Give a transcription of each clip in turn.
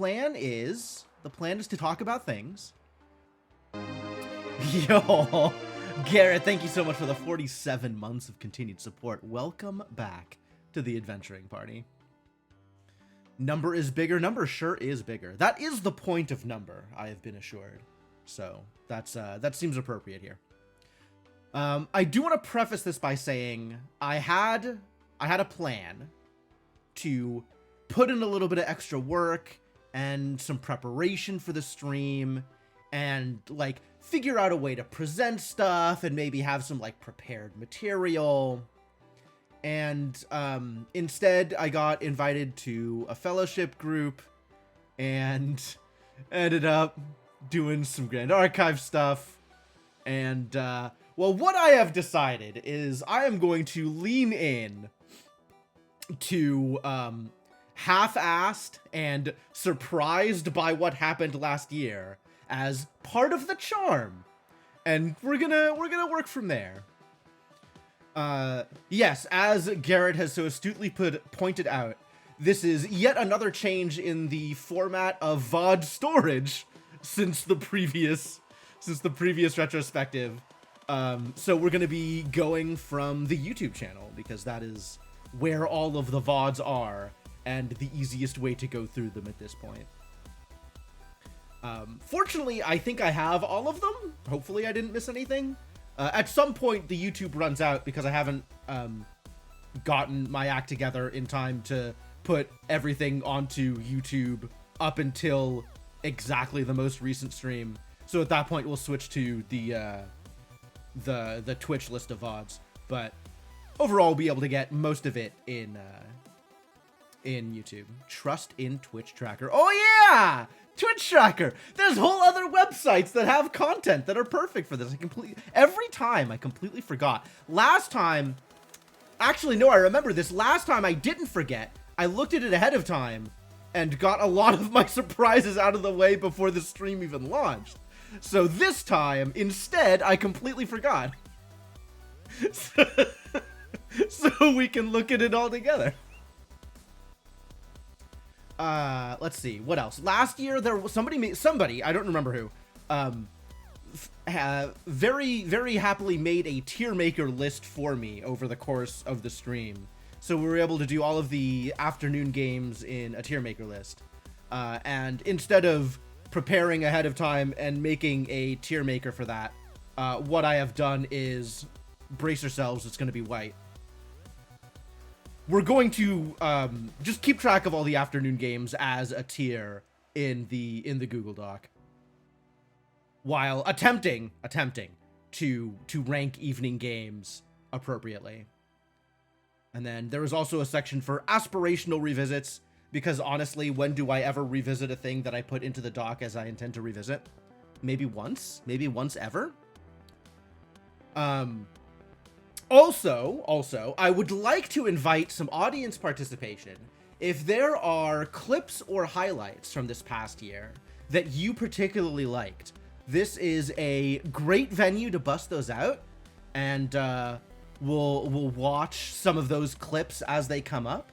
plan is to talk about things. Yo, Garrett, thank you so much for the 47 months of continued support. Welcome back to the adventuring party. Number is bigger. Number sure is bigger. That is the point of number, I have been assured. So that's that seems appropriate here. I do want to preface this by saying I had a plan to put in a little bit of extra work and some preparation for the stream and like figure out a way to present stuff and maybe have some like prepared material. And instead I got invited to a fellowship group and ended up doing some Grand Archive stuff. And well, what I have decided is I am going to lean in to half-assed and surprised by what happened last year as part of the charm, and we're gonna work from there. Yes, as Garrett has so astutely pointed out, this is yet another change in the format of VOD storage since the previous retrospective. So we're gonna be going from the YouTube channel because that is where all of the VODs are and the easiest way to go through them at this point. Fortunately, I think I have all of them. Hopefully I didn't miss anything. At some point, the YouTube runs out because I haven't gotten my act together in time to put everything onto YouTube up until exactly the most recent stream. So at that point, we'll switch to the Twitch list of VODs. But overall, we'll be able to get most of it in YouTube. Trust in Twitch Tracker. Oh yeah! Twitch Tracker! There's whole other websites that have content that are perfect for this. Every time I completely forgot. Last time, actually no, I remember this. Last time I didn't forget. I looked at it ahead of time and got a lot of my surprises out of the way before the stream even launched. So this time, instead, I completely forgot. So we can look at it all together. Let's see, what else? Last year, there was somebody, I don't remember who, very, very happily made a tier maker list for me over the course of the stream. So we were able to do all of the afternoon games in a tier maker list. And instead of preparing ahead of time and making a tier maker for that, what I have done is, brace yourselves, it's going to be white. We're going to just keep track of all the afternoon games as a tier in the Google Doc, while attempting to rank evening games appropriately. And then there is also a section for aspirational revisits, because honestly, when do I ever revisit a thing that I put into the doc as I intend to revisit? Maybe once ever. Also, I would like to invite some audience participation. If there are clips or highlights from this past year that you particularly liked, this is a great venue to bust those out, and we'll watch some of those clips as they come up,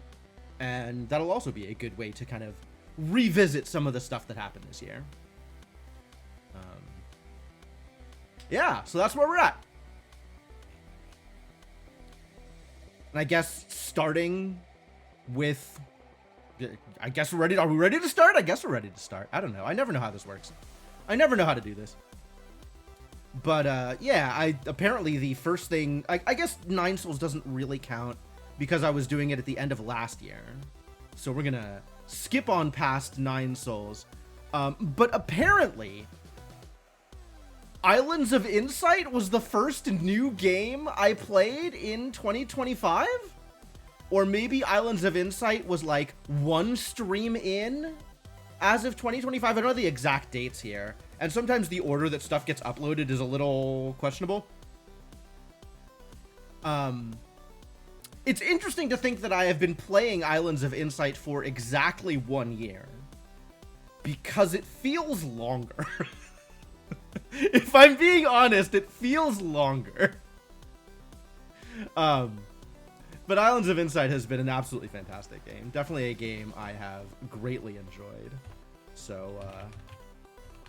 and that'll also be a good way to kind of revisit some of the stuff that happened this year. Yeah, so that's where we're at. And I guess starting with, I guess we're ready. Are we ready to start? I guess we're ready to start. I don't know. I never know how this works. I never know how to do this. But yeah, apparently the first thing, I guess 9 Souls doesn't really count because I was doing it at the end of last year. So we're gonna skip on past 9 Souls. But apparently, Islands of Insight was the first new game I played in 2025? Or maybe Islands of Insight was like one stream in as of 2025. I don't know the exact dates here. And sometimes the order that stuff gets uploaded is a little questionable. It's interesting to think that I have been playing Islands of Insight for exactly 1 year. Because it feels longer. If I'm being honest, it feels longer. But Islands of Insight has been an absolutely fantastic game. Definitely a game I have greatly enjoyed. So,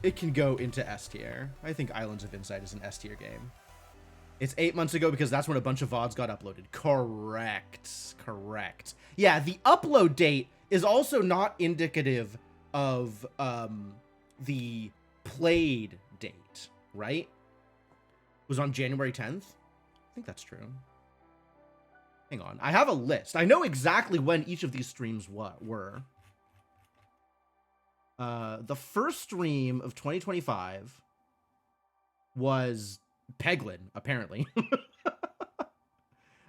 it can go into S tier. I think Islands of Insight is an S tier game. It's 8 months ago because that's when a bunch of VODs got uploaded. Correct. Yeah, the upload date is also not indicative of the played date, right? It was on January 10th? I think that's true. Hang on. I have a list. I know exactly when each of these streams were. The first stream of 2025 was Peglin, apparently.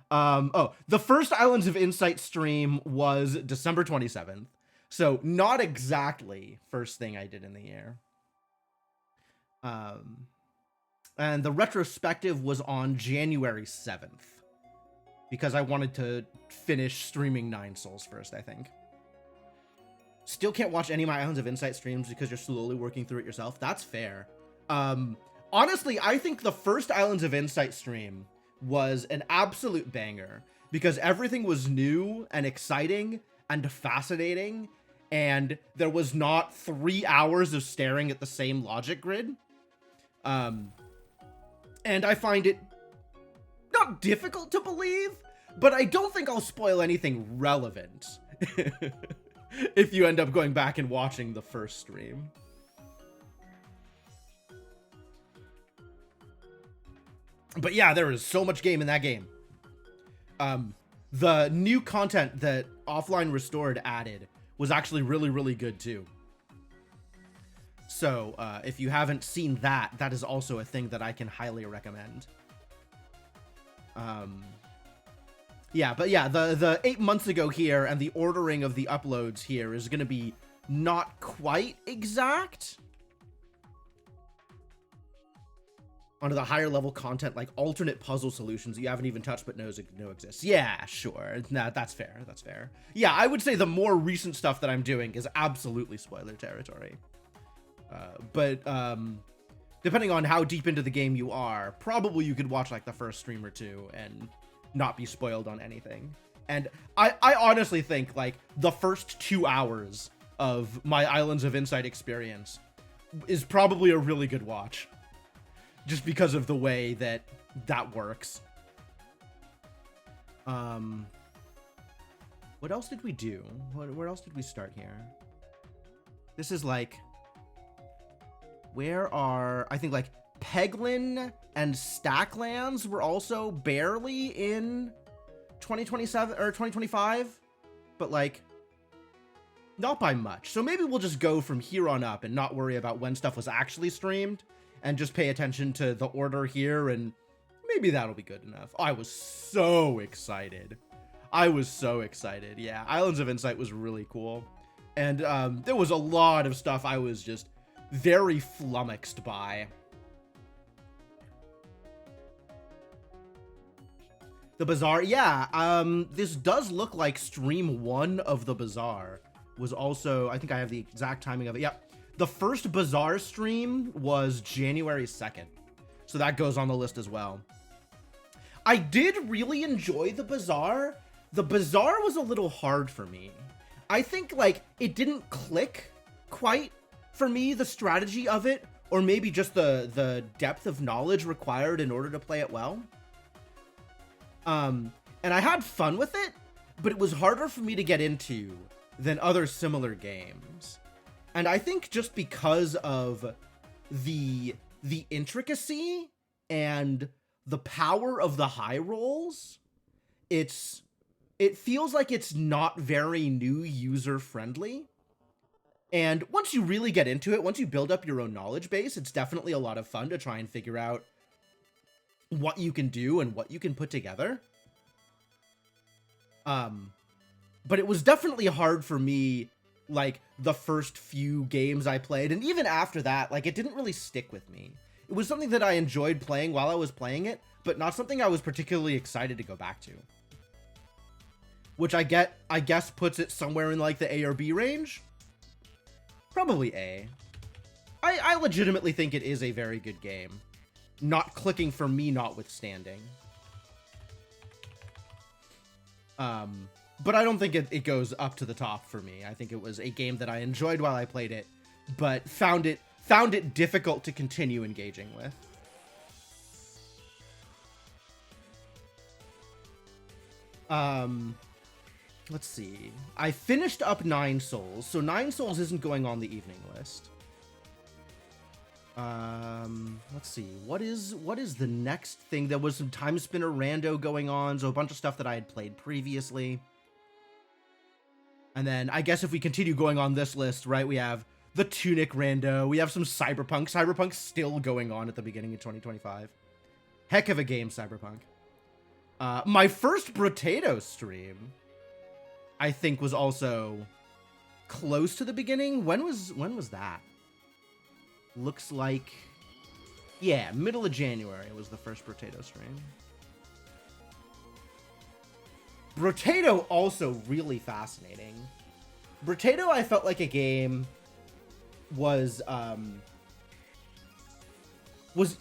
The first Islands of Insight stream was December 27th. So not exactly first thing I did in the year. And the retrospective was on January 7th. Because I wanted to finish streaming Nine Souls first, I think. Still can't watch any of my Islands of Insight streams because you're slowly working through it yourself. That's fair. Honestly, I think the first Islands of Insight stream was an absolute banger because everything was new and exciting and fascinating, and there was not 3 hours of staring at the same logic grid. And I find it not difficult to believe, but I don't think I'll spoil anything relevant if you end up going back and watching the first stream. But yeah, there is so much game in that game. The new content that Offline Restored added was actually really, really good too. So if you haven't seen that, that is also a thing that I can highly recommend. Yeah, but yeah, the 8 months ago here and the ordering of the uploads here is going to be not quite exact. Onto the higher level content, like alternate puzzle solutions that you haven't even touched but know exists. Yeah, sure. Nah, that's fair. That's fair. Yeah, I would say the more recent stuff that I'm doing is absolutely spoiler territory. But depending on how deep into the game you are, probably you could watch like the first stream or two and not be spoiled on anything. And I honestly think like the first 2 hours of my Islands of Insight experience is probably a really good watch. Just because of the way that that works. What else did we do? Where else did we start here? This is like... Where are... I think like Peglin and Stacklands were also barely in 2027 or 2025. But like... Not by much. So maybe we'll just go from here on up and not worry about when stuff was actually streamed. And just pay attention to the order here, and maybe that'll be good enough. I was so excited. Yeah, Islands of Insight was really cool. And there was a lot of stuff I was just very flummoxed by. The Bazaar, yeah, this does look like stream 1 of the Bazaar was also, I think I have the exact timing of it. Yep. The first Bazaar stream was January 2nd. So that goes on the list as well. I did really enjoy the Bazaar. The Bazaar was a little hard for me. I think, like, it didn't click quite for me, the strategy of it, or maybe just the depth of knowledge required in order to play it well. And I had fun with it, but it was harder for me to get into than other similar games. And I think just because of the intricacy and the power of the high rolls, it feels like it's not very new user friendly. And once you really get into it, once you build up your own knowledge base, it's definitely a lot of fun to try and figure out what you can do and what you can put together. But it was definitely hard for me, like, the first few games I played, and even after that, like, it didn't really stick with me. It was something that I enjoyed playing while I was playing it, but not something I was particularly excited to go back to. Which I guess puts it somewhere in, like, the A or B range? Probably A. I legitimately think it is a very good game. Not clicking for me notwithstanding. But I don't think it goes up to the top for me. I think it was a game that I enjoyed while I played it, but found it difficult to continue engaging with. Let's see. I finished up 9 Souls, so 9 Souls isn't going on the evening list. Let's see. What is the next thing? There was some Time Spinner rando going on, so a bunch of stuff that I had played previously. And then I guess if we continue going on this list, right, we have the Tunic rando, we have some Cyberpunk. Cyberpunk's still going on at the beginning of 2025. Heck of a game, Cyberpunk. My first Brotato stream, I think, was also close to the beginning. When was that? Looks like, yeah, middle of January was the first Brotato stream. Brotato also really fascinating. Brotato, I felt like a game was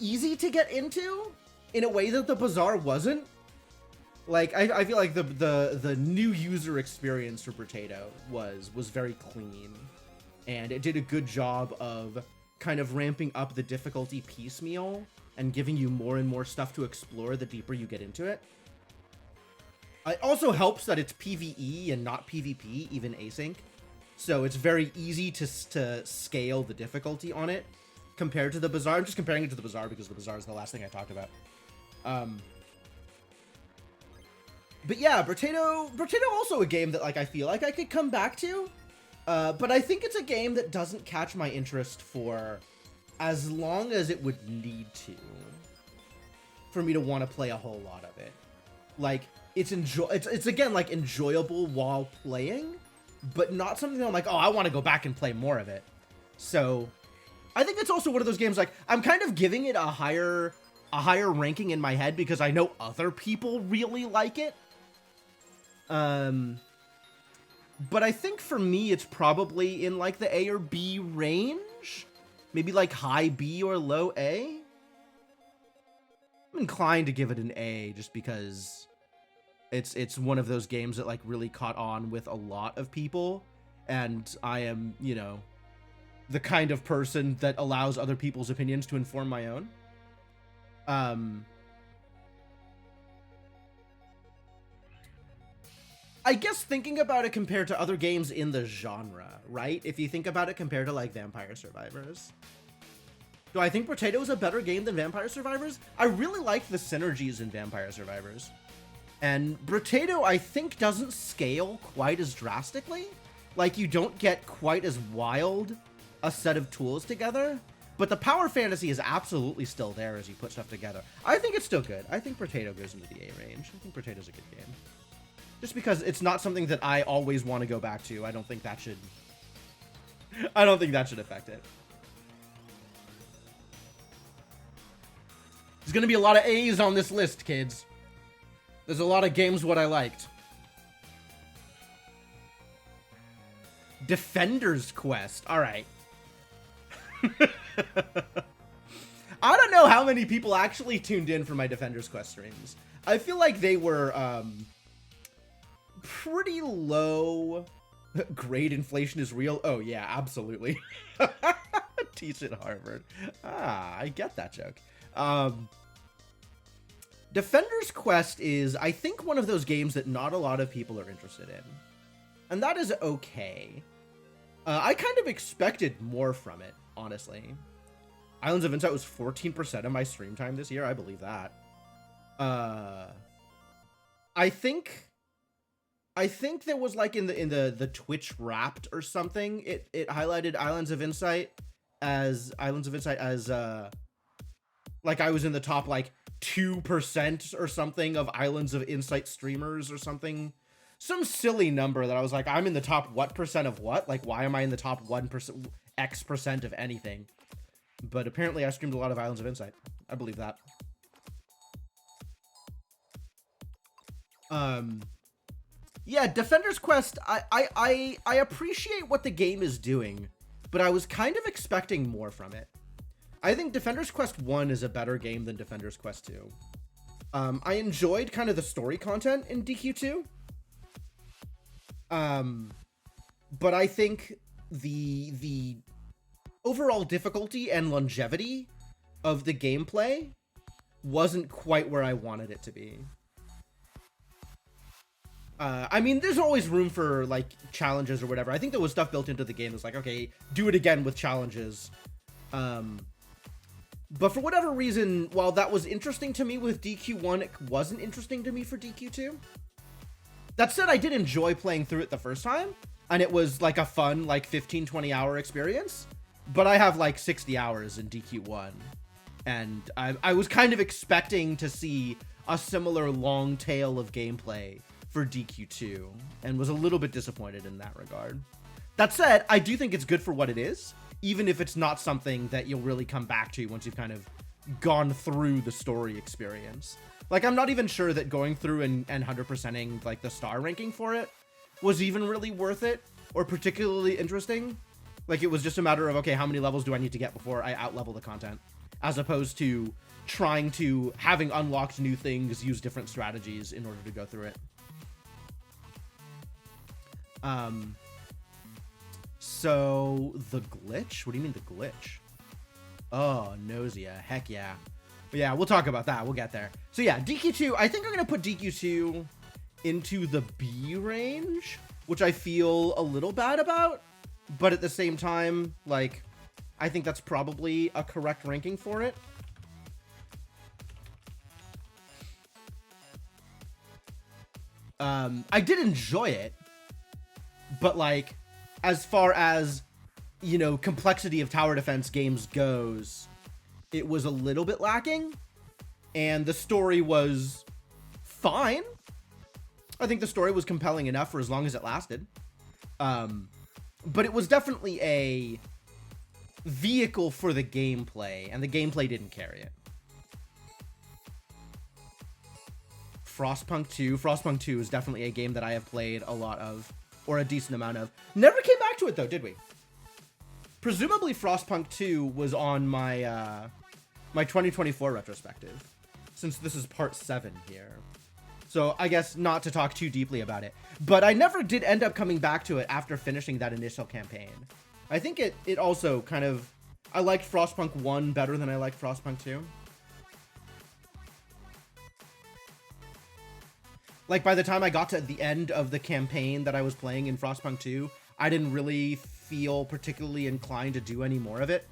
easy to get into in a way that the Bazaar wasn't. Like, I feel like the new user experience for Brotato was very clean, and it did a good job of kind of ramping up the difficulty piecemeal and giving you more and more stuff to explore the deeper you get into it. It also helps that it's PvE and not PvP, even async. So it's very easy to scale the difficulty on it compared to the Bazaar. I'm just comparing it to the Bazaar because the Bazaar is the last thing I talked about. But yeah, Brotato also a game that, like, I feel like I could come back to. But I think it's a game that doesn't catch my interest for as long as it would need to for me to want to play a whole lot of it. Like, it's again, like, enjoyable while playing, but not something that I'm like, oh, I want to go back and play more of it. So I think it's also one of those games, like, I'm kind of giving it a higher ranking in my head because I know other people really like it. But I think for me, it's probably in, like, the A or B range. Maybe, like, high B or low A. I'm inclined to give it an A just because it's one of those games that, like, really caught on with a lot of people. And I am, you know, the kind of person that allows other people's opinions to inform my own. I guess thinking about it compared to other games in the genre, right? If you think about it compared to, like, Vampire Survivors. Do I think Brotato is a better game than Vampire Survivors? I really like the synergies in Vampire Survivors. And Brotato, I think, doesn't scale quite as drastically. Like, you don't get quite as wild a set of tools together. But the power fantasy is absolutely still there as you put stuff together. I think it's still good. I think Brotato goes into the A range. I think Brotato's a good game. Just because it's not something that I always want to go back to. I don't think that should affect it. There's going to be a lot of A's on this list, kids. There's a lot of games what I liked. Defender's Quest. All right. I don't know how many people actually tuned in for my Defender's Quest streams. I feel like they were pretty low. Grade inflation is real. Oh yeah, absolutely. Teach at Harvard. I get that joke. Defender's Quest is, I think, one of those games that not a lot of people are interested in. And that is okay. I kind of expected more from it, honestly. Islands of Insight was 14% of my stream time this year. I believe that. I think there was, like, in the Twitch Wrapped or something, it highlighted Islands of Insight as like, I was in the top, like, 2% or something of Islands of Insight streamers or something. Some silly number that I was like, I'm in the top what percent of what? Like, why am I in the top 1%, X% of anything? But apparently I streamed a lot of Islands of Insight. I believe that. Yeah, Defender's Quest, I appreciate what the game is doing, but I was kind of expecting more from it. I think Defender's Quest 1 is a better game than Defender's Quest 2. I enjoyed kind of the story content in DQ2. But I think the overall difficulty and longevity of the gameplay wasn't quite where I wanted it to be. I mean, there's always room for, like, challenges or whatever. I think there was stuff built into the game that's like, okay, do it again with challenges. But for whatever reason, while that was interesting to me with DQ1, it wasn't interesting to me for DQ2. That said, I did enjoy playing through it the first time, and it was, like, a fun, like, 15, 20-hour experience. But I have, like, 60 hours in DQ1, and I was kind of expecting to see a similar long tail of gameplay for DQ2, and was a little bit disappointed in that regard. That said, I do think it's good for what it is, even if it's not something that you'll really come back to once you've kind of gone through the story experience. Like, I'm not even sure that going through and 100%ing, like, the star ranking for it was even really worth it, or particularly interesting. Like, it was just a matter of, okay, how many levels do I need to get before I outlevel the content? As opposed to trying to, having unlocked new things, use different strategies in order to go through it. So the glitch? What do you mean the glitch? Oh, nausea. Heck yeah. But yeah, we'll talk about that. We'll get there. So yeah, DQ2, I think I'm going to put DQ2 into the B range, which I feel a little bad about, but at the same time, like, I think that's probably a correct ranking for it. I did enjoy it, but, like, as far as, you know, complexity of tower defense games goes, it was a little bit lacking, and the story was fine. I think the story was compelling enough for as long as it lasted. But it was definitely a vehicle for the gameplay, and the gameplay didn't carry it. Frostpunk 2. Frostpunk 2 is definitely a game that I have played a lot of, or a decent amount of. Never came back to it, though, did we? Presumably Frostpunk 2 was on my my 2024 retrospective, since this is part 7 here. So I guess not to talk too deeply about it. But I never did end up coming back to it after finishing that initial campaign. I think it also kind of... I liked Frostpunk 1 better than I liked Frostpunk 2. Like, by the time I got to the end of the campaign that I was playing in Frostpunk 2, I didn't really feel particularly inclined to do any more of it.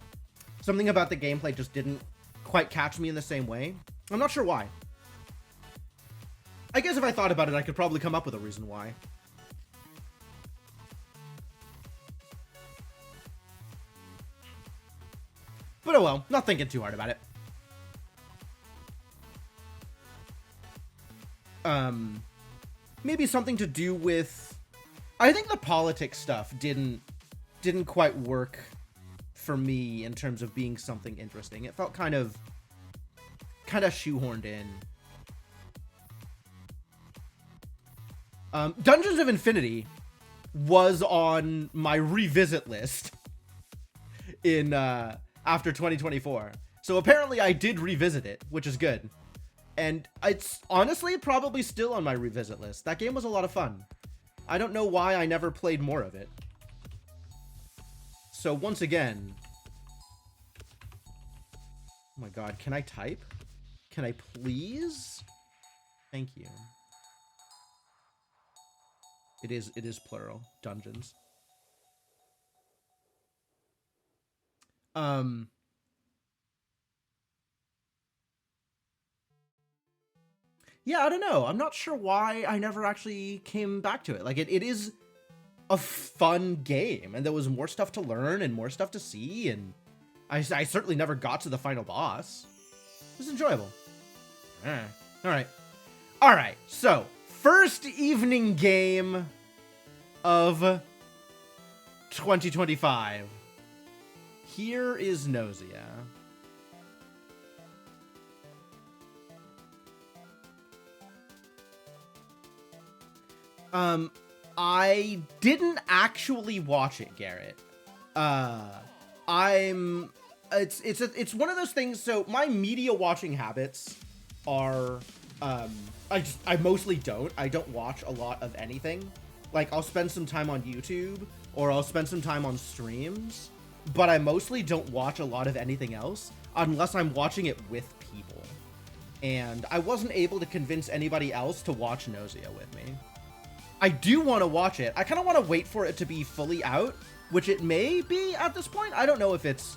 Something about the gameplay just didn't quite catch me in the same way. I'm not sure why. I guess if I thought about it, I could probably come up with a reason why. But oh well, not thinking too hard about it. Maybe something to do with... I think the politics stuff didn't quite work for me in terms of being something interesting. It felt kind of shoehorned in. Dungeons of Infinity was on my revisit list in after 2024. So apparently I did revisit it, which is good. And it's honestly probably still on my revisit list. That game was a lot of fun. I don't know why I never played more of it. So once again... Oh my god, can I type? Can I please? Thank you. It is plural. Dungeons. Yeah, I don't know. I'm not sure why I never actually came back to it. Like, it is a fun game, and there was more stuff to learn and more stuff to see, and I certainly never got to the final boss. It was enjoyable. Alright, so, first evening game of 2025. Here is Nausea. I didn't actually watch it, Garrett. It's one of those things. So my media watching habits are, I mostly don't. I don't watch a lot of anything. Like, I'll spend some time on YouTube, or I'll spend some time on streams, but I mostly don't watch a lot of anything else unless I'm watching it with people. And I wasn't able to convince anybody else to watch Nausea with me. I do want to watch it. I kind of want to wait for it to be fully out, which it may be at this point. I don't know if it's,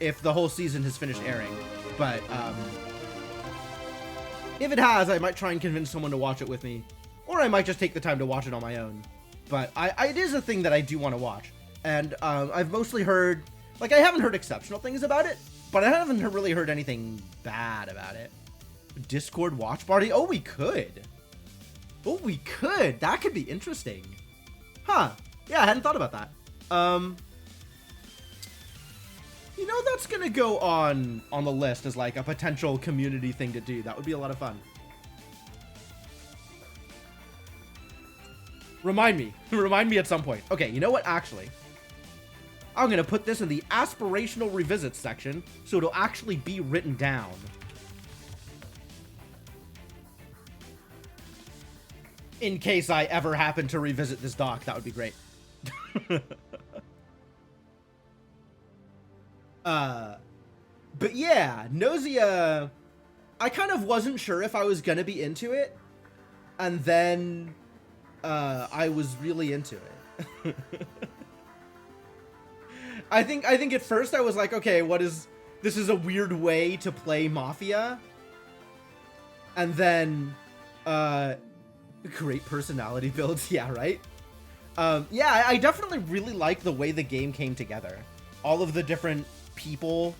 if the whole season has finished airing, but, if it has, I might try and convince someone to watch it with me, or I might just take the time to watch it on my own. But it is a thing that I do want to watch. And, I've mostly heard, like, I haven't heard exceptional things about it, but I haven't really heard anything bad about it. Discord watch party? Oh, we could. Oh, we could. That could be interesting. Huh. Yeah, I hadn't thought about that. You know, that's gonna go on the list as like a potential community thing to do. That would be a lot of fun. Remind me at some point. Okay, you know what? Actually, I'm gonna put this in the aspirational revisits section so it'll actually be written down. In case I ever happen to revisit this doc, that would be great. But yeah, Nausea, I kind of wasn't sure if I was gonna be into it, and then, I was really into it. I think at first I was like, okay, this is a weird way to play Mafia, and then, great personality builds, yeah, right? Yeah, I definitely really like the way the game came together. All of the different people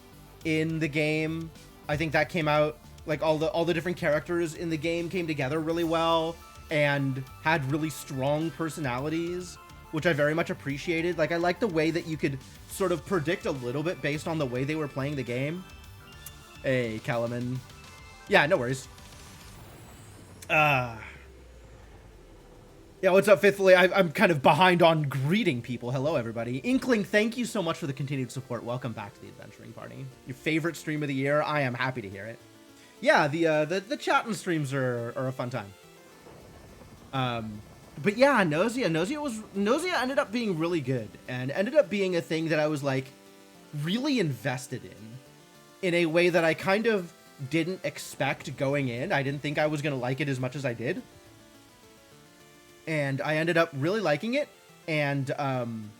in the game, I think that came out, like all the different characters in the game came together really well and had really strong personalities, which I very much appreciated. Like, I like the way that you could sort of predict a little bit based on the way they were playing the game. Hey, Kalaman. Yeah, no worries. Yeah, what's up, Faithfully? I'm kind of behind on greeting people. Hello, everybody. Inkling, thank you so much for the continued support. Welcome back to the Adventuring Party. Your favorite stream of the year. I am happy to hear it. Yeah, the chat and streams are a fun time. But yeah, Nausea ended up being really good and ended up being a thing that I was like really invested in a way that I kind of didn't expect going in. I didn't think I was going to like it as much as I did. And I ended up really liking it and kind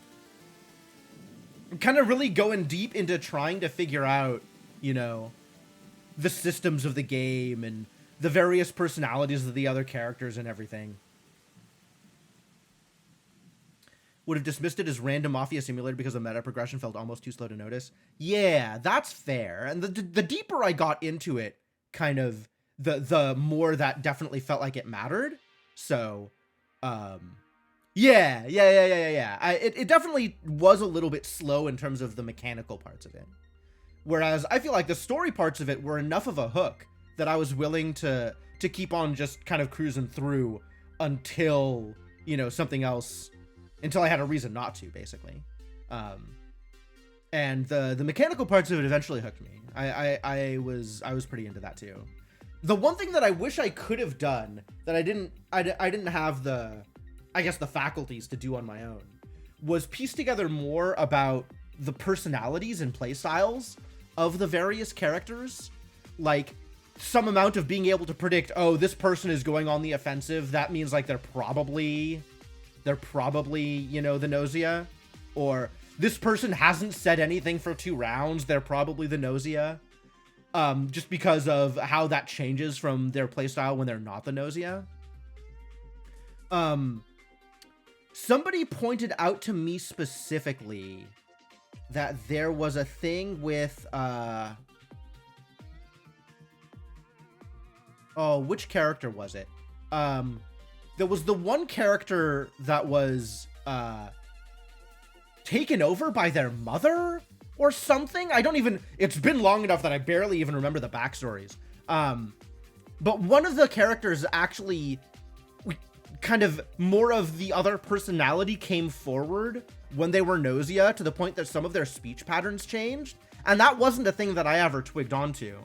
of really going deep into trying to figure out, you know, the systems of the game and the various personalities of the other characters and everything. Would have dismissed it as random Mafia simulator because the meta progression felt almost too slow to notice. Yeah, that's fair. And the deeper I got into it, kind of, the more that definitely felt like it mattered. So... yeah. It definitely was a little bit slow in terms of the mechanical parts of it. Whereas I feel like the story parts of it were enough of a hook that I was willing to keep on just kind of cruising through until, you know, something else, until I had a reason not to, basically. And the mechanical parts of it eventually hooked me. I was pretty into that too. The one thing that I wish I could have done that I didn't have the faculties to do on my own was piece together more about the personalities and play styles of the various characters. Like some amount of being able to predict, oh, this person is going on the offensive. That means like they're probably, you know, the Nausea, or this person hasn't said anything for 2 rounds. They're probably the Nausea. Just because of how that changes from their playstyle when they're not the Nausea. Somebody pointed out to me specifically that there was a thing with, oh, which character was it? There was the one character that was, taken over by their mother or something. It's been long enough that I barely even remember the backstories. But one of the characters actually kind of more of the other personality came forward when they were Nausea, to the point that some of their speech patterns changed. And that wasn't a thing that I ever twigged onto.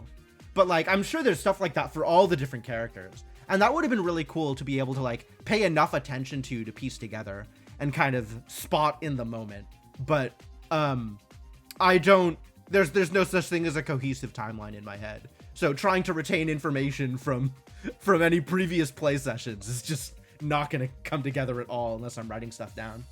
But like, I'm sure there's stuff like that for all the different characters. And that would have been really cool to be able to like pay enough attention to piece together and kind of spot in the moment. But I don't, there's no such thing as a cohesive timeline in my head. So trying to retain information from any previous play sessions is just not going to come together at all unless I'm writing stuff down.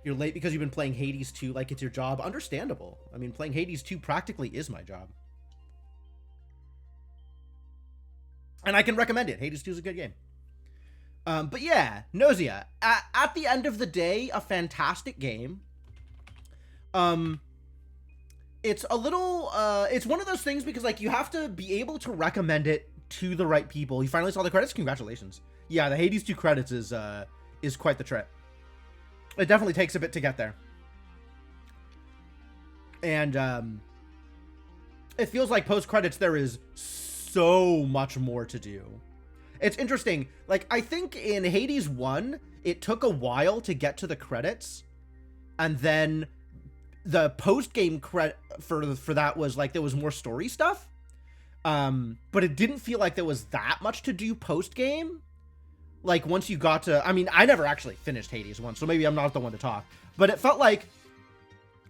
You're late because you've been playing Hades 2 like it's your job. Understandable. I mean, playing Hades 2 practically is my job. And I can recommend it. Hades 2 is a good game. But yeah, Nausea. At the end of the day, a fantastic game. It's a little, it's one of those things because, like, you have to be able to recommend it to the right people. You finally saw the credits? Congratulations. Yeah, the Hades 2 credits is quite the trip. It definitely takes a bit to get there. And, it feels like post-credits there is so much more to do. It's interesting. Like, I think in Hades 1, it took a while to get to the credits. And then the post-game credit for that was, like, there was more story stuff. But it didn't feel like there was that much to do post-game. Like, once you got to... I mean, I never actually finished Hades 1, so maybe I'm not the one to talk. But it felt like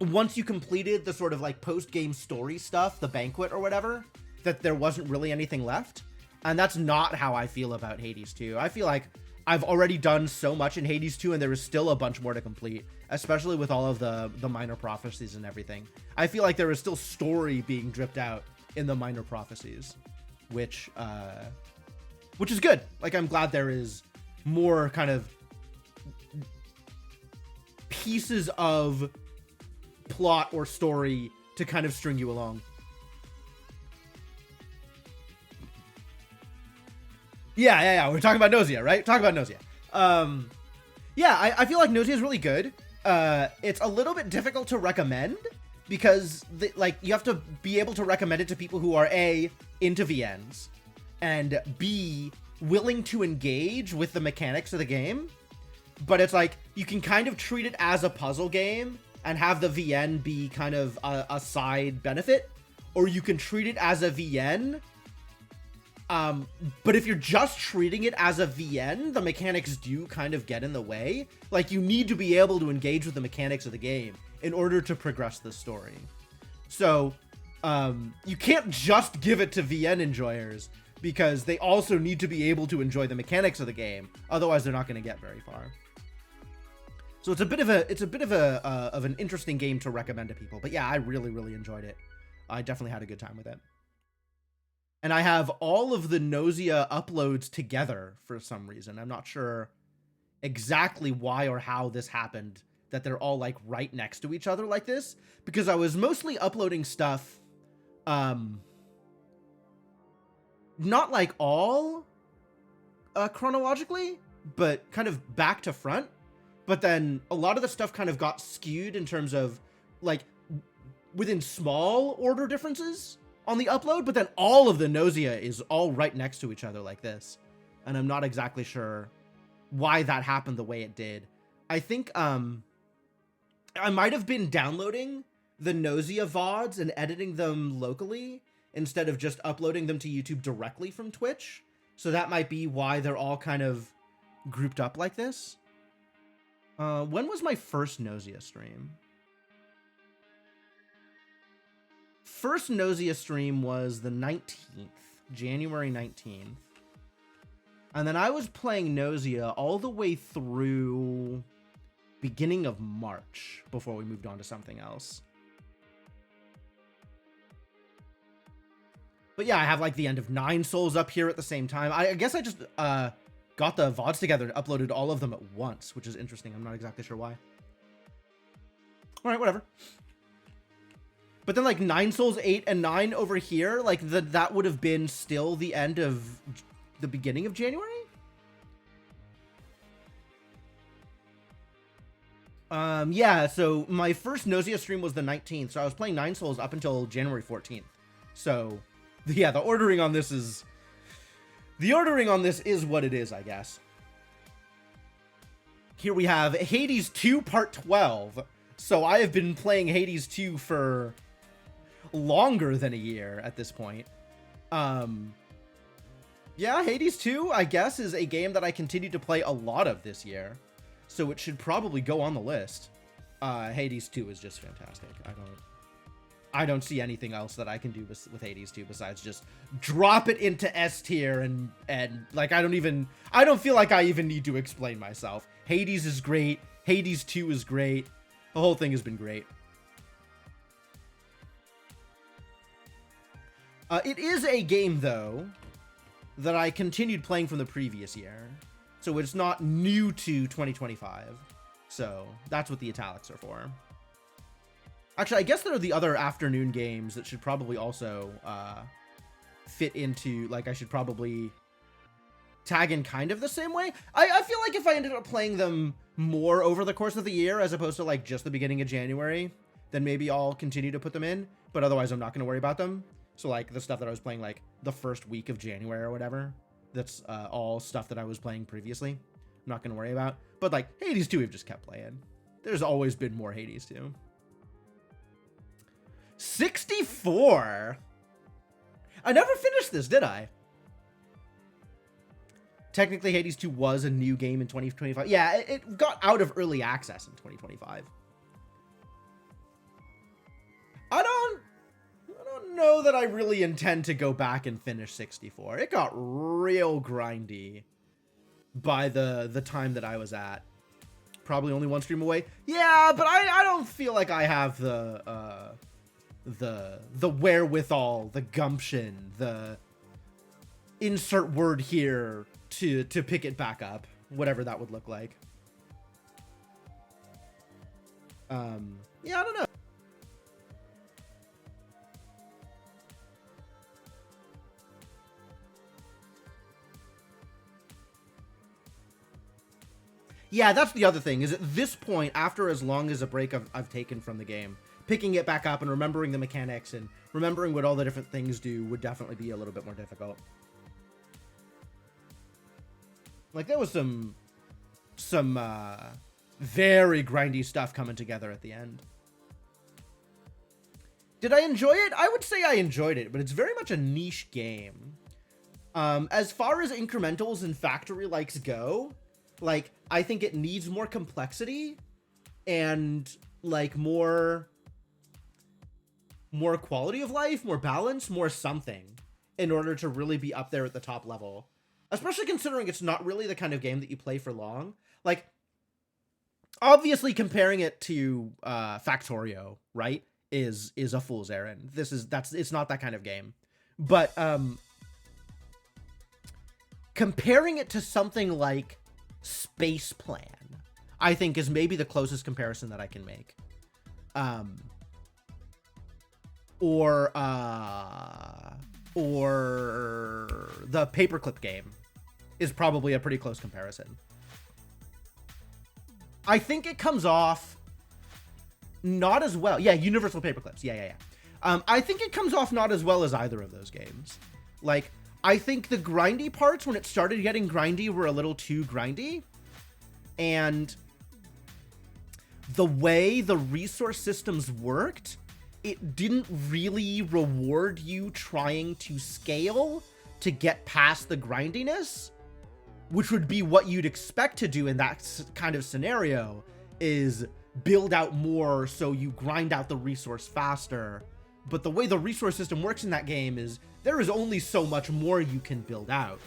once you completed the sort of, like, post-game story stuff, the banquet or whatever, that there wasn't really anything left. And that's not how I feel about Hades 2. I feel like I've already done so much in Hades 2, and there is still a bunch more to complete, especially with all of the minor prophecies and everything. I feel like there is still story being dripped out in the minor prophecies, which is good. Like, I'm glad there is more kind of pieces of plot or story to kind of string you along. Yeah. We're talking about Nausea, right? Talking about Nausea. Yeah, I feel like Nausea is really good. It's a little bit difficult to recommend because, you have to be able to recommend it to people who are A, into VNs, and B, willing to engage with the mechanics of the game. But it's like, you can kind of treat it as a puzzle game and have the VN be kind of a side benefit, or you can treat it as a VN. But if you're just treating it as a VN, the mechanics do kind of get in the way. Like, you need to be able to engage with the mechanics of the game in order to progress the story. So, you can't just give it to VN enjoyers, because they also need to be able to enjoy the mechanics of the game. Otherwise, they're not going to get very far. So it's a bit of an interesting game to recommend to people. But yeah, I really, really enjoyed it. I definitely had a good time with it. And I have all of the Nausea uploads together for some reason. I'm not sure exactly why or how this happened, that they're all, like, right next to each other like this. Because I was mostly uploading stuff, not, like, all chronologically, but kind of back to front. But then a lot of the stuff kind of got skewed in terms of, like, within small order differences on the upload, but then all of the Nausea is all right next to each other like this. And I'm not exactly sure why that happened the way it did. I think I might have been downloading the Nausea VODs and editing them locally instead of just uploading them to YouTube directly from Twitch. So that might be why they're all kind of grouped up like this. When was my first Nausea stream? First Nausea stream was the 19th, January 19th. And then I was playing Nausea all the way through beginning of March before we moved on to something else. But yeah, I have, like, the end of 9 Souls up here at the same time. I guess I just got the VODs together and uploaded all of them at once, which is interesting. I'm not exactly sure why. All right, whatever. But then, like, 9 Souls 8 and 9 over here, like, that would have been still the end of the beginning of January? Yeah, so my first Nausea stream was the 19th, so I was playing 9 Souls up until January 14th. So, yeah, the ordering on this is what it is, I guess. Here we have Hades 2 Part 12. So I have been playing Hades 2 for longer than a year at this point. Yeah, Hades 2, I guess, is a game that I continue to play a lot of this year. So it should probably go on the list. Hades 2 is just fantastic. I don't see anything else that I can do with Hades 2 besides just drop it into S tier and like I don't feel like I even need to explain myself. Hades is great. Hades 2 is great. The whole thing has been great. It is a game though that I continued playing from the previous year. So it's not new to 2025. So that's what the italics are for. Actually, I guess there are the other afternoon games that should probably also fit into, like, I should probably tag in kind of the same way. I feel like if I ended up playing them more over the course of the year, as opposed to, like, just the beginning of January, then maybe I'll continue to put them in. But otherwise, I'm not going to worry about them. So, like, the stuff that I was playing, like, the first week of January or whatever, that's all stuff that I was playing previously. I'm not going to worry about. But, like, Hades 2 we've just kept playing. There's always been more Hades 2. 64? I never finished this, did I? Technically, Hades 2 was a new game in 2025. Yeah, it got out of early access in 2025. I don't know that I really intend to go back and finish 64. It got real grindy by the time that I was at. Probably only one stream away. Yeah, but I don't feel like I have the wherewithal, the gumption, the insert word here to pick it back up, whatever that would look like. Yeah, I don't know. Yeah, that's the other thing, is at this point, after as long as a break I've taken from the game, picking it back up and remembering the mechanics and remembering what all the different things do would definitely be a little bit more difficult. Like, there was some very grindy stuff coming together at the end. Did I enjoy it? I would say I enjoyed it, but it's very much a niche game. As far as incrementals and factory likes go, like, I think it needs more complexity and, like, more quality of life, more balance, more something in order to really be up there at the top level. Especially considering it's not really the kind of game that you play for long. Like, obviously comparing it to Factorio, right, is a fool's errand. It's not that kind of game. But comparing it to something like Space Plan, I think, is maybe the closest comparison that I can make. Or the Paperclip game is probably a pretty close comparison. I think it comes off not as well. Yeah, Universal Paperclips. Yeah. I think it comes off not as well as either of those games. Like, I think the grindy parts, when it started getting grindy, were a little too grindy. And the way the resource systems worked, it didn't really reward you trying to scale to get past the grindiness, which would be what you'd expect to do in that kind of scenario, is build out more so you grind out the resource faster. But the way the resource system works in that game is there is only so much more you can build out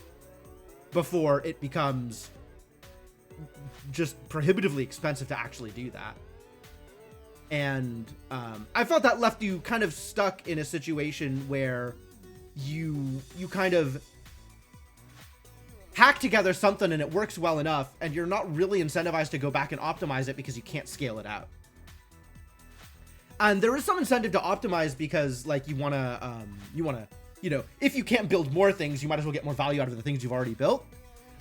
before it becomes just prohibitively expensive to actually do that. And I felt that left you kind of stuck in a situation where you kind of hack together something and it works well enough, and you're not really incentivized to go back and optimize it because you can't scale it out. And there is some incentive to optimize because, like, you want to, you know, if you can't build more things, you might as well get more value out of the things you've already built.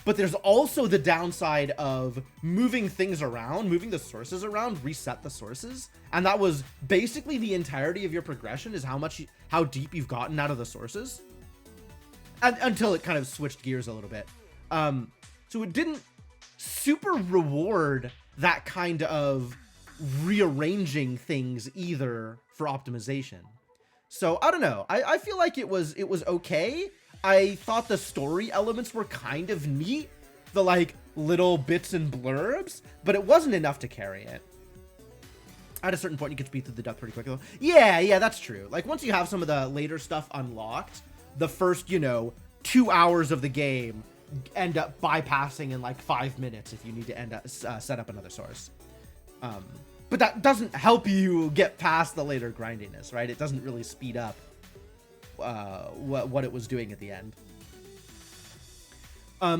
But there's also the downside of moving things around, moving the sources around, reset the sources. And that was basically the entirety of your progression, is how deep you've gotten out of the sources. And until it kind of switched gears a little bit. So it didn't super reward that kind of rearranging things either for optimization. So I don't know. I feel like it was okay. I thought the story elements were kind of neat, the like little bits and blurbs, but it wasn't enough to carry it. At a certain point, you can speed through the duck pretty quickly. Yeah, that's true. Like, once you have some of the later stuff unlocked, the first, 2 hours of the game end up bypassing in, like, 5 minutes if you need to set up another source. But that doesn't help you get past the later grindiness, right? It doesn't really speed up what it was doing at the end.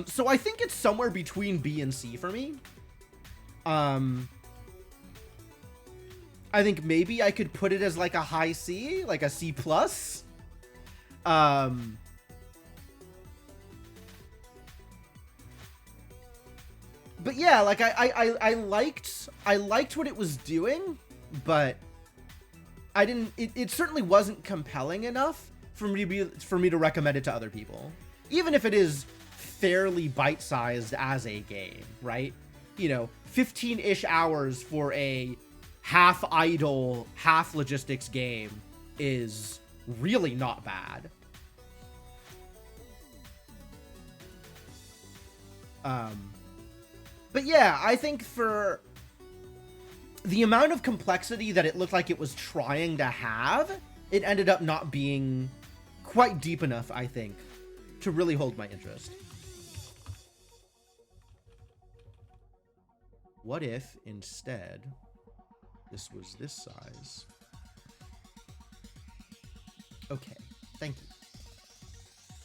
So I think it's somewhere between B and C for me. I think maybe I could put it as like a high C, like a C+. But yeah, like I liked what it was doing, but I didn't. It certainly wasn't compelling enough for me to recommend it to other people, even if it is fairly bite-sized as a game, right? 15-ish hours for a half idle, half logistics game is really not bad. But yeah, I think for the amount of complexity that it looked like it was trying to have, it ended up not being quite deep enough, I think, to really hold my interest. What if instead this was this size? Okay, thank you.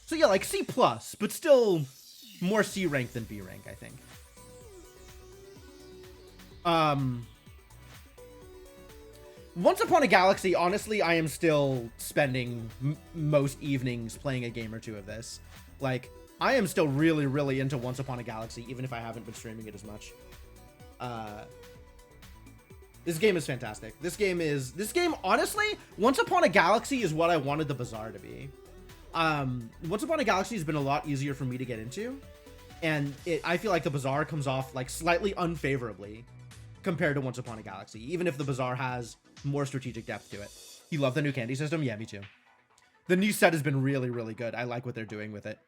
So yeah, like C+, but still more C rank than B rank, I think. Once Upon a Galaxy, honestly, I am still spending most evenings playing a game or two of this. Like, I am still really, really into Once Upon a Galaxy, even if I haven't been streaming it as much. This game is fantastic. This game, honestly, Once Upon a Galaxy is what I wanted the Bazaar to be. Once Upon a Galaxy has been a lot easier for me to get into, and I feel like the Bazaar comes off like slightly unfavorably compared to Once Upon a Galaxy, even if the Bazaar has more strategic depth to it. You love the new candy system? Yeah, me too. The new set has been really, really good. I like what they're doing with it.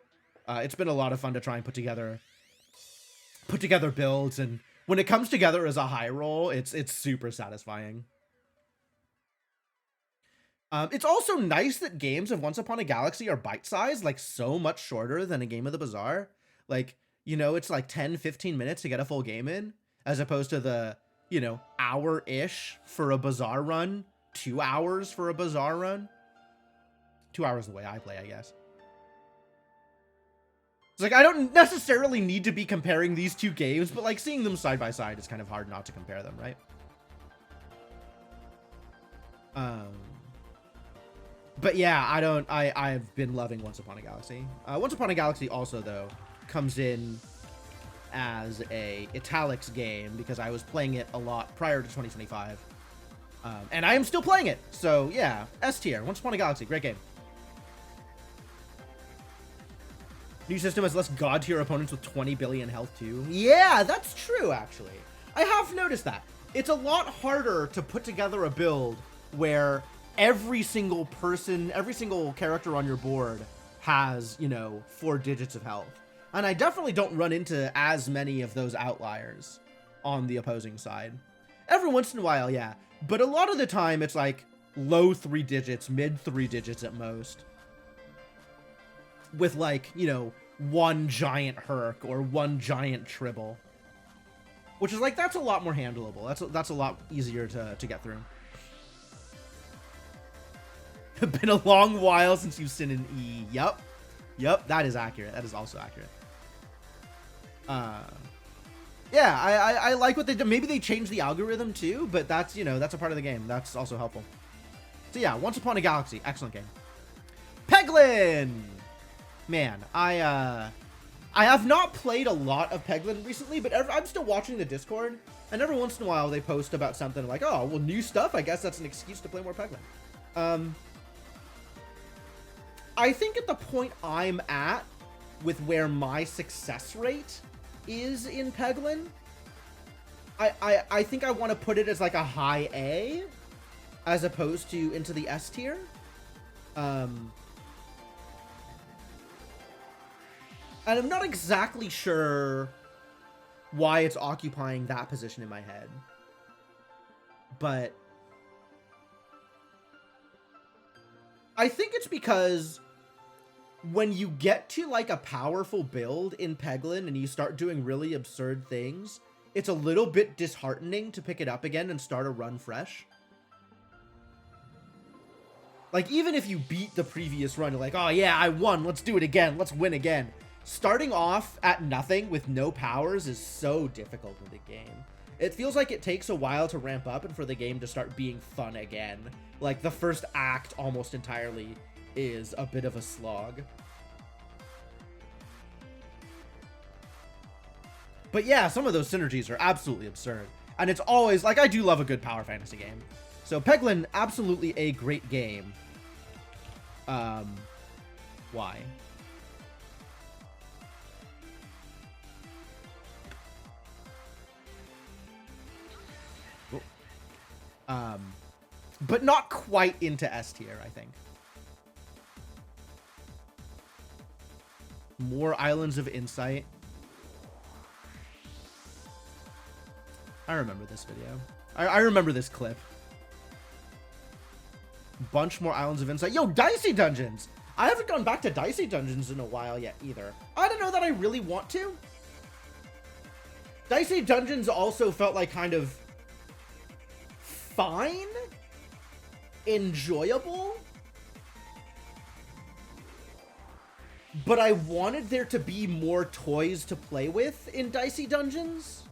It's been a lot of fun to try and put together builds, and when it comes together as a high roll, it's super satisfying. It's also nice that games of Once Upon a Galaxy are bite-sized, like so much shorter than a game of the Bazaar. Like, it's like 10-15 minutes to get a full game in, as opposed to the, hour-ish for a Bazaar run, 2 hours for a Bazaar run. 2 hours the way I play, I guess. It's like, I don't necessarily need to be comparing these two games, but like seeing them side by side is kind of hard not to compare them, right? But yeah, I've been loving Once Upon a Galaxy. Once Upon a Galaxy also, though, comes in as a Italics game because I was playing it a lot prior to 2025. And I am still playing it. So yeah, S tier, Once Upon a Galaxy, great game. New system has less god tier opponents with 20 billion health too. Yeah, that's true, actually. I have noticed that. It's a lot harder to put together a build where every single character on your board has, 4 digits of health. And I definitely don't run into as many of those outliers on the opposing side. Every once in a while, yeah. But a lot of the time, it's like low 3 digits, mid 3 digits at most. With like, one giant Herc or one giant Tribble. Which is like, that's a lot more handleable. That's a lot easier to get through. Been a long while since you've seen an E. Yep, that is accurate. That is also accurate. Yeah, I like what they did. Maybe they changed the algorithm too, but that's, that's a part of the game. That's also helpful. So yeah, Once Upon a Galaxy, excellent game. Peglin! Man, I have not played a lot of Peglin recently, but I'm still watching the Discord, and every once in a while they post about something like, oh, well, new stuff? I guess that's an excuse to play more Peglin. I think at the point I'm at with where my success rate is in Peglin, I think I want to put it as like a high A as opposed to into the S tier. And I'm not exactly sure why it's occupying that position in my head. But I think it's because when you get to like a powerful build in Peglin and you start doing really absurd things, it's a little bit disheartening to pick it up again and start a run fresh. Like, even if you beat the previous run, you're like, oh yeah, I won, let's do it again, let's win again. Starting off at nothing with no powers is so difficult in the game. It feels like it takes a while to ramp up and for the game to start being fun again. Like, the first act almost entirely is a bit of a slog. But yeah, some of those synergies are absolutely absurd. And it's always, like, I do love a good power fantasy game. So Peglin, absolutely a great game. Why? But not quite into S tier, I think. More Islands of Insight. I remember this video. I remember this clip. Bunch more Islands of Insight. Yo, Dicey Dungeons! I haven't gone back to Dicey Dungeons in a while yet, either. I don't know that I really want to. Dicey Dungeons also felt like kind of fine, enjoyable, but I wanted there to be more toys to play with in Dicey Dungeons,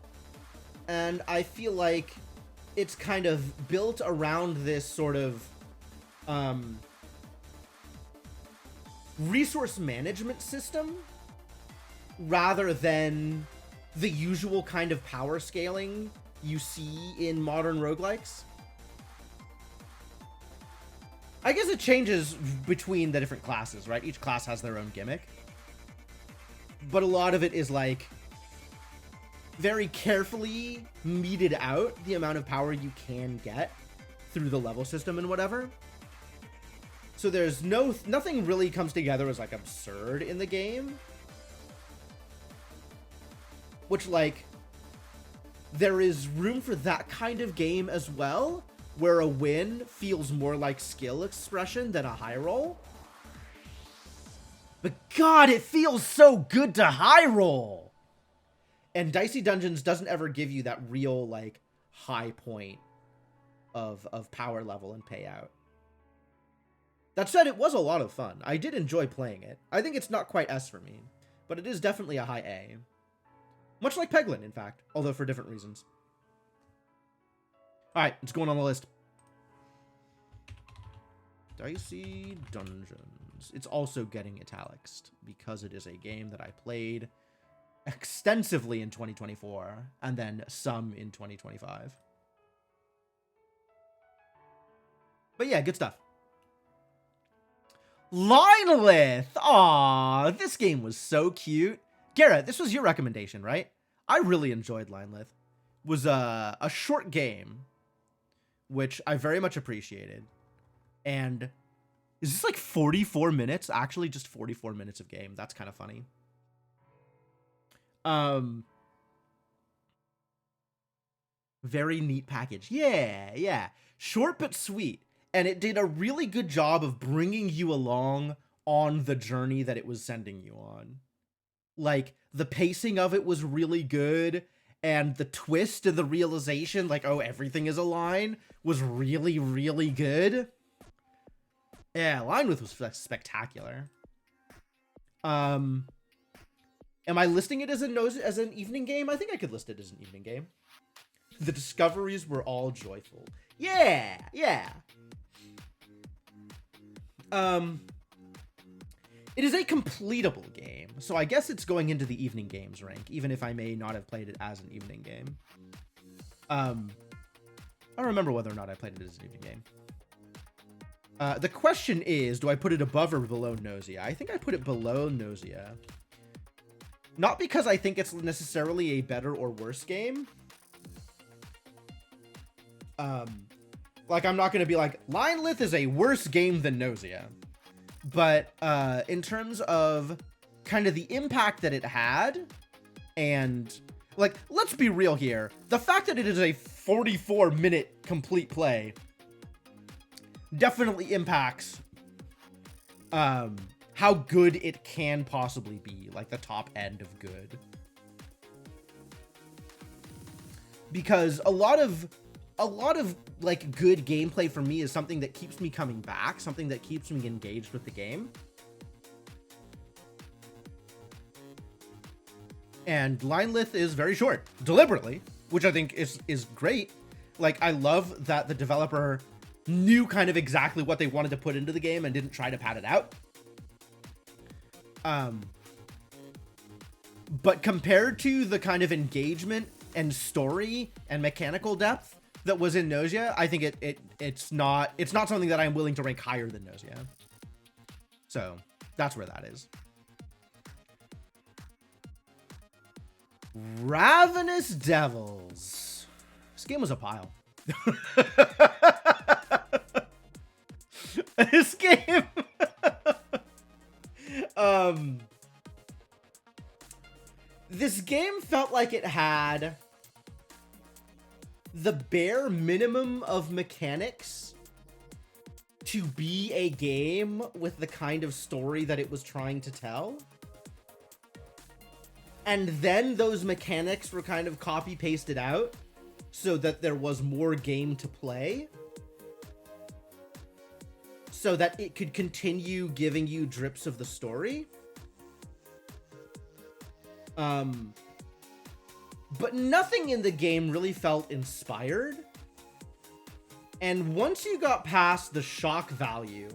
and I feel like it's kind of built around this sort of resource management system rather than the usual kind of power scaling you see in modern roguelikes. I guess it changes between the different classes, right? Each class has their own gimmick. But a lot of it is like very carefully meted out the amount of power you can get through the level system and whatever. So there's nothing really comes together as like absurd in the game. Which, like, there is room for that kind of game as well, where a win feels more like skill expression than a high roll. But God, it feels so good to high roll! And Dicey Dungeons doesn't ever give you that real, like, high point of power level and payout. That said, it was a lot of fun. I did enjoy playing it. I think it's not quite S for me, but it is definitely a high A. Much like Peglin, in fact, although for different reasons. Alright, it's going on the list. Dicey Dungeons. It's also getting italics because it is a game that I played extensively in 2024 and then some in 2025. But yeah, good stuff. Linelith! Aw, this game was so cute. Garrett, this was your recommendation, right? I really enjoyed Linelith. It was a short game, which I very much appreciated. And is this like 44 minutes? Actually, just 44 minutes of game. That's kind of funny. Very neat package. Yeah. Short but sweet. And it did a really good job of bringing you along on the journey that it was sending you on. Like, the pacing of it was really good, and the twist and the realization, like, oh, everything is a line, was really, really good. Yeah, Linelith was spectacular. Am I listing it as an evening game? I think I could list it as an evening game. The discoveries were all joyful. Yeah. It is a completable game, so I guess it's going into the evening games rank, even if I may not have played it as an evening game. I don't remember whether or not I played it as an evening game. The question is, do I put it above or below Nausea? I think I put it below Nausea. Not because I think it's necessarily a better or worse game. Like, I'm not going to be like, Linelith is a worse game than Nausea. But in terms of kind of the impact that it had, and, like, let's be real here. The fact that it is a 44-minute complete play definitely impacts how good it can possibly be, like the top end of good. Because a lot of like good gameplay for me is something that keeps me coming back, something that keeps me engaged with the game. And line length is very short, deliberately, which I think is great. Like, I love that the developer knew kind of exactly what they wanted to put into the game and didn't try to pad it out. But compared to the kind of engagement and story and mechanical depth that was in Nausea, I think it's not something that I'm willing to rank higher than Nausea. So that's where that is. Ravenous Devils. This game was a pile. This game. This game felt like it had the bare minimum of mechanics to be a game with the kind of story that it was trying to tell. And then those mechanics were kind of copy-pasted out so that there was more game to play, so that it could continue giving you drips of the story. But nothing in the game really felt inspired. And once you got past the shock value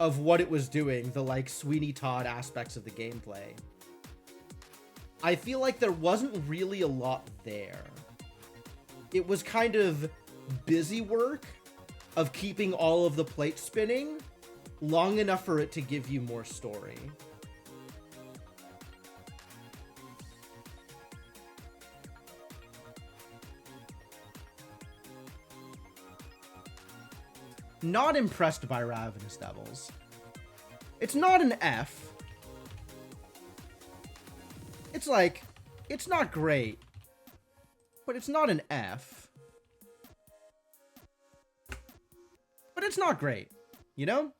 of what it was doing, the like Sweeney Todd aspects of the gameplay, I feel like there wasn't really a lot there. It was kind of busy work of keeping all of the plates spinning long enough for it to give you more story. Not impressed by Ravenous Devils. It's not an F. It's like, it's not great, but it's not an F. But it's not great, you know?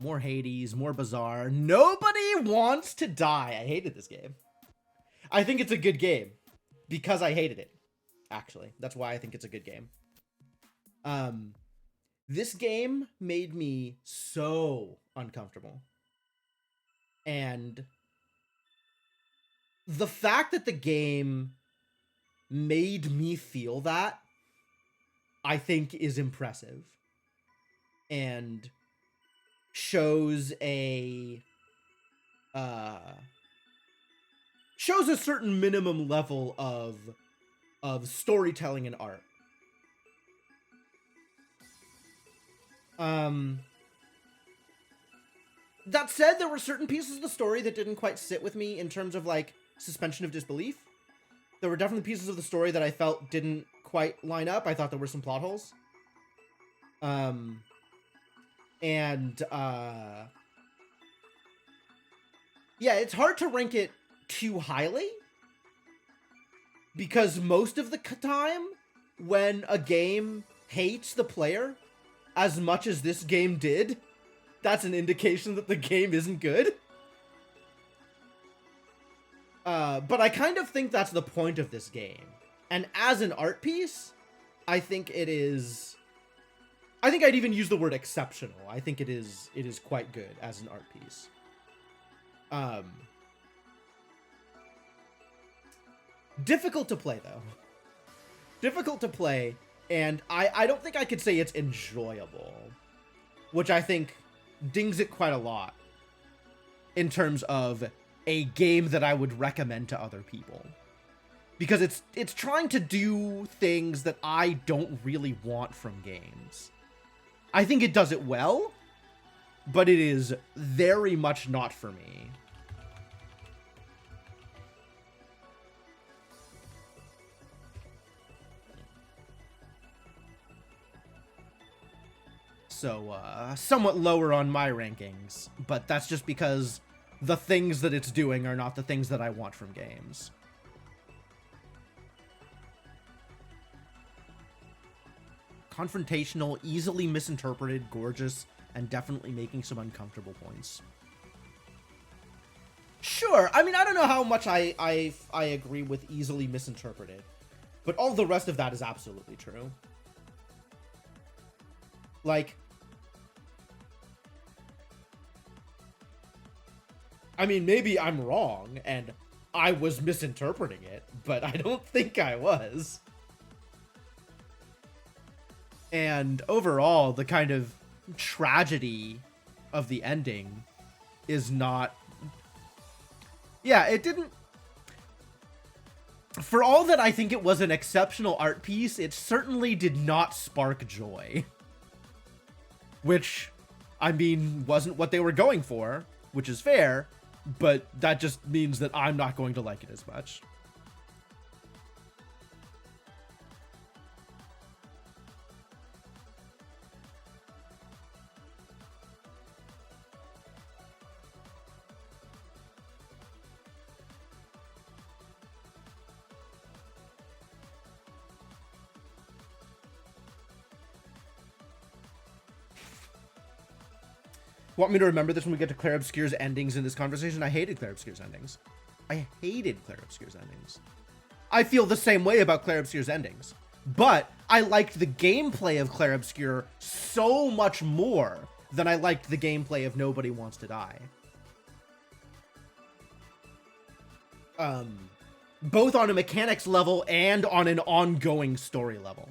More Hades, more Bizarre. Nobody wants to die. I hated this game. I think it's a good game because I hated it, actually. That's why I think it's a good game. This game made me so uncomfortable. And the fact that the game made me feel that, I think, is impressive. And shows a certain minimum level of storytelling and art. That said, there were certain pieces of the story that didn't quite sit with me in terms of like suspension of disbelief. There were definitely pieces of the story that I felt didn't quite line up. I thought there were some plot holes. Yeah, it's hard to rank it too highly because most of the time when a game hates the player as much as this game did, that's an indication that the game isn't good. But I kind of think that's the point of this game. And as an art piece, I think it is... I think I'd even use the word exceptional. I think it is quite good as an art piece. Difficult to play, though. Difficult to play, and I don't think I could say it's enjoyable, which I think dings it quite a lot in terms of a game that I would recommend to other people. Because it's trying to do things that I don't really want from games. I think it does it well, but it is very much not for me. So, somewhat lower on my rankings, but that's just because the things that it's doing are not the things that I want from games. Confrontational, easily misinterpreted, gorgeous, and definitely making some uncomfortable points. Sure, I mean, I don't know how much I agree with easily misinterpreted, but all the rest of that is absolutely true. Like, I mean, maybe I'm wrong, and I was misinterpreting it, but I don't think I was. And overall, the kind of tragedy of the ending is not... Yeah, it didn't... For all that I think it was an exceptional art piece, it certainly did not spark joy. Which, I mean, wasn't what they were going for, which is fair, but that just means that I'm not going to like it as much. Want me to remember this when we get to Claire Obscure's endings in this conversation? I hated Claire Obscure's endings. I hated Claire Obscure's endings. I feel the same way about Claire Obscure's endings. But I liked the gameplay of Claire Obscure so much more than I liked the gameplay of Nobody Wants to Die. Both on a mechanics level and on an ongoing story level.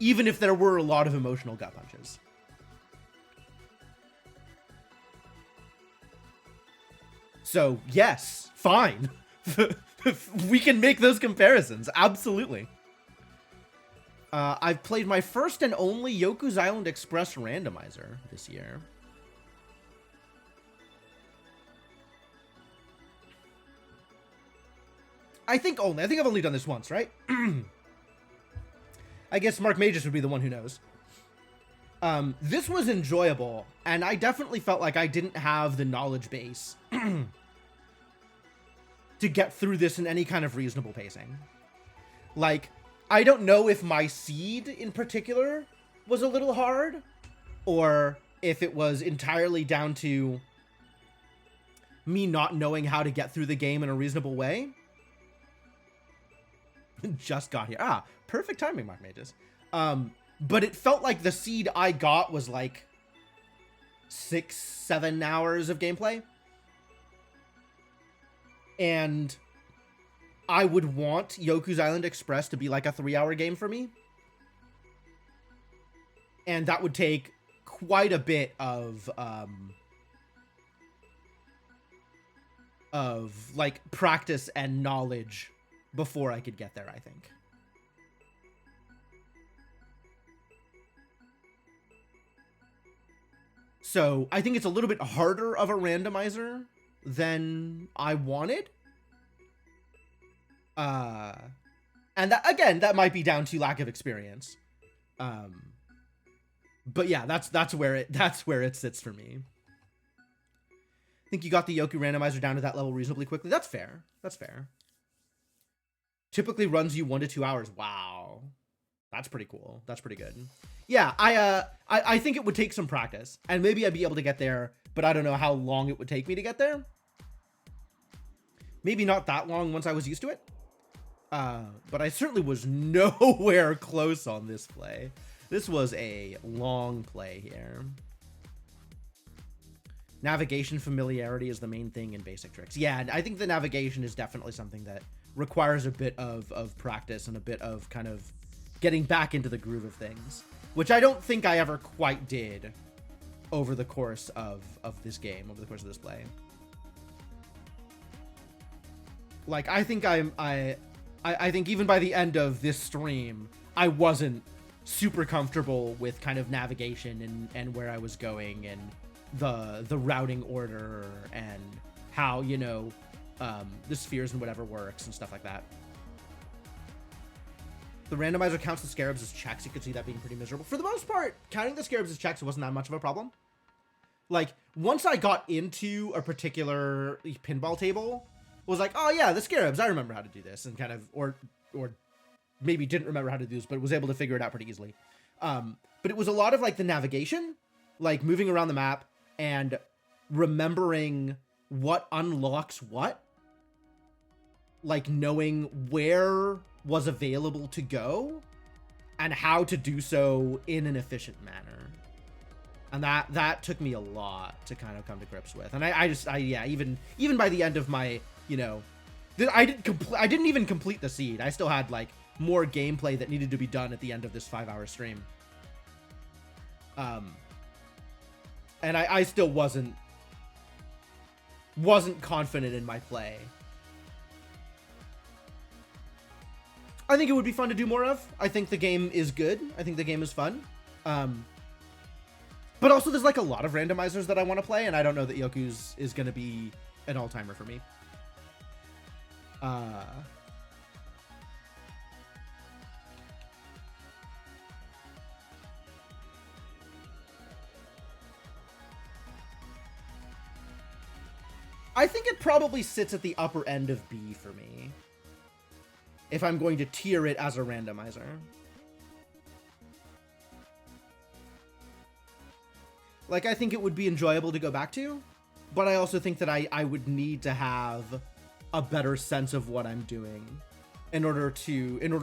Even if there were a lot of emotional gut punches. So, yes, fine. We can make those comparisons. Absolutely. I've played my first and only Yoku's Island Express randomizer this year. I think I've only done this once, right? I guess Mark Magus would be the one who knows. This was enjoyable, and I definitely felt like I didn't have the knowledge base to get through this in any kind of reasonable pacing. Like, I don't know if my seed in particular was a little hard, or if it was entirely down to me not knowing how to get through the game in a reasonable way. Just got here. Ah, perfect timing, Mark Magus. But it felt like the seed I got was like 6-7 hours of gameplay. And I would want Yoku's Island Express to be like a 3-hour game for me. And that would take quite a bit of like practice and knowledge before I could get there, I think. So I think it's a little bit harder of a randomizer than I wanted. And that, again, that might be down to lack of experience. But yeah, that's where it sits for me. I think you got the Yoku randomizer down to that level reasonably quickly. That's fair. That's fair. Typically runs you 1 to 2 hours. Wow. That's pretty cool. That's pretty good. Yeah, I think it would take some practice, and maybe I'd be able to get there, but I don't know how long it would take me to get there. Maybe not that long once I was used to it. But I certainly was nowhere close on this play. This was a long play here. Navigation familiarity is the main thing in basic tricks. Yeah, I think the navigation is definitely something that requires a bit of practice and a bit of kind of getting back into the groove of things, which I don't think I ever quite did over the course of this game, over the course of this play. Like, I think I think even by the end of this stream, I wasn't super comfortable with kind of navigation and where I was going and the routing order and how, you know, the spheres and whatever works and stuff like that. The randomizer counts the scarabs as checks. You could see that being pretty miserable. For the most part, counting the scarabs as checks wasn't that much of a problem. Like, once I got into a particular pinball table, was like, oh yeah, the Scarabs, I remember how to do this, and kind of, or maybe didn't remember how to do this, but was able to figure it out pretty easily. But it was a lot of like the navigation, like moving around the map and remembering what unlocks what, like knowing where was available to go and how to do so in an efficient manner. And that took me a lot to kind of come to grips with. And I even by the end of my, you know, I didn't even complete the seed. I still had like more gameplay that needed to be done at the end of this 5-hour stream. And I still wasn't confident in my play. I think it would be fun to do more of. I think the game is good. I think the game is fun. But also there's like a lot of randomizers that I want to play, and I don't know that Yoku's is going to be an all-timer for me. I think it probably sits at the upper end of B for me, if I'm going to tier it as a randomizer. Like, I think it would be enjoyable to go back to, but I also think that I would need to have a better sense of what I'm doing in order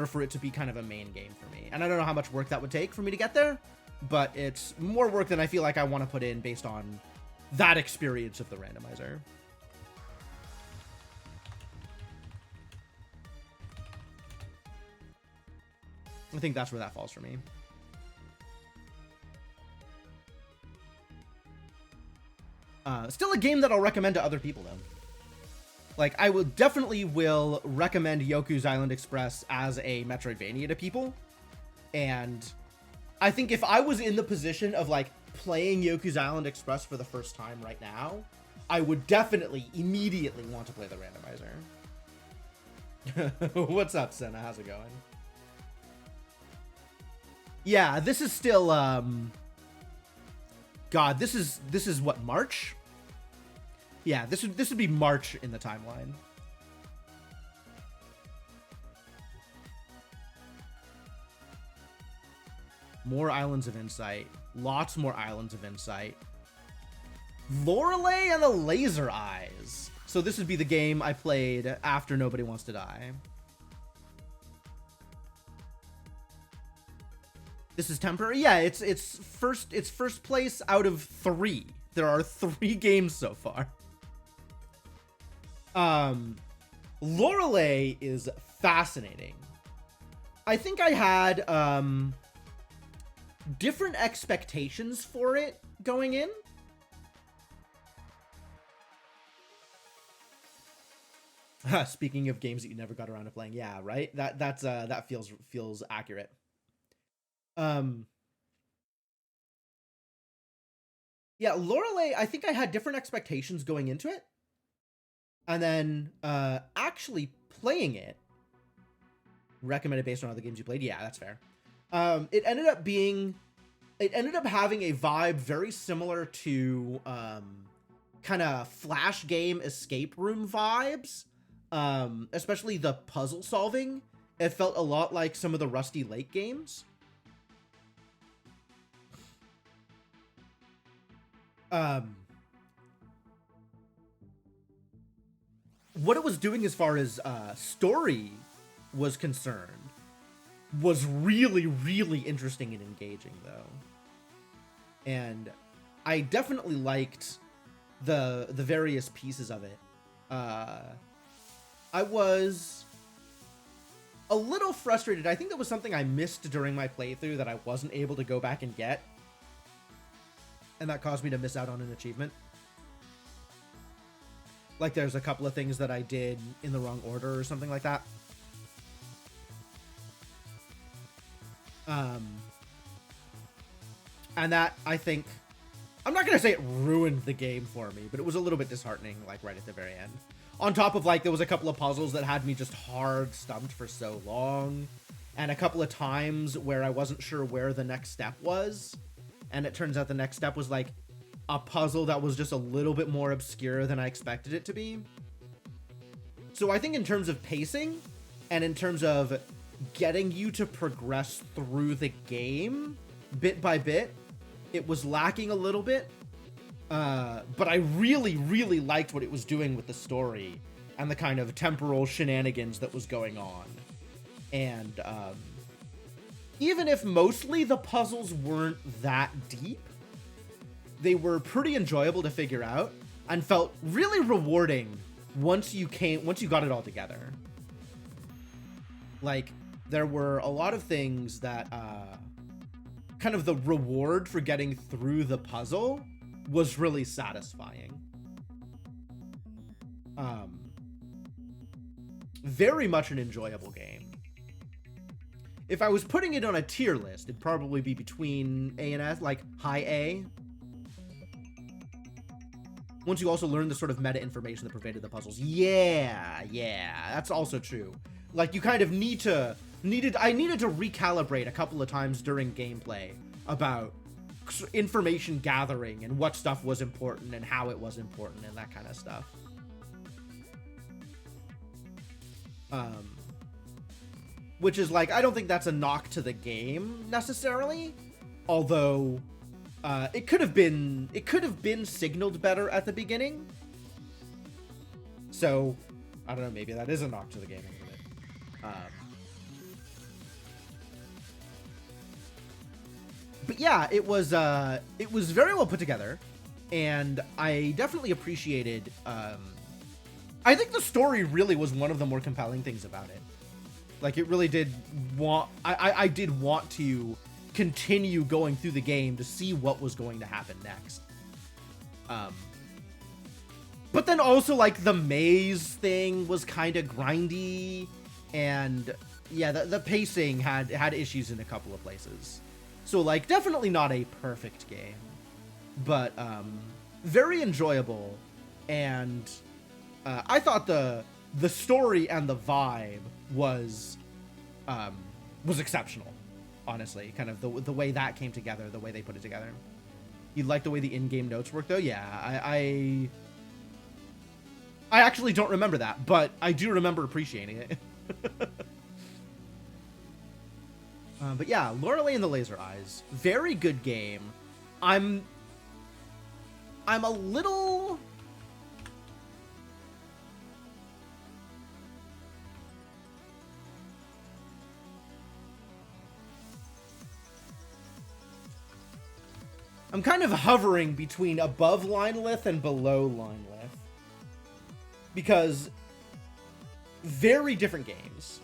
for it to be kind of a main game for me. And I don't know how much work that would take for me to get there, but it's more work than I feel like I want to put in based on that experience of the randomizer. I think that's where that falls for me. Still a game that I'll recommend to other people, though. Like, I will definitely recommend Yoku's Island Express as a Metroidvania to people. And I think if I was in the position of, like, playing Yoku's Island Express for the first time right now, I would definitely, immediately want to play the randomizer. What's up, Senna? How's it going? Yeah, this is still, God, this is what, March? Yeah, this would be March in the timeline. More Islands of Insight. Lots more Islands of Insight. Lorelei and the Laser Eyes. So this would be the game I played after Nobody Wants to Die. This is temporary? Yeah, it's first place out of 3. There are 3 games so far. Lorelei is fascinating. I think I had different expectations for it going in. Speaking of games that you never got around to playing, yeah, right? That feels accurate. Yeah, Lorelei, I think I had different expectations going into it. And then actually playing it, recommended based on other games you played. Yeah, that's fair. It ended up having a vibe very similar to kind of flash game escape room vibes, especially the puzzle solving. It felt a lot like some of the Rusty Lake games. What it was doing as far as story was concerned was really, really interesting and engaging, though. And I definitely liked the various pieces of it. I was a little frustrated. I think that was something I missed during my playthrough that I wasn't able to go back and get. And that caused me to miss out on an achievement. Like, there's a couple of things that I did in the wrong order or something like that. And that, I think, I'm not going to say it ruined the game for me, but it was a little bit disheartening, like, right at the very end. On top of, like, there was a couple of puzzles that had me just hard stumped for so long. And a couple of times where I wasn't sure where the next step was. And it turns out the next step was, like, a puzzle that was just a little bit more obscure than I expected it to be. So I think in terms of pacing and in terms of getting you to progress through the game bit by bit, it was lacking a little bit. But I really, really liked what it was doing with the story and the kind of temporal shenanigans that was going on. And even if mostly the puzzles weren't that deep, they were pretty enjoyable to figure out and felt really rewarding once you got it all together. Like, there were a lot of things that kind of the reward for getting through the puzzle was really satisfying. Very much an enjoyable game. If I was putting it on a tier list, it'd probably be between A and S, like high A. Once you also learn the sort of meta information that pervaded the puzzles. Yeah, that's also true. Like, you kind of I needed to recalibrate a couple of times during gameplay about information gathering and what stuff was important and how it was important and that kind of stuff. Which is like, I don't think that's a knock to the game necessarily, although it could have been signaled better at the beginning. So I don't know, maybe that is a knock to the game a little bit. But yeah, it was very well put together, and I definitely appreciated. I think the story really was one of the more compelling things about it. Like, it really did want. I did want to continue going through the game to see what was going to happen next. But then also, like, the maze thing was kind of grindy, and yeah, the pacing had issues in a couple of places. So, like, definitely not a perfect game, but very enjoyable, and I thought the story and the vibe was exceptional, honestly. Kind of the way that came together, the way they put it together. You like the way the in-game notes work, though? Yeah, I actually don't remember that, but I do remember appreciating it. But yeah, Lorelei and the Laser Eyes, very good game. I'm a little... I'm kind of hovering between above Linelith and below Linelith, because very different games.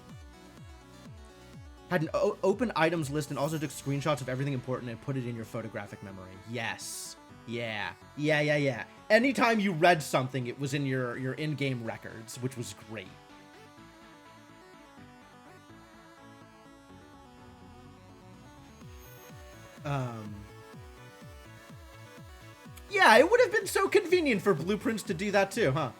Had an open items list and also took screenshots of everything important and put it in your photographic memory. Yes. Yeah. Anytime you read something, it was in your in-game records, which was great. Yeah, it would have been so convenient for Blueprints to do that too, huh?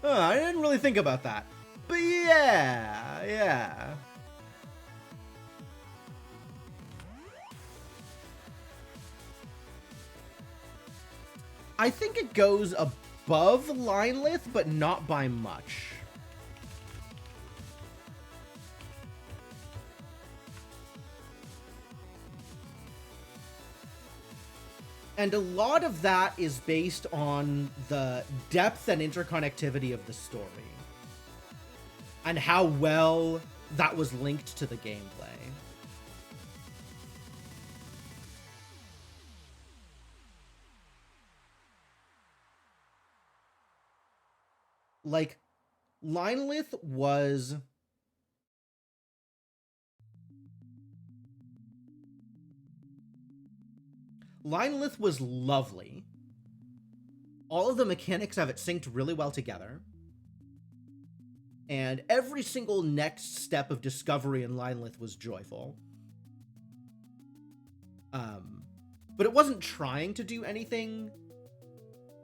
I didn't really think about that. But yeah. I think it goes above Linelith, but not by much. And a lot of that is based on the depth and interconnectivity of the story, and how well that was linked to the gameplay. Like, Linelith was... Linelith was lovely. All of the mechanics of it synced really well together. And every single next step of discovery in Linelith was joyful. But it wasn't trying to do anything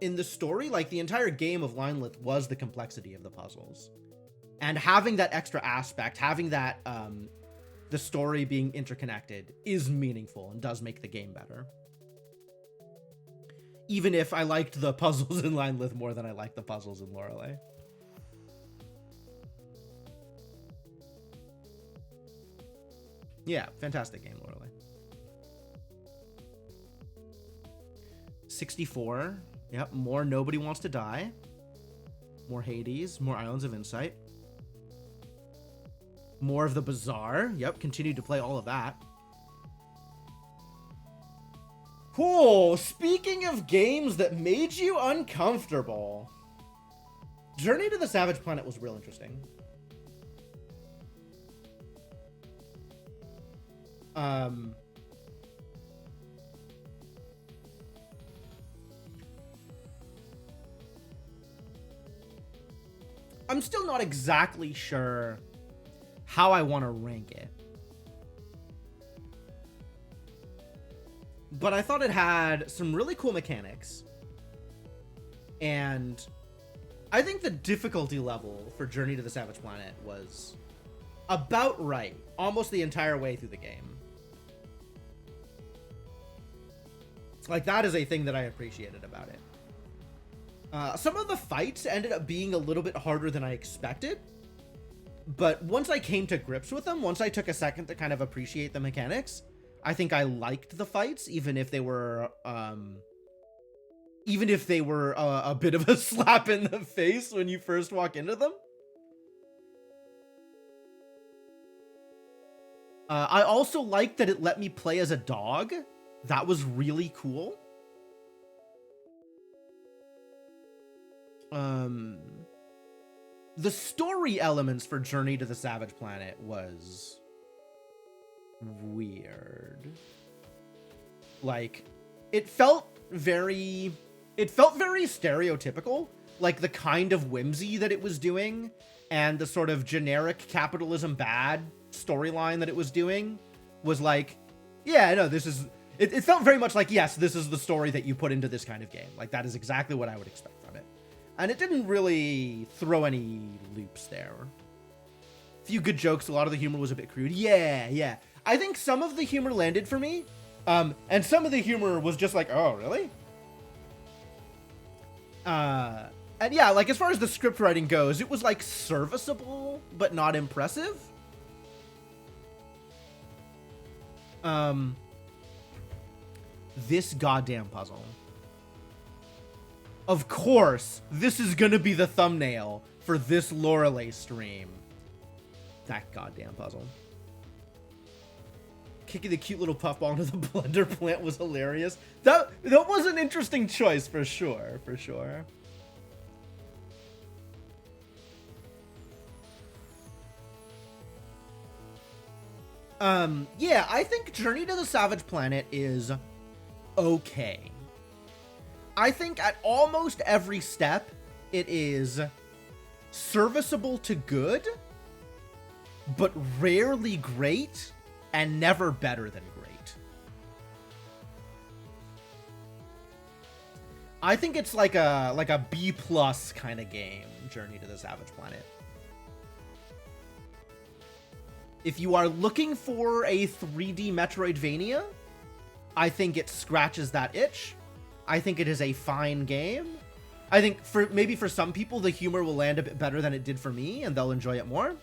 in the story. Like, the entire game of Linelith was the complexity of the puzzles. And having that extra aspect, having that, the story being interconnected is meaningful and does make the game better. Even if I liked the puzzles in Linelith more than I liked the puzzles in Lorelei. Yeah, fantastic game, Lorelei. 64. Yep, more Nobody Wants to Die. More Hades. More Islands of Insight. More of the Bazaar. Yep, continued to play all of that. Cool. Speaking of games that made you uncomfortable, Journey to the Savage Planet was real interesting. I'm still not exactly sure how I want to rank it. But I thought it had some really cool mechanics. And I think the difficulty level for Journey to the Savage Planet was about right, almost the entire way through the game. Like, that is a thing that I appreciated about it. Some of the fights ended up being a little bit harder than I expected. But once I came to grips with them, once I took a second to kind of appreciate the mechanics, I think I liked the fights, even if they were a bit of a slap in the face when you first walk into them. I also liked that it let me play as a dog. That was really cool. The story elements for Journey to the Savage Planet was weird. Like, it felt very stereotypical, like the kind of whimsy that it was doing and the sort of generic capitalism bad storyline that it was doing was like, yeah, no, this is, it felt very much like, yes, this is the story that you put into this kind of game. Like, that is exactly what I would expect from it. And it didn't really throw any loops there. A few good jokes. A lot of the humor was a bit crude. Yeah. I think some of the humor landed for me. And some of the humor was just like, oh, really? And yeah, like, as far as the script writing goes, it was, like, serviceable, but not impressive. This goddamn puzzle. Of course, this is gonna be the thumbnail for this Lorelei stream. That goddamn puzzle. Kicking the cute little puffball into the blender plant was hilarious. That was an interesting choice for sure, Yeah, I think Journey to the Savage Planet is okay. I think at almost every step, it is serviceable to good, but rarely great, and never better than great. I think it's like a B+ kind of game, Journey to the Savage Planet. If you are looking for a 3D Metroidvania, I think it scratches that itch. I think it is a fine game. I think maybe for some people, the humor will land a bit better than it did for me, and they'll enjoy it more.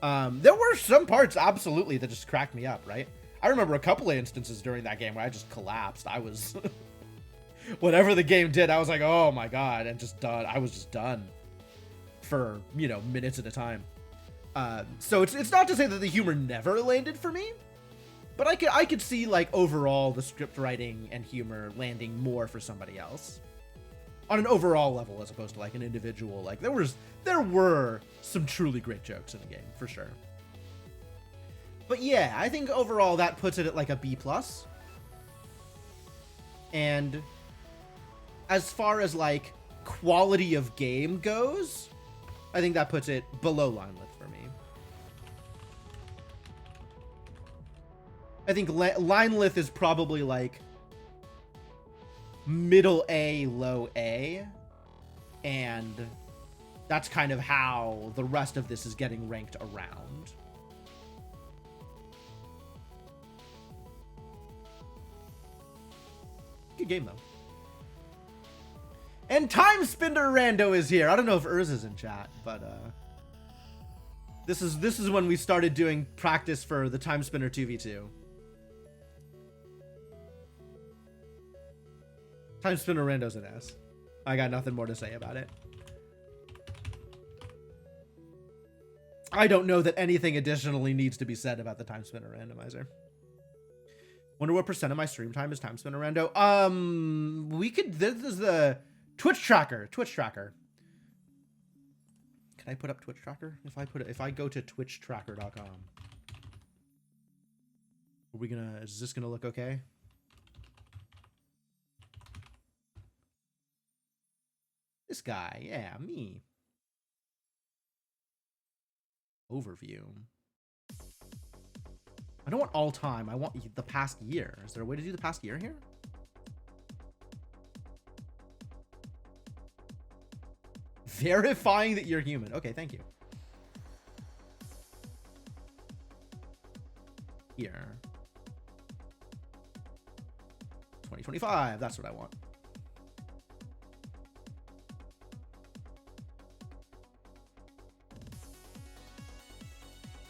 There were some parts, absolutely, that just cracked me up, right? I remember a couple of instances during that game where I just collapsed. I was... Whatever the game did, I was like, oh my god, and just done. I was just done. For, you know, minutes at a time. So it's not to say that the humor never landed for me, but I could see, like, overall the script writing and humor landing more for somebody else on an overall level as opposed to like an individual. Like, there were some truly great jokes in the game for sure. But yeah, I think overall that puts it at like a B+. And as far as like quality of game goes, I think that puts it below Linelith for me. I think Linelith is probably like middle A, low A, and that's kind of how the rest of this is getting ranked around. Good game though. And Time Spinner Rando is here. I don't know if Urza's in chat, but this is when we started doing practice for the Time Spinner 2v2. Time Spinner Rando's an S. I got nothing more to say about it. I don't know that anything additionally needs to be said about the Time Spinner Randomizer. Wonder what % of my stream time is Time Spinner Rando. We could, this is the Twitch tracker. Can I put up Twitch tracker? If I go to twitchtracker.com, is this gonna look okay? This guy, yeah, me. Overview. I don't want all time. I want the past year. Is there a way to do the past year here? Verifying that you're human. Okay, thank you. Here. 2025. That's what I want.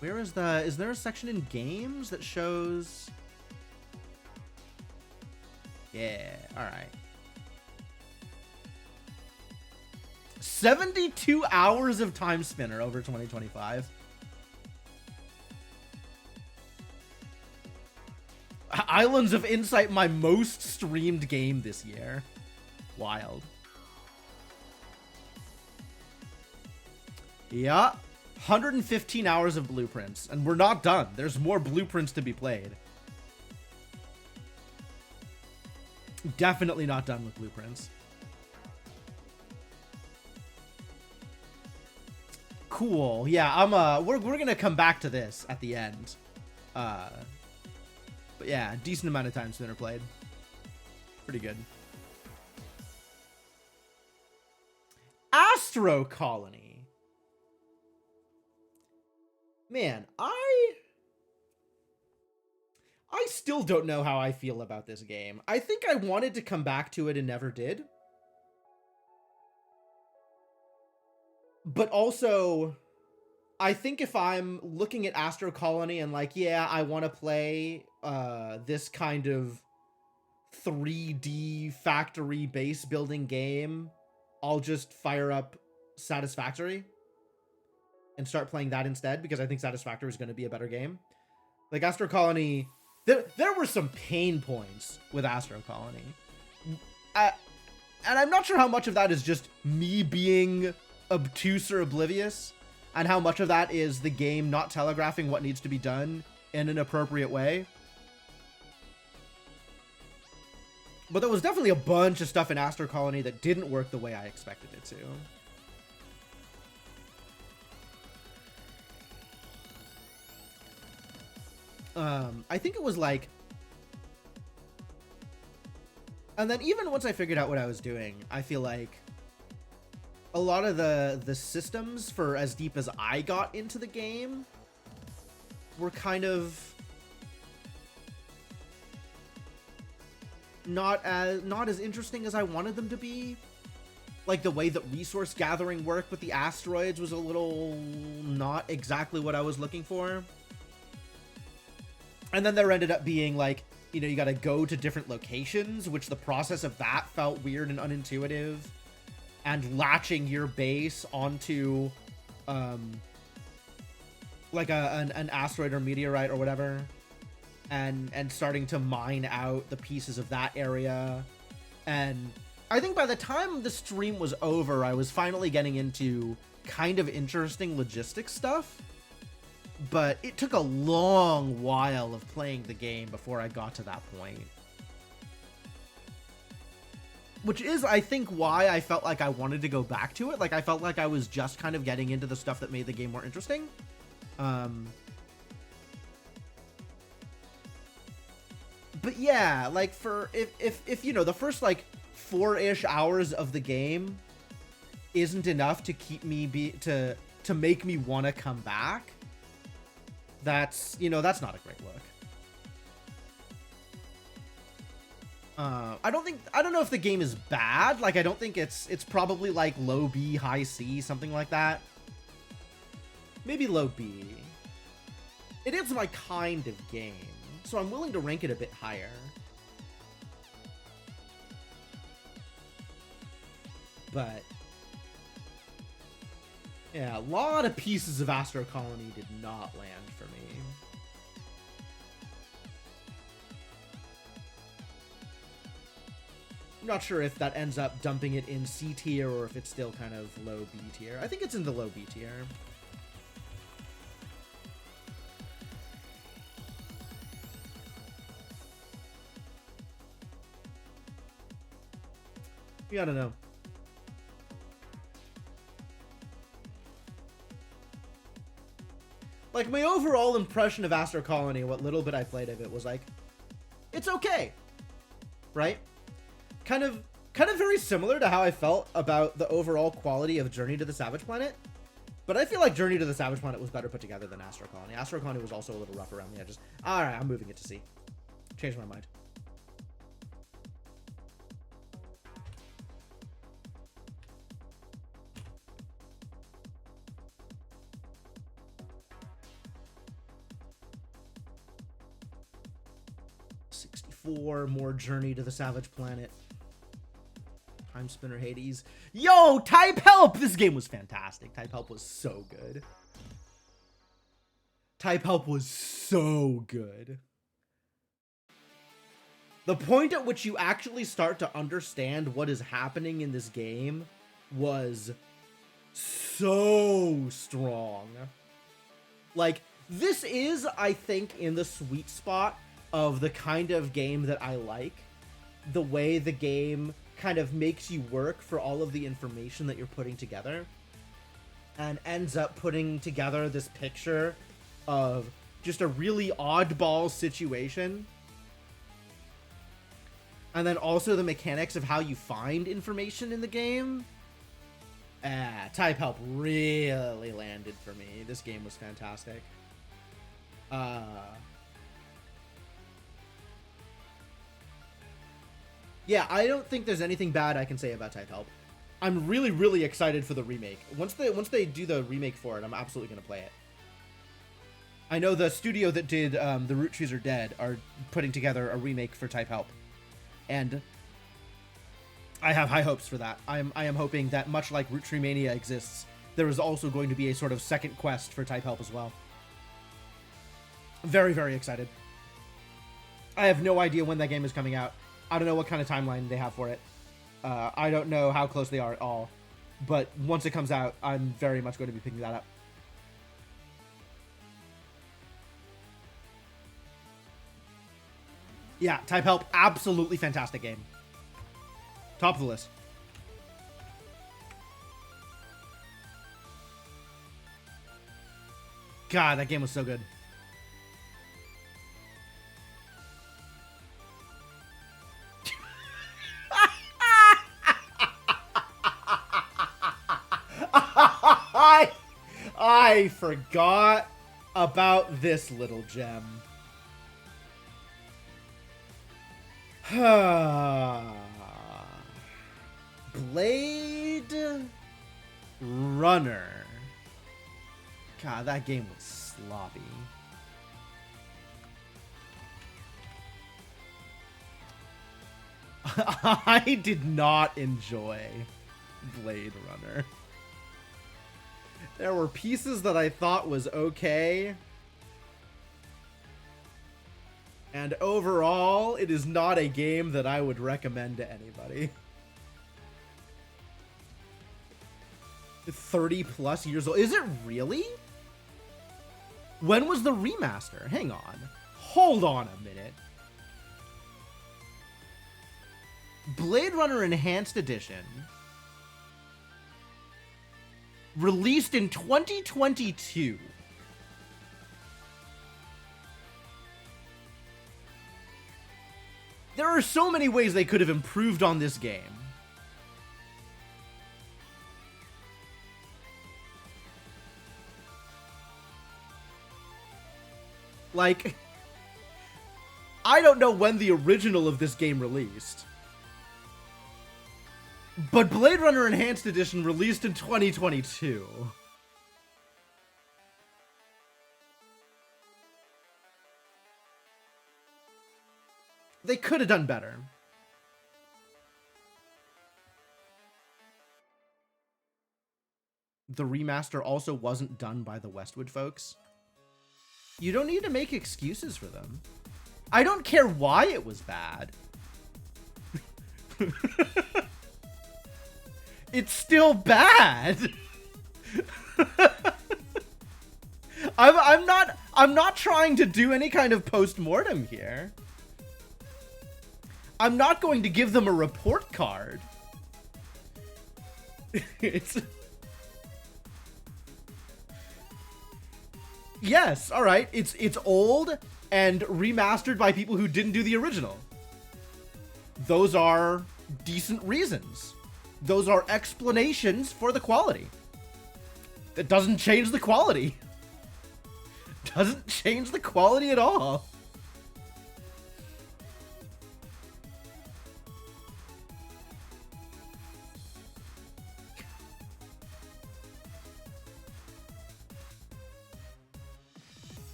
Where is the... Is there a section in games that shows... Yeah, alright. 72 hours of Time Spinner over 2025. Islands of Insight, my most streamed game this year. Wild. Yeah. 115 hours of blueprints, and we're not done. There's more blueprints to be played. Definitely not done with blueprints. Cool. Yeah, we're gonna come back to this at the end. But yeah, decent amount of Time Spinner played. Pretty good. Astro Colony. Man, I still don't know how I feel about this game. I think I wanted to come back to it and never did. But also, I think if I'm looking at Astro Colony and like, yeah, I want to play this kind of 3D factory base building game, I'll just fire up Satisfactory and start playing that instead, because I think Satisfactory is going to be a better game. Like Astro Colony, there were some pain points with Astro Colony. And I'm not sure how much of that is just me being obtuse or oblivious, and how much of that is the game not telegraphing what needs to be done in an appropriate way. But there was definitely a bunch of stuff in Astro Colony that didn't work the way I expected it to. I think it was like, and then even once I figured out what I was doing, I feel like a lot of the systems, for as deep as I got into the game, were kind of not as interesting as I wanted them to be. Like the way that resource gathering worked with the asteroids was a little not exactly what I was looking for. And then there ended up being like, you know, you got to go to different locations, which the process of that felt weird and unintuitive. And latching your base onto, like an asteroid or meteorite or whatever, and starting to mine out the pieces of that area. And I think by the time the stream was over, I was finally getting into kind of interesting logistics stuff. But it took a long while of playing the game before I got to that point. Which is, I think, why I felt like I wanted to go back to it. Like, I felt like I was just kind of getting into the stuff that made the game more interesting. But yeah, like, for, if you know, the first, like, 4-ish hours of the game isn't enough to keep me, to make me want to come back, that's, you know, that's not a great look. I don't know if the game is bad. Like, I don't think it's probably like low B, high C, something like that. Maybe low B. It is my kind of game, so I'm willing to rank it a bit higher. But yeah, a lot of pieces of Astro Colony did not land for me. I'm not sure if that ends up dumping it in C tier or if it's still kind of low B tier. I think it's in the low B tier. You gotta know. Like, my overall impression of Astro Colony, what little bit I played of it, was like, it's okay, right? Kind of very similar to how I felt about the overall quality of Journey to the Savage Planet. But I feel like Journey to the Savage Planet was better put together than Astro Colony. Astro Colony was also a little rough around the edges. Alright, I'm moving it to C. Changed my mind. More Journey to the Savage Planet. Time Spinner Hades. Yo, Type Help! This game was fantastic. Type Help was so good. Type Help was so good. The point at which you actually start to understand what is happening in this game was so strong. Like, this is, I think, in the sweet spot of the kind of game that I like. The way the game kind of makes you work for all of the information that you're putting together, and ends up putting together this picture of just a really oddball situation. And then also the mechanics of how you find information in the game. Type Help really landed for me. This game was fantastic. Yeah, I don't think there's anything bad I can say about Type Help. I'm really, really excited for the remake. Once they do the remake for it, I'm absolutely going to play it. I know the studio that did The Root Trees Are Dead are putting together a remake for Type Help. And I have high hopes for that. I am hoping that, much like Root Tree Mania exists, there is also going to be a sort of second quest for Type Help as well. Very, very excited. I have no idea when that game is coming out. I don't know what kind of timeline they have for it. I don't know how close they are at all. But once it comes out, I'm very much going to be picking that up. Yeah, Type Help, absolutely fantastic game. Top of the list. God, that game was so good. I forgot about this little gem. Blade Runner. God, that game was sloppy. I did not enjoy Blade Runner. There were pieces that I thought was okay. And overall, it is not a game that I would recommend to anybody. 30 plus years old. Is it really? When was the remaster? Hang on. Hold on a minute. Blade Runner Enhanced Edition. Released in 2022. There are so many ways they could have improved on this game. Like, I don't know when the original of this game released. But Blade Runner Enhanced Edition released in 2022. They could have done better. The remaster also wasn't done by the Westwood folks. You don't need to make excuses for them. I don't care why it was bad. It's still bad. I'm not trying to do any kind of post-mortem here. I'm not going to give them a report card. It's... Yes, all right. It's old and remastered by people who didn't do the original. Those are decent reasons. Those are explanations for the quality. It doesn't change the quality. Doesn't change the quality at all.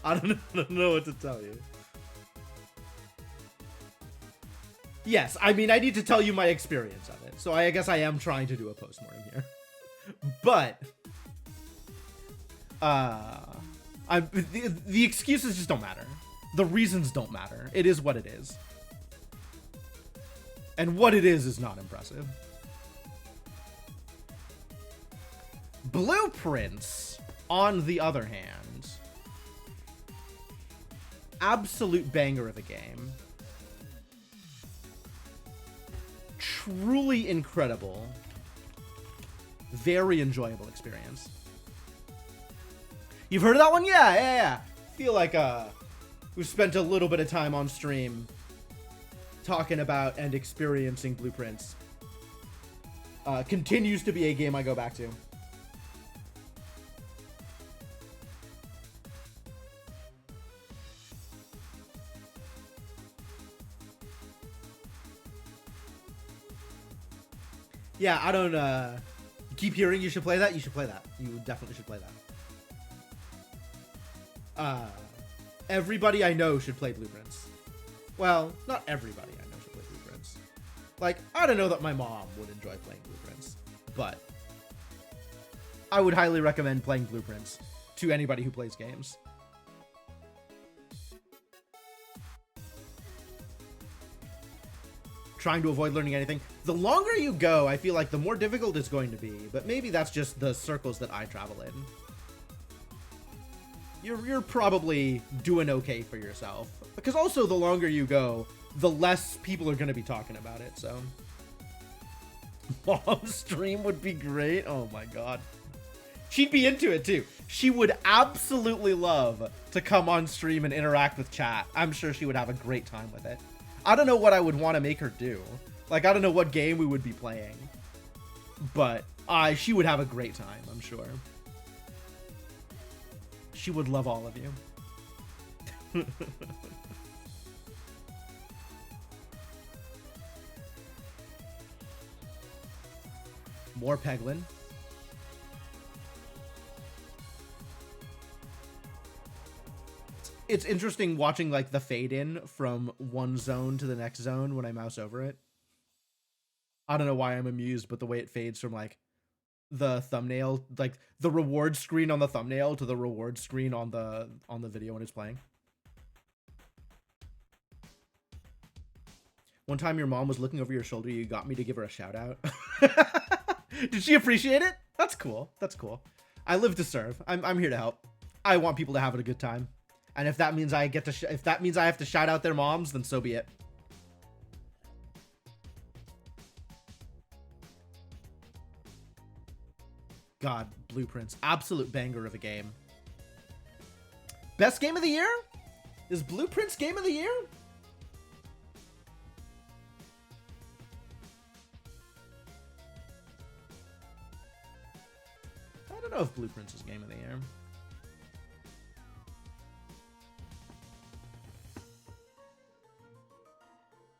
I don't know what to tell you. Yes, I mean, I need to tell you my experience of it. So I guess I am trying to do a postmortem here. But the excuses just don't matter. The reasons don't matter. It is what it is. And what it is not impressive. Blueprints, on the other hand, absolute banger of a game. Truly incredible. Very enjoyable experience. You've heard of that one? Yeah. Feel like we've spent a little bit of time on stream talking about and experiencing Blueprints. Continues to be a game I go back to. Yeah, I don't keep hearing you should play that. You should play that. You definitely should play that. Everybody I know should play Blueprints. Well, not everybody I know should play Blueprints. Like, I don't know that my mom would enjoy playing Blueprints, but I would highly recommend playing Blueprints to anybody who plays games. Trying to avoid learning anything. The longer you go, I feel like the more difficult it's going to be, but maybe that's just the circles that I travel in. You're probably doing okay for yourself, because also the longer you go, the less people are going to be talking about it, so. Mom's stream would be great. Oh my god. She'd be into it too. She would absolutely love to come on stream and interact with chat. I'm sure she would have a great time with it. I don't know what I would want to make her do. Like, I don't know what game we would be playing. But she would have a great time, I'm sure. She would love all of you. More Peglin. It's interesting watching, like, the fade in from one zone to the next zone when I mouse over it. I don't know why I'm amused, but the way it fades from, like, the thumbnail, like, the reward screen on the thumbnail to the reward screen on the video when it's playing. One time your mom was looking over your shoulder, you got me to give her a shout out. Did she appreciate it? That's cool. That's cool. I live to serve. I'm here to help. I want people to have a good time. And if that means I get to, if that means I have to shout out their moms, then so be it. God, Blueprints, absolute banger of a game. Best game of the year? Is Blueprints game of the year? I don't know if Blueprints is game of the year.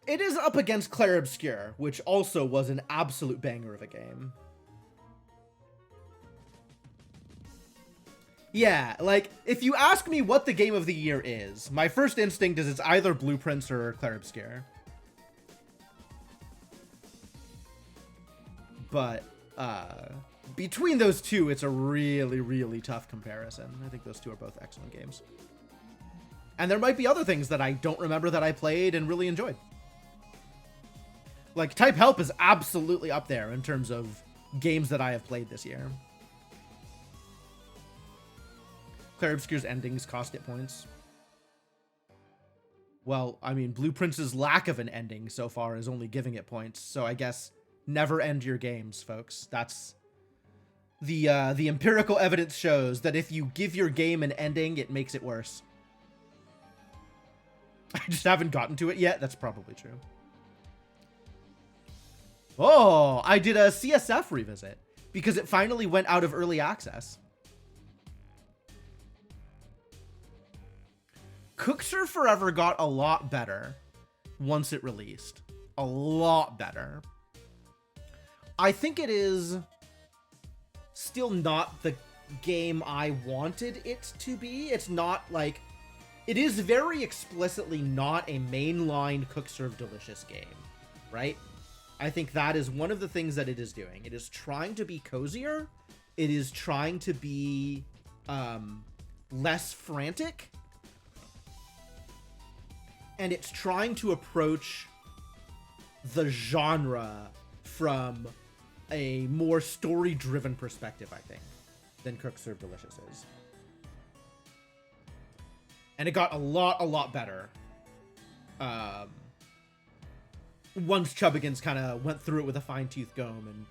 It is up against Clair Obscur, which also was an absolute banger of a game. Yeah, like, if you ask me what the game of the year is, my first instinct is it's either Blueprints or Clair Obscur. But, between those two, it's a really, really tough comparison. I think those two are both excellent games. And there might be other things that I don't remember that I played and really enjoyed. Like, Type Help is absolutely up there in terms of games that I have played this year. Clair Obscur's endings cost it points. Well, I mean, Blueprints' lack of an ending so far is only giving it points, so I guess never end your games, folks. That's the empirical evidence shows that if you give your game an ending, it makes it worse. I just haven't gotten to it yet. That's probably true. Oh, I did a CSF revisit because it finally went out of early access. Cookser Forever got a lot better once it released. A lot better. I think it is still not the game I wanted it to be. It's not like... It is very explicitly not a mainline Cook Serve Delicious game, right? I think that is one of the things that it is doing. It is trying to be cozier. It is trying to be less frantic. And it's trying to approach the genre from a more story-driven perspective, I think, than Cook Serve Delicious is. And it got a lot better. Once Chubbigans kind of went through it with a fine-tooth comb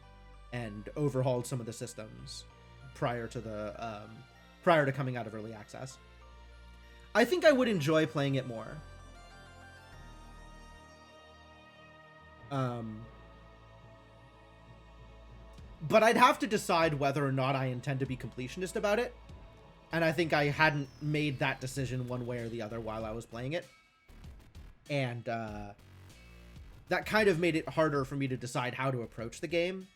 and overhauled some of the systems prior to coming out of early access. I think I would enjoy playing it more. But I'd have to decide whether or not I intend to be completionist about it. And I think I hadn't made that decision one way or the other while I was playing it. And that kind of made it harder for me to decide how to approach the game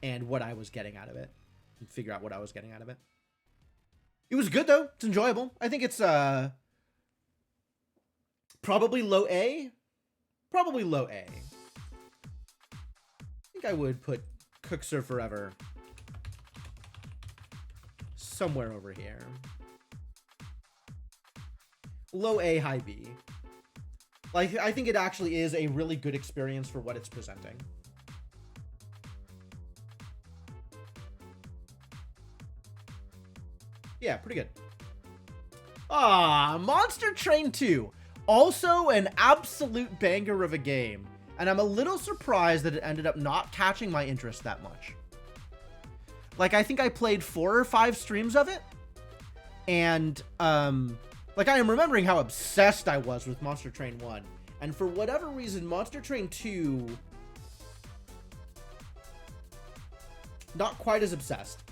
and what I was getting out of it. And figure out what I was getting out of it. It was good, though. It's enjoyable. I think it's probably low A. Probably low A. I think I would put Cook Serve Forever somewhere over here. Low A, high B. Like, I think it actually is a really good experience for what it's presenting. Yeah, pretty good. Monster Train 2. Also an absolute banger of a game. And I'm a little surprised that it ended up not catching my interest that much. Like, I think I played 4 or 5 streams of it. And, like, I am remembering how obsessed I was with Monster Train 1. And for whatever reason, Monster Train 2... not quite as obsessed.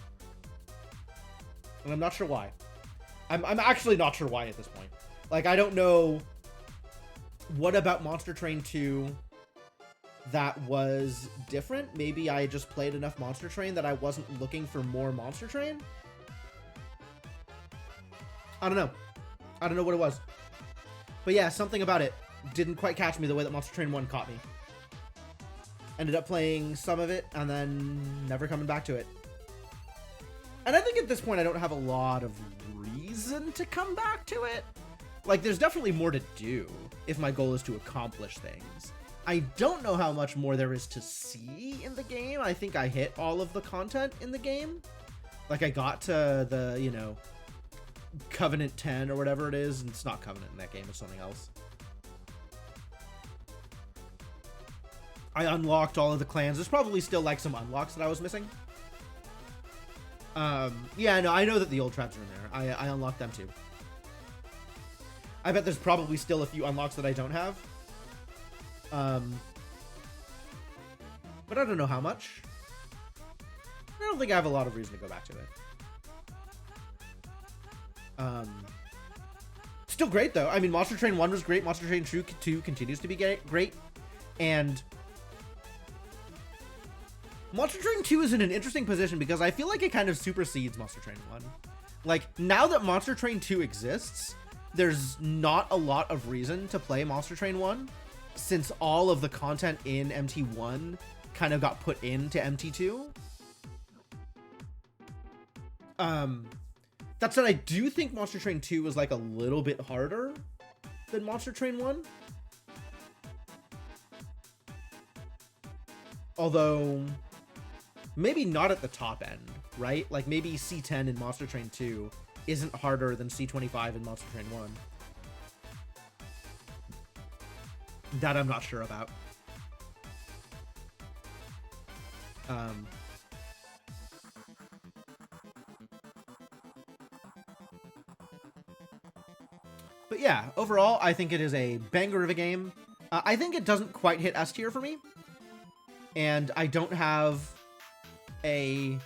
And I'm not sure why. I'm actually not sure why at this point. Like, I don't know what about Monster Train 2 that was different. Maybe I just played enough Monster Train that I wasn't looking for more Monster Train. I don't know. I don't know what it was. But yeah, something about it didn't quite catch me the way that Monster Train 1 caught me. Ended up playing some of it and then never coming back to it. And I think at this point I don't have a lot of reason to come back to it. Like, there's definitely more to do if my goal is to accomplish things. I don't know how much more there is to see in the game. I think I hit all of the content in the game. Like, I got to the, you know, Covenant 10 or whatever it is. And it's not Covenant in that game, it's something else. I unlocked all of the clans. There's probably still, like, some unlocks that I was missing. Yeah, no, I know that the old traps are in there. I unlocked them too. I bet there's probably still a few unlocks that I don't have. But I don't know how much. I don't think I have a lot of reason to go back to it. Still great, though. I mean, Monster Train 1 was great. Monster Train 2 continues to be great. And Monster Train 2 is in an interesting position because I feel like it kind of supersedes Monster Train 1. Like, now that Monster Train 2 exists, there's not a lot of reason to play Monster Train 1, since all of the content in MT1 kind of got put into MT2. That said, I do think Monster Train 2 was like a little bit harder than Monster Train 1. Although, maybe not at the top end, right? Like, maybe C10 in Monster Train 2 isn't harder than C25 in Monster Train 1. That I'm not sure about. But yeah, overall, I think it is a banger of a game. I think it doesn't quite hit S tier for me. And I don't have an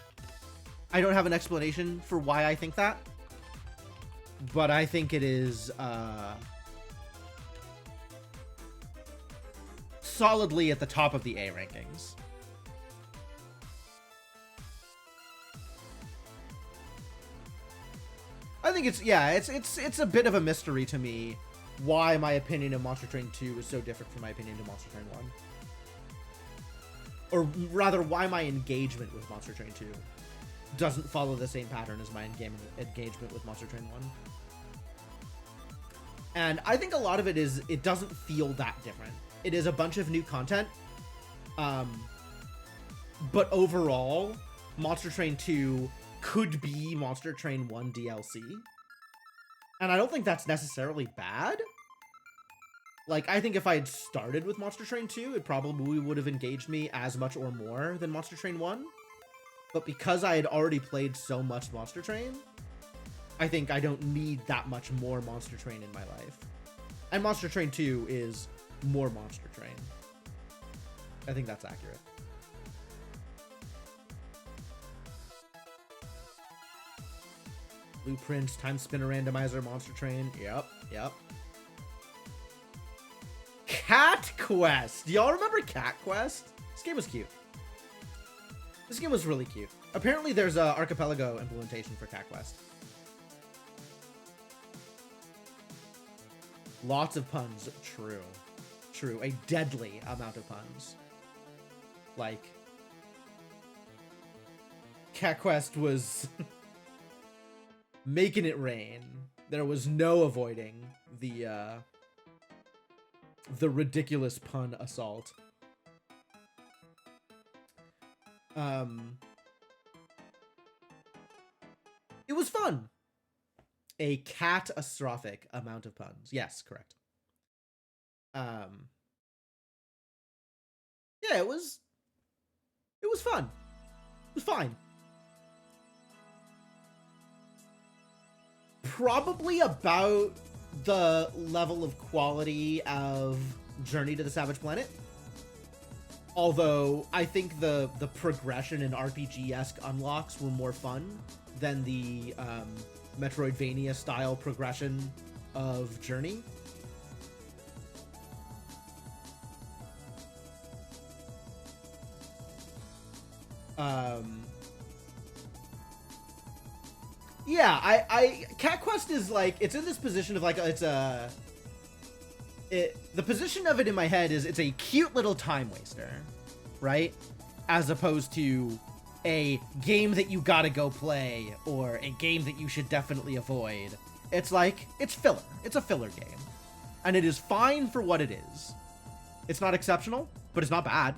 explanation for why I think that. But I think it is solidly at the top of the A rankings. I think it's a bit of a mystery to me why my opinion of Monster Train 2 is so different from my opinion of Monster Train 1. Or rather, why my engagement with Monster Train 2 doesn't follow the same pattern as my engagement with Monster Train 1. And I think a lot of it is, it doesn't feel that different. It is a bunch of new content. But overall, Monster Train 2 could be Monster Train 1 DLC. And I don't think that's necessarily bad. Like, I think if I had started with Monster Train 2, it probably would have engaged me as much or more than Monster Train 1. But because I had already played so much Monster Train, I think I don't need that much more Monster Train in my life. And Monster Train 2 is more Monster Train. I think that's accurate. Blueprints, Time Spinner Randomizer, Monster Train. Yep. Cat Quest! Do y'all remember Cat Quest? This game was cute. This game was really cute. Apparently there's a Archipelago implementation for Cat Quest. Lots of puns. True. A deadly amount of puns. Like, Cat Quest was making it rain. There was no avoiding the ridiculous pun assault. It was fun. A catastrophic amount of puns. Yes, correct. Yeah, it was fun. It was fine. Probably about the level of quality of Journey to the Savage Planet. Although I think the progression and RPG-esque unlocks were more fun than the Metroidvania style progression of Journey. Yeah, Cat Quest is like, it's in this position of like, the position of it in my head is it's a cute little time waster, right? As opposed to a game that you gotta go play or a game that you should definitely avoid. It's like, it's filler. It's a filler game. And it is fine for what it is. It's not exceptional, but it's not bad.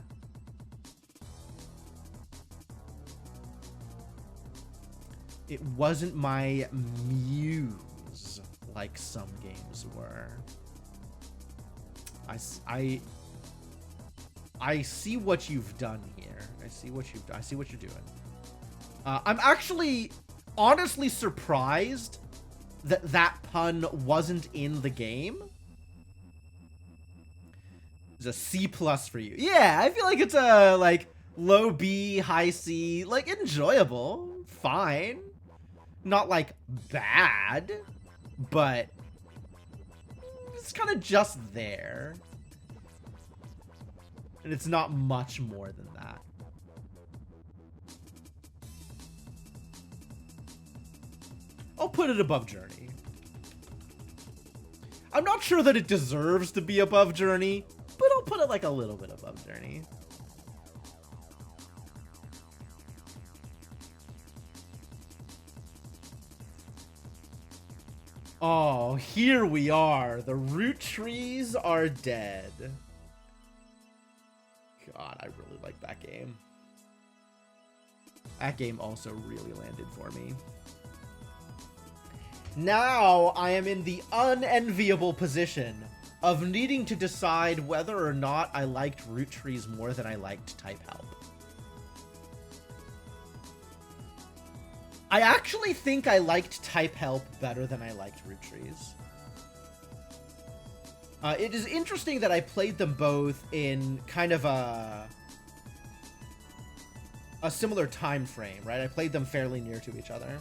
It wasn't my muse like some games were. I see what you've done here. I see what you're doing. I'm actually honestly surprised that that pun wasn't in the game. It's a C+ for you. Yeah, I feel like it's a like low B, high C, like enjoyable, fine. Not like bad, but it's kind of just there. And it's not much more than that. I'll put it above Journey. I'm not sure that it deserves to be above Journey, but I'll put it like a little bit above Journey. Oh, here we are. The root trees are dead. God, I really like that game. That game also really landed for me. Now I am in the unenviable position of needing to decide whether or not I liked root trees more than I liked type help. I actually think I liked type help better than I liked root trees. It is interesting that I played them both in kind of a similar time frame, right? I played them fairly near to each other.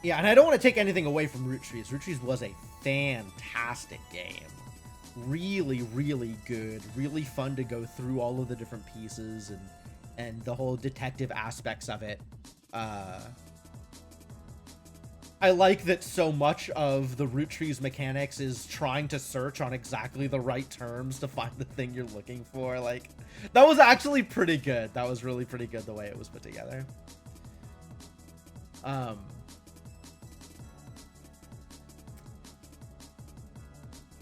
Yeah, and I don't want to take anything away from Root Trees. Root Trees was a fantastic game. Really, really good. Really fun to go through all of the different pieces and the whole detective aspects of it. I like that so much of the Root Trees mechanics is trying to search on exactly the right terms to find the thing you're looking for. Like, that was actually pretty good. That was really pretty good the way it was put together.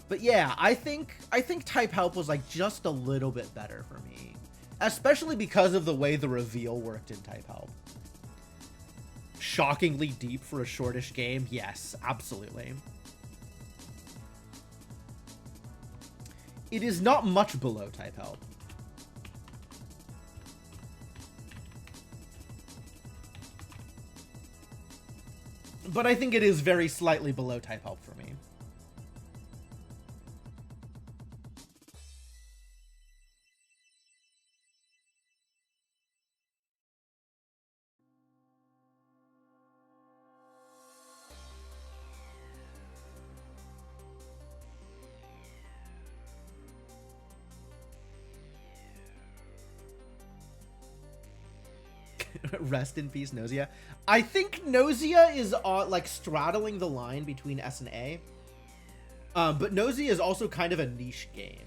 But yeah, I think type help was like just a little bit better for me, especially because of the way the reveal worked in type help. Shockingly deep for a shortish game. Yes, absolutely. It is not much below type help. But I think it is very slightly below type help for me. Rest in peace, Nausea. I think Nausea is like straddling the line between S and A. But Nausea is also kind of a niche game,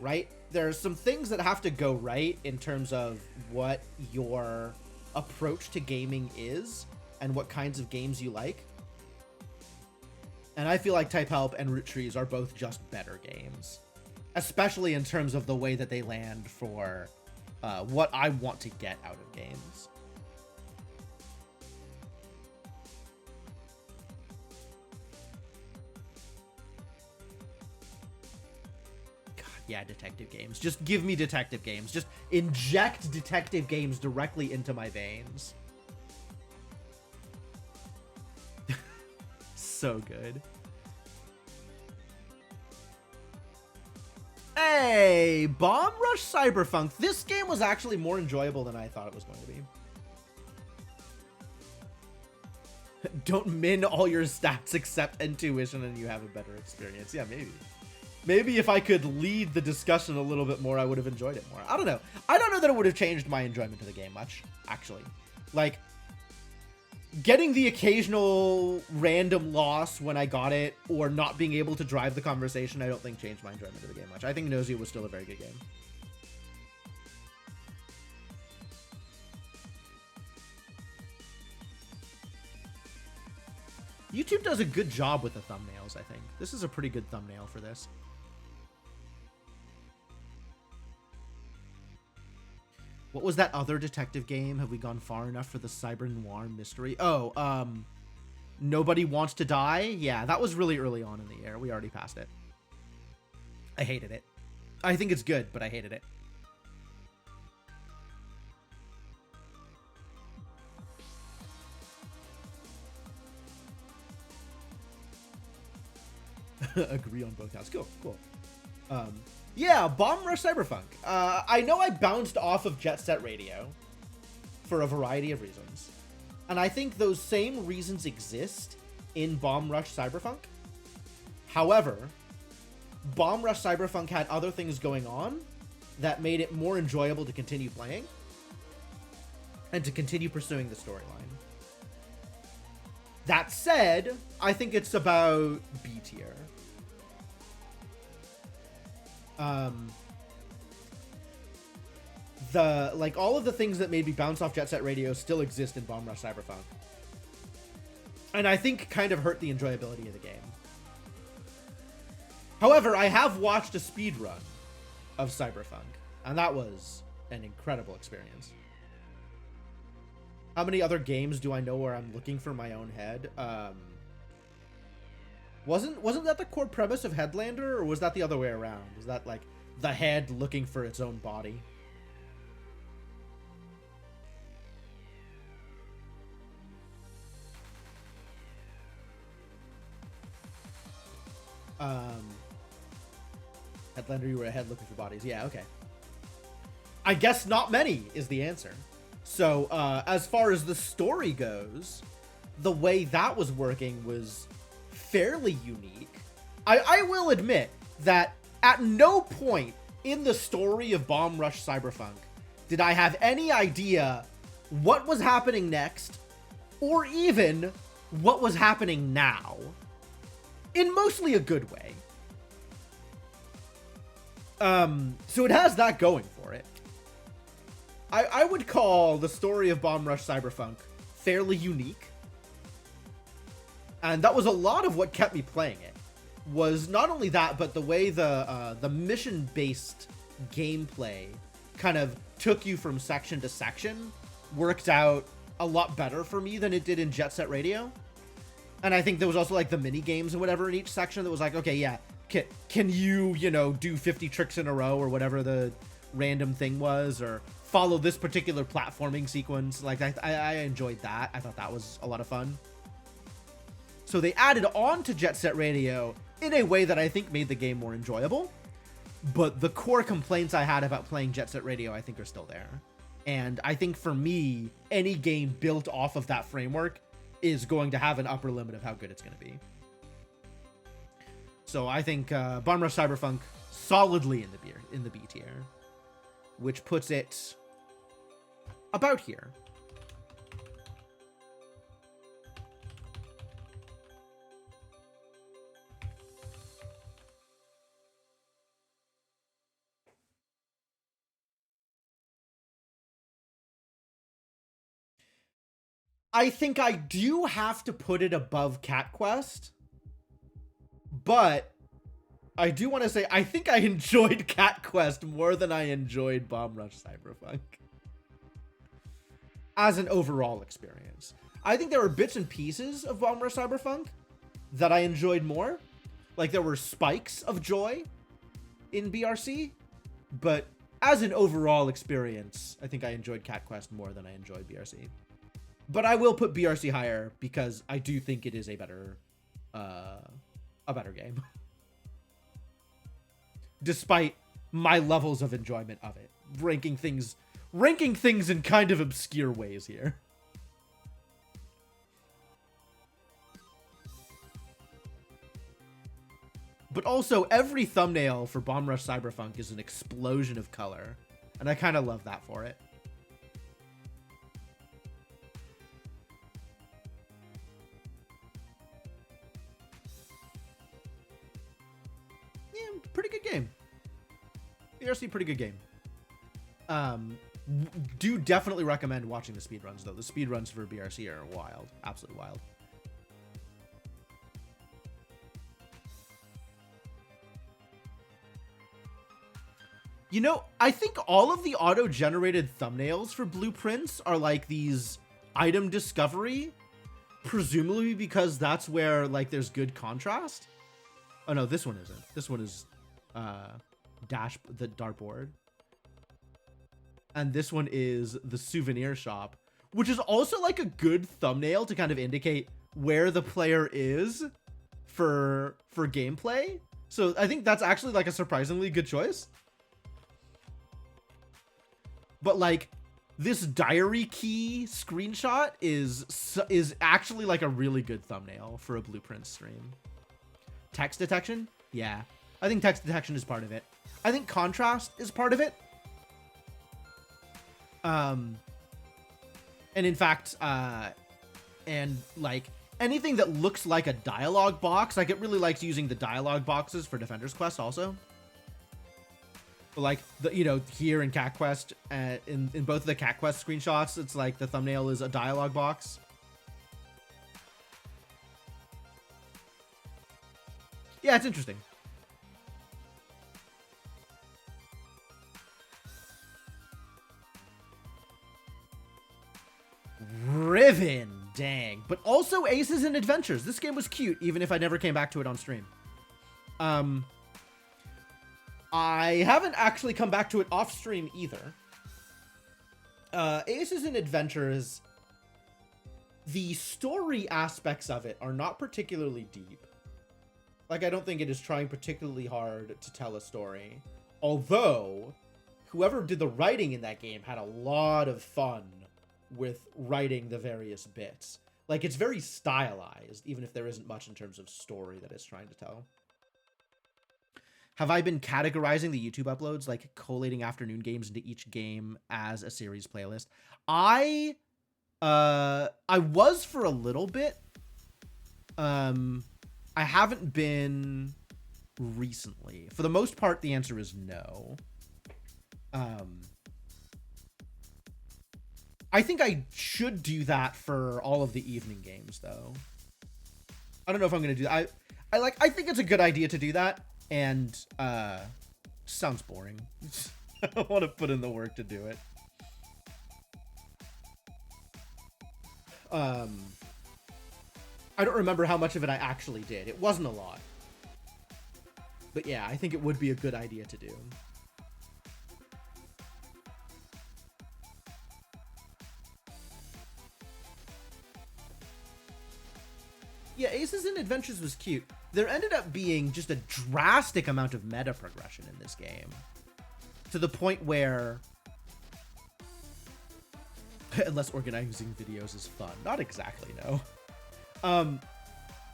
right? There are some things that have to go right in terms of what your approach to gaming is and what kinds of games you like. And I feel like Type Help and Root Trees are both just better games, especially in terms of the way that they land for what I want to get out of games. God, yeah, detective games. Just give me detective games. Just inject detective games directly into my veins. So good. Hey, Bomb Rush Cyberpunk. This game was actually more enjoyable than I thought it was going to be. Don't min all your stats except intuition and you have a better experience. Yeah, maybe. Maybe if I could lead the discussion a little bit more, I would have enjoyed it more. I don't know. I don't know that it would have changed my enjoyment of the game much, actually. Like, getting the occasional random loss when I got it, or not being able to drive the conversation, I don't think changed my enjoyment of the game much. I think Nausea was still a very good game. YouTube does a good job with the thumbnails, I think. This is a pretty good thumbnail for this. What was that other detective game? Have we gone far enough for the cyber noir mystery? Oh, Nobody Wants to Die? Yeah, that was really early on in the year. We already passed it. I hated it. I think it's good, but I hated it. Agree on both counts. Cool, cool. Yeah, Bomb Rush Cyberpunk. I know I bounced off of Jet Set Radio for a variety of reasons. And I think those same reasons exist in Bomb Rush Cyberpunk. However, Bomb Rush Cyberpunk had other things going on that made it more enjoyable to continue playing and to continue pursuing the storyline. That said, I think it's about B tier. All of the things that made me bounce off Jet Set Radio still exist in Bomb Rush Cyberpunk. And I think kind of hurt the enjoyability of the game. However, I have watched a speed run of Cyberpunk, and that was an incredible experience. How many other games do I know where I'm looking for my own head? Wasn't that the core premise of Headlander, or was that the other way around? Was that like the head looking for its own body? Headlander, you were a head looking for bodies. Yeah, okay. I guess not many is the answer. So, as far as the story goes, the way that was working was fairly unique. I will admit that at no point in the story of Bomb Rush Cyberpunk did I have any idea what was happening next, or even what was happening now. In mostly a good way. So it has that going for it. I would call the story of Bomb Rush Cyberpunk fairly unique. And that was a lot of what kept me playing it. Was not only that, but the way the mission-based gameplay kind of took you from section to section worked out a lot better for me than it did in Jet Set Radio. And I think there was also like the mini games or whatever in each section that was like, okay, yeah, can you, do 50 tricks in a row or whatever the random thing was, or follow this particular platforming sequence. Like I enjoyed that. I thought that was a lot of fun. So they added on to Jet Set Radio in a way that I think made the game more enjoyable. But the core complaints I had about playing Jet Set Radio, I think, are still there. And I think for me, any game built off of that framework is going to have an upper limit of how good it's going to be. So I think Bomb Rush Cyberpunk solidly in the B tier, which puts it about here. I think I do have to put it above Cat Quest, but I do want to say I think I enjoyed Cat Quest more than I enjoyed Bomb Rush Cyberpunk as an overall experience. I think there were bits and pieces of Bomb Rush Cyberpunk that I enjoyed more. Like there were spikes of joy in BRC, but as an overall experience, I think I enjoyed Cat Quest more than I enjoyed BRC. But I will put BRC higher because I do think it is a better game. Despite my levels of enjoyment of it. Ranking things in kind of obscure ways here. But also, every thumbnail for Bomb Rush Cyberpunk is an explosion of color. And I kind of love that for it. Pretty good game. BRC, pretty good game. Do definitely recommend watching the speedruns, though. The speedruns for BRC are wild. Absolutely wild. I think all of the auto-generated thumbnails for Blueprints are like these item discovery, presumably because that's where, like, there's good contrast. Oh, no, this one isn't. This one is the dartboard. And this one is the souvenir shop, which is also like a good thumbnail to kind of indicate where the player is for gameplay. So I think that's actually like a surprisingly good choice. But like This diary key screenshot is actually like a really good thumbnail for a Blueprint stream. Text detection? Yeah. I think text detection is part of it. I think contrast is part of it. And in fact, and like anything that looks like a dialogue box, like it really likes using the dialogue boxes for Defender's Quest also. But like the, you know, here in Cat Quest, in both of the Cat Quest screenshots, it's like the thumbnail is a dialogue box. Yeah, it's interesting. Riven, dang. But also Aces and Adventures. This game was cute, even if I never came back to it on stream. I haven't actually come back to it off stream either. Aces and Adventures, the story aspects of it are not particularly deep. Like, I don't think it is trying particularly hard to tell a story. Although, whoever did the writing in that game had a lot of fun with writing the various bits. Like, it's very stylized, even if there isn't much in terms of story that it's trying to tell. Have I been categorizing the YouTube uploads, like collating afternoon games into each game as a series playlist? I was for a little bit. I haven't been recently. For the most part, the answer is no. I think I should do that for all of the evening games, though. I don't know if I'm going to do that. I think it's a good idea to do that, and sounds boring. I don't want to put in the work to do it. I don't remember how much of it I actually did. It wasn't a lot. But yeah, I think it would be a good idea to do. Yeah, Aces and Adventures was cute. There ended up being just a drastic amount of meta progression in this game. To the point where... unless organizing videos is fun. Not exactly, no.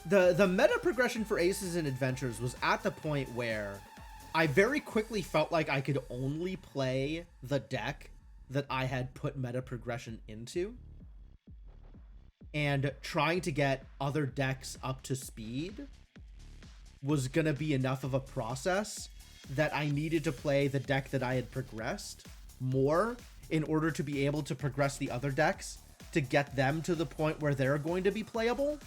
The meta progression for Aces and Adventures was at the point where I very quickly felt like I could only play the deck that I had put meta progression into. And trying to get other decks up to speed was gonna be enough of a process that I needed to play the deck that I had progressed more in order to be able to progress the other decks to get them to the point where they're going to be playable.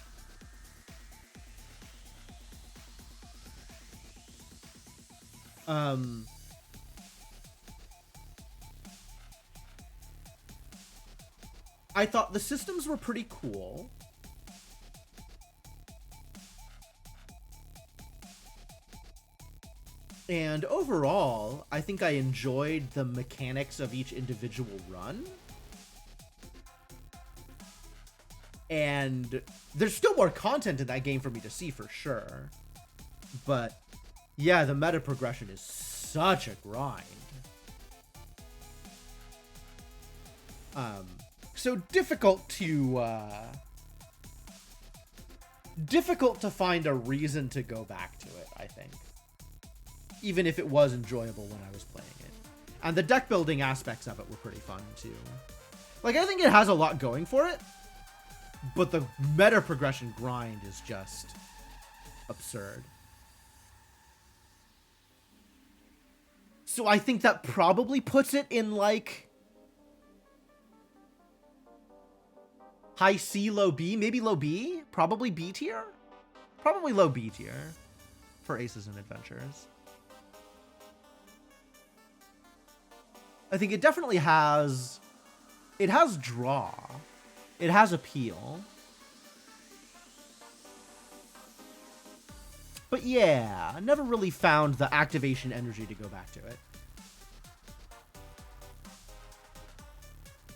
I thought the systems were pretty cool. And overall, I think I enjoyed the mechanics of each individual run. And there's still more content in that game for me to see for sure. But yeah, the meta progression is such a grind. So difficult to find a reason to go back to it, I think. Even if it was enjoyable when I was playing it. And the deck building aspects of it were pretty fun too. Like, I think it has a lot going for it, but the meta progression grind is just absurd. So I think that probably puts it in, like, high C, low B, maybe low B, probably B tier, probably low B tier for Aces and Adventures. I think it definitely has, it has draw, it has appeal. But yeah, I never really found the activation energy to go back to it.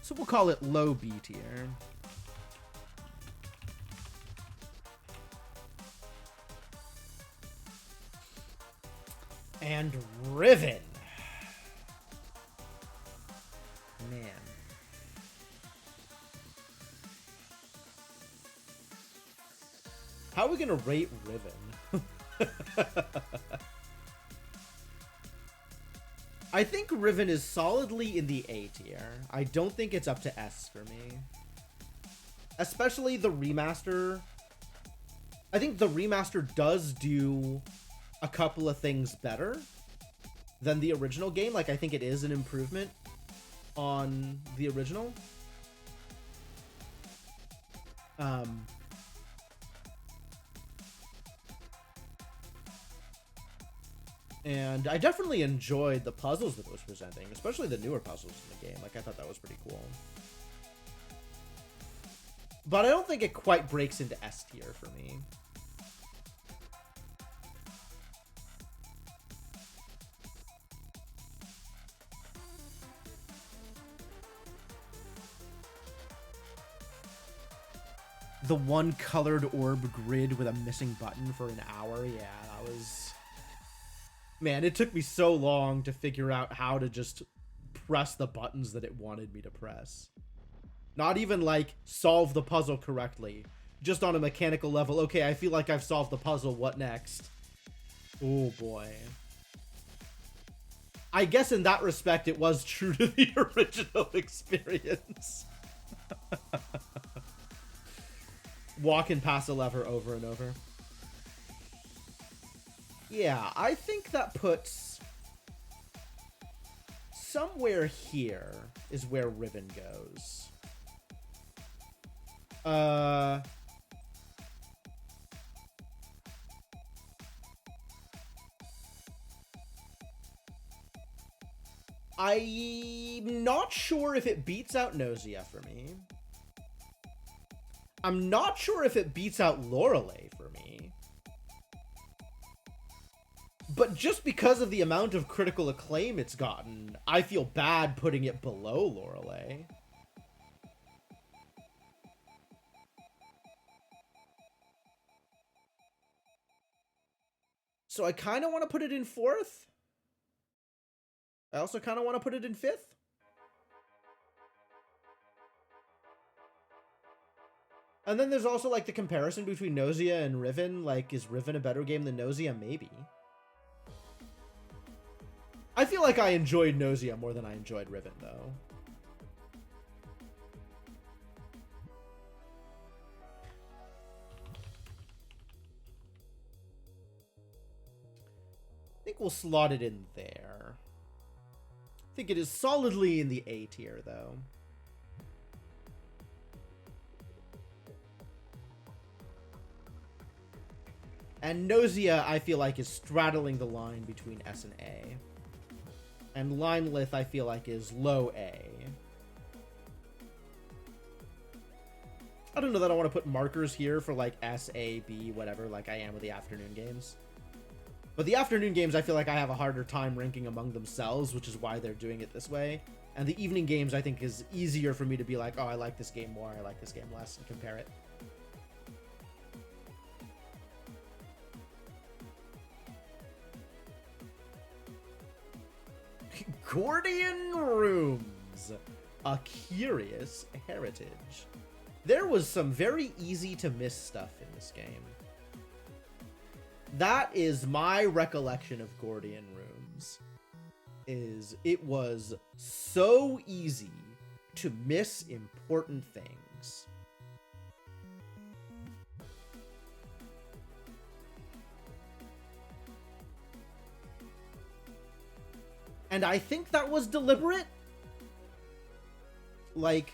So we'll call it low B tier. And Riven. Man. How are we gonna rate Riven? I think Riven is solidly in the A tier. I don't think it's up to S for me. Especially the remaster. I think the remaster does do a couple of things better than the original game. Like, I think it is an improvement on the original. And I definitely enjoyed the puzzles that it was presenting, especially the newer puzzles in the game. Like, I thought that was pretty cool. But I don't think it quite breaks into S tier for me. The one colored orb grid with a missing button for an hour. Yeah, that was... Man, it took me so long to figure out how to just press the buttons that it wanted me to press. Not even, like, solve the puzzle correctly. Just on a mechanical level. Okay, I feel like I've solved the puzzle. What next? Oh, boy. I guess in that respect, it was true to the original experience. Walking past a lever over and over. Yeah, I think that puts... Somewhere here is where Riven goes. I'm not sure if it beats out Nausea for me. I'm not sure if it beats out Lorelei for me. But just because of the amount of critical acclaim it's gotten, I feel bad putting it below Lorelei. So I kind of want to put it in 4th. I also kind of want to put it in 5th. And then there's also, like, the comparison between Nausea and Riven. Like, is Riven a better game than Nausea? Maybe. I feel like I enjoyed Nausea more than I enjoyed Riven, though. I think we'll slot it in there. I think it is solidly in the A tier, though. And Nausea, I feel like, is straddling the line between S and A. And Linelith, I feel like, is low A. I don't know that I want to put markers here for, like, S, A, B, whatever, like I am with the afternoon games. But the afternoon games, I feel like I have a harder time ranking among themselves, which is why they're doing it this way. And the evening games, I think, is easier for me to be like, oh, I like this game more, I like this game less, and compare it. Gordian Rooms, a curious heritage. There was some very easy to miss stuff in this game. That is my recollection of Gordian Rooms. It was so easy to miss important things. And I think that was deliberate. Like,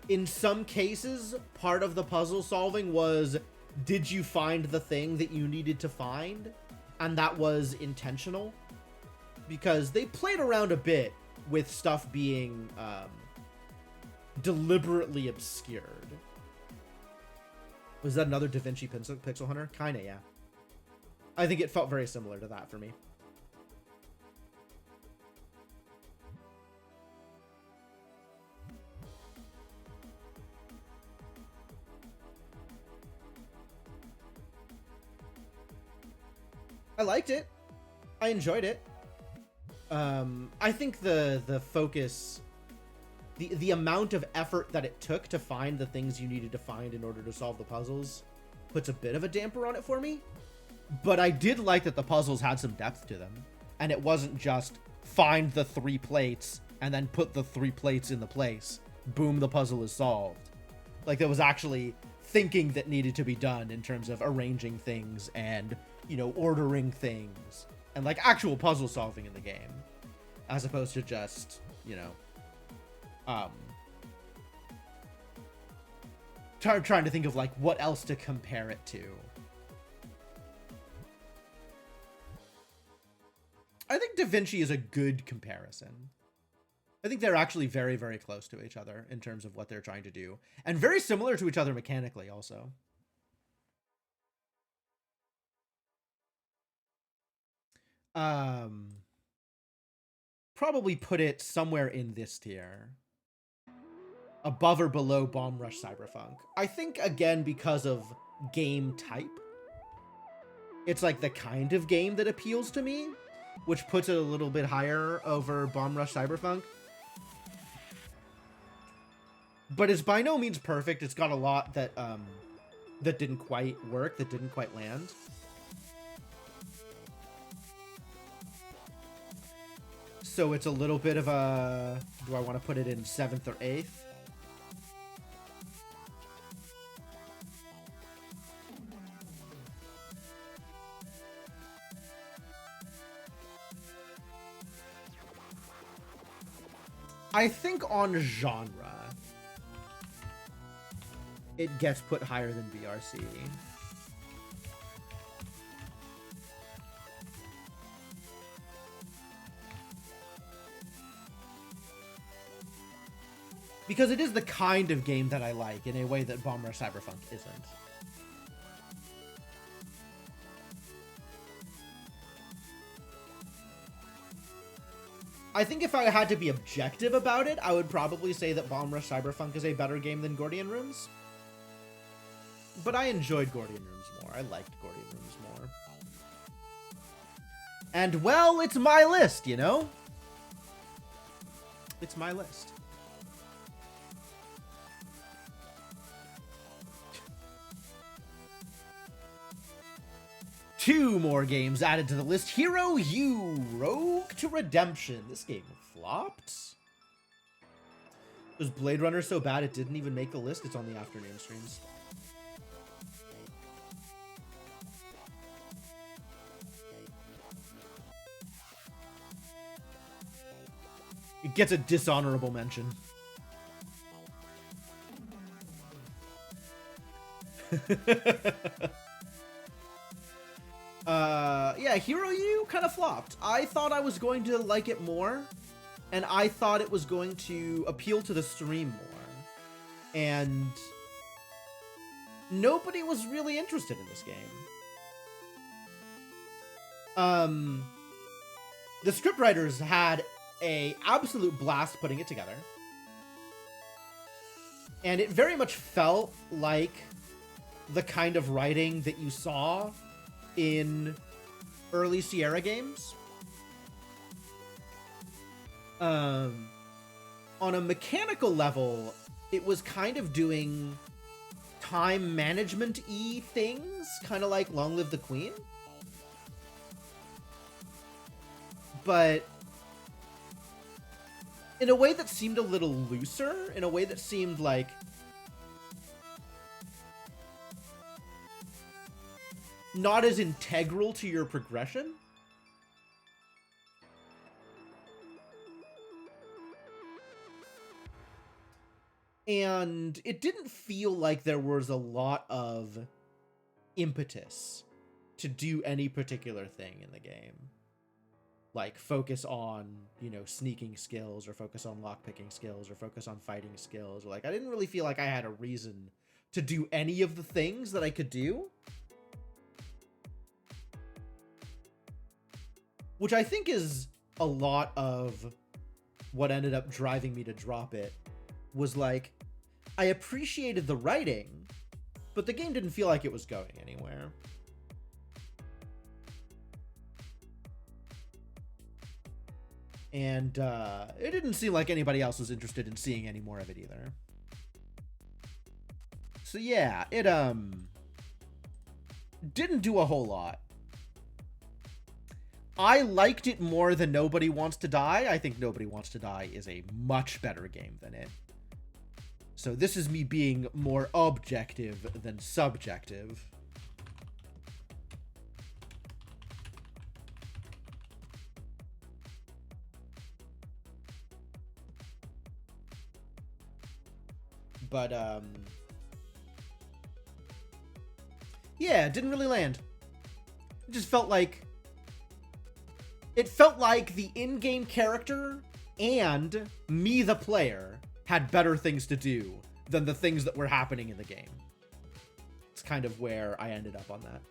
in some cases, part of the puzzle solving was, did you find the thing that you needed to find? And that was intentional. Because they played around a bit with stuff being deliberately obscured. Was that another Da Vinci Pixel Hunter? Kinda, yeah. I think it felt very similar to that for me. I liked it. I enjoyed it. I think the focus the amount of effort that it took to find the things you needed to find in order to solve the puzzles puts a bit of a damper on it for me. But I did like that the puzzles had some depth to them, and it wasn't just find the 3 plates and then put the 3 plates in the place. Boom, the puzzle is solved. Like, there was actually thinking that needed to be done in terms of arranging things and, you know, ordering things and like actual puzzle solving in the game, as opposed to just, you know, trying to think of like what else to compare it to. I think Da Vinci is a good comparison. I think they're actually very, very close to each other in terms of what they're trying to do, and very similar to each other mechanically also. Probably put it somewhere in this tier. Above or below Bomb Rush Cyberpunk. I think, again, because of game type. It's like the kind of game that appeals to me, which puts it a little bit higher over Bomb Rush Cyberpunk. But it's by no means perfect. It's got a lot that that didn't quite work, that didn't quite land. So it's a little bit of a... Do I want to put it in 7th or 8th? I think on genre, it gets put higher than BRC. Because it is the kind of game that I like in a way that Bomb Rush Cyberpunk isn't. I think if I had to be objective about it, I would probably say that Bomb Rush Cyberpunk is a better game than Gordian Rooms. But I enjoyed Gordian Rooms more. I liked Gordian Rooms more. And, well, it's my list, you know? It's my list. Two more games added to the list. Hero U, Rogue to Redemption. This game flopped. Was Blade Runner so bad it didn't even make the list? It's on the afternoon streams. It gets a dishonorable mention. Yeah, Hero U kind of flopped. I thought I was going to like it more, and I thought it was going to appeal to the stream more. And nobody was really interested in this game. The scriptwriters had an absolute blast putting it together. And it very much felt like the kind of writing that you saw in early Sierra games. On a mechanical level, it was kind of doing time management-y things, kind of like Long Live the Queen. But in a way that seemed a little looser, in a way that seemed like not as integral to your progression. And it didn't feel like there was a lot of impetus to do any particular thing in the game. Like, focus on, you know, sneaking skills, or focus on lockpicking skills, or focus on fighting skills. Or, like, I didn't really feel like I had a reason to do any of the things that I could do. Which I think is a lot of what ended up driving me to drop it. Was like, I appreciated the writing, but the game didn't feel like it was going anywhere. And it didn't seem like anybody else was interested in seeing any more of it either. So yeah, it didn't do a whole lot. I liked it more than Nobody Wants to Die. I think Nobody Wants to Die is a much better game than it. So this is me being more objective than subjective. But, yeah, it didn't really land. It just felt like... It felt like the in-game character and me, the player, had better things to do than the things that were happening in the game. It's kind of where I ended up on that.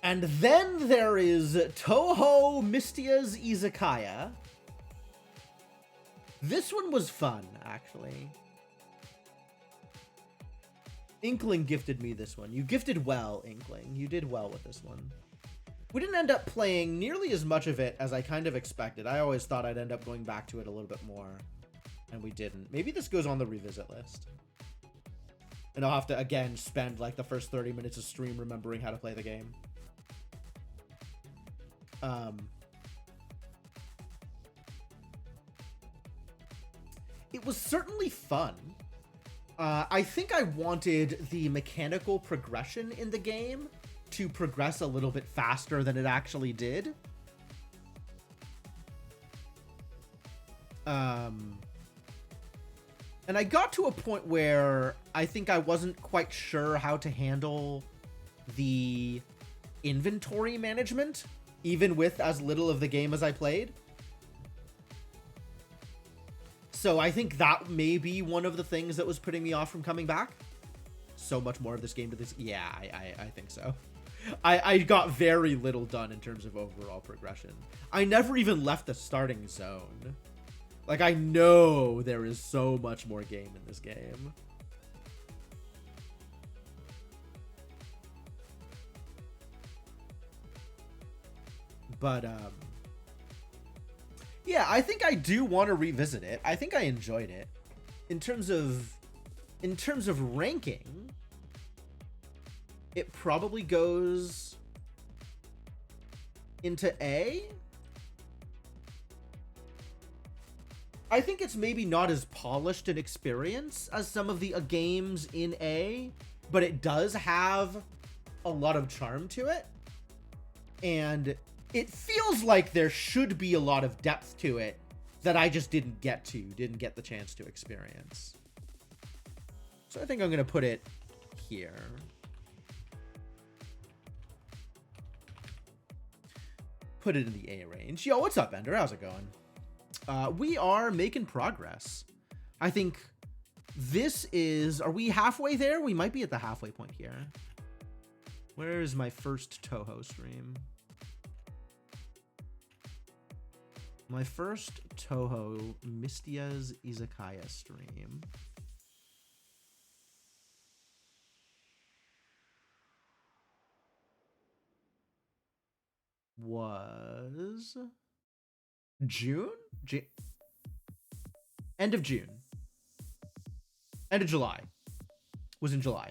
And then there is Toho Mystia's Izakaya. This one was fun, actually. Inkling gifted me this one. You gifted well, Inkling. You did well with this one. We didn't end up playing nearly as much of it as I kind of expected. I always thought I'd end up going back to it a little bit more, and we didn't. Maybe this goes on the revisit list. And I'll have to, again, spend like the first 30 minutes of stream remembering how to play the game. It was certainly fun. I think I wanted the mechanical progression in the game to progress a little bit faster than it actually did. And I got to a point where I think I wasn't quite sure how to handle the inventory management, even with as little of the game as I played. So I think that may be one of the things that was putting me off from coming back. So much more of this game to this. Yeah, I think so. I got very little done in terms of overall progression. I never even left the starting zone. Like, I know there is so much more game in this game. But, yeah, I think I do want to revisit it. I think I enjoyed it. In terms of ranking, it probably goes into A. I think it's maybe not as polished an experience as some of the games in A, but it does have a lot of charm to it. And it feels like there should be a lot of depth to it that I just didn't get the chance to experience. So I think I'm going to put it here. Put it in the A range. Yo, what's up, Ender? How's it going? We are making progress. I think this is... Are we halfway there? We might be at the halfway point here. Where is my first Toho stream? My first Toho Mystia's Izakaya stream was June? End of June. End of July. Was in July.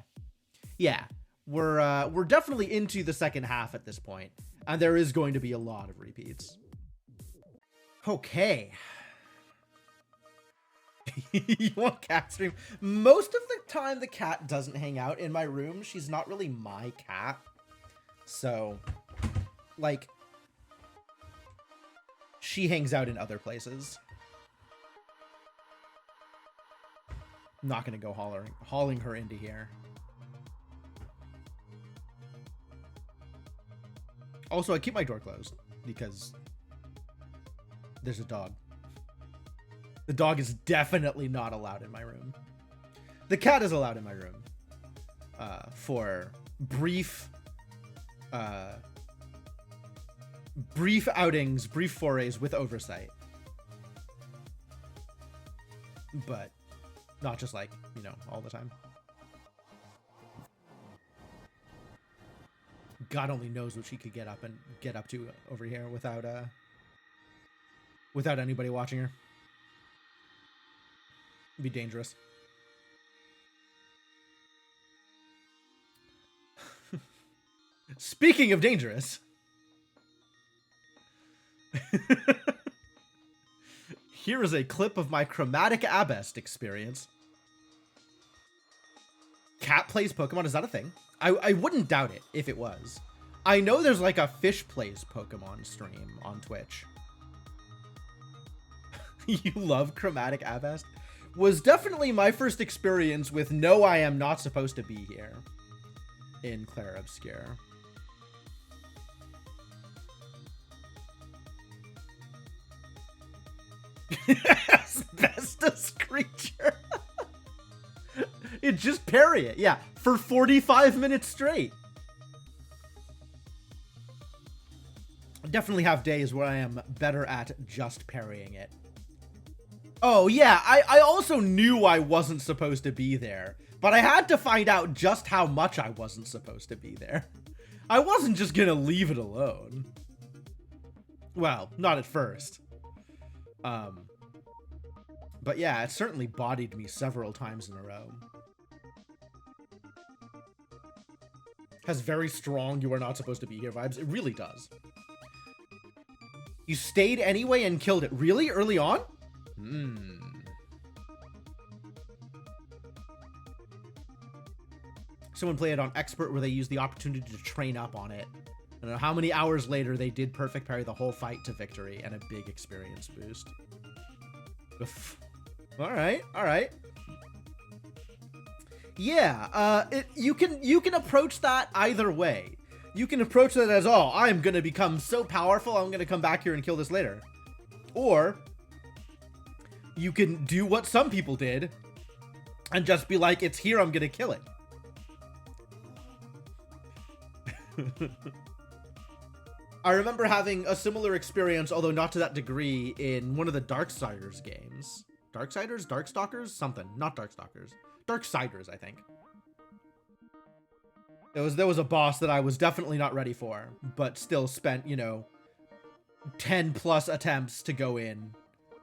Yeah. We're definitely into the second half at this point, and there is going to be a lot of repeats. Okay. You want cat stream? Most of the time the cat doesn't hang out in my room. She's not really my cat. So, like, she hangs out in other places. I'm not gonna go hauling her into here. Also, I keep my door closed because there's a dog. The dog is definitely not allowed in my room. The cat is allowed in my room for brief outings, brief forays with oversight. But not just like, you know, all the time. God only knows what she could get up to over here without anybody watching her. It'd be dangerous. Speaking of dangerous, here is a clip of my chromatic abest experience. Cat plays Pokemon, is that a thing? I wouldn't doubt it if it was. I know there's like a fish plays Pokemon stream on Twitch. You love chromatic abest? Was definitely my first experience with no, I am not supposed to be here in Clair Obscure. Asbestos creature. It just parry it, yeah, for 45 minutes straight. I definitely have days where I am better at just parrying it. Oh yeah, I also knew I wasn't supposed to be there, but I had to find out just how much I wasn't supposed to be there. I wasn't just gonna leave it alone. Well, not at first. But yeah, it certainly bodied me several times in a row. Has very strong you are not supposed to be here vibes. It really does. You stayed anyway and killed it. Really? Early on? Someone played it on Expert where they used the opportunity to train up on it. I don't know how many hours later they did perfect parry the whole fight to victory and a big experience boost. Alright. Yeah, you can approach that either way. You can approach that as, oh, I'm gonna become so powerful, I'm gonna come back here and kill this later. Or you can do what some people did and just be like, it's here, I'm gonna kill it. I remember having a similar experience, although not to that degree, in one of the Darksiders games. Darksiders? Darkstalkers? Something. Not Darkstalkers. Darksiders, I think. There was a boss that I was definitely not ready for, but still spent, 10 plus attempts to go in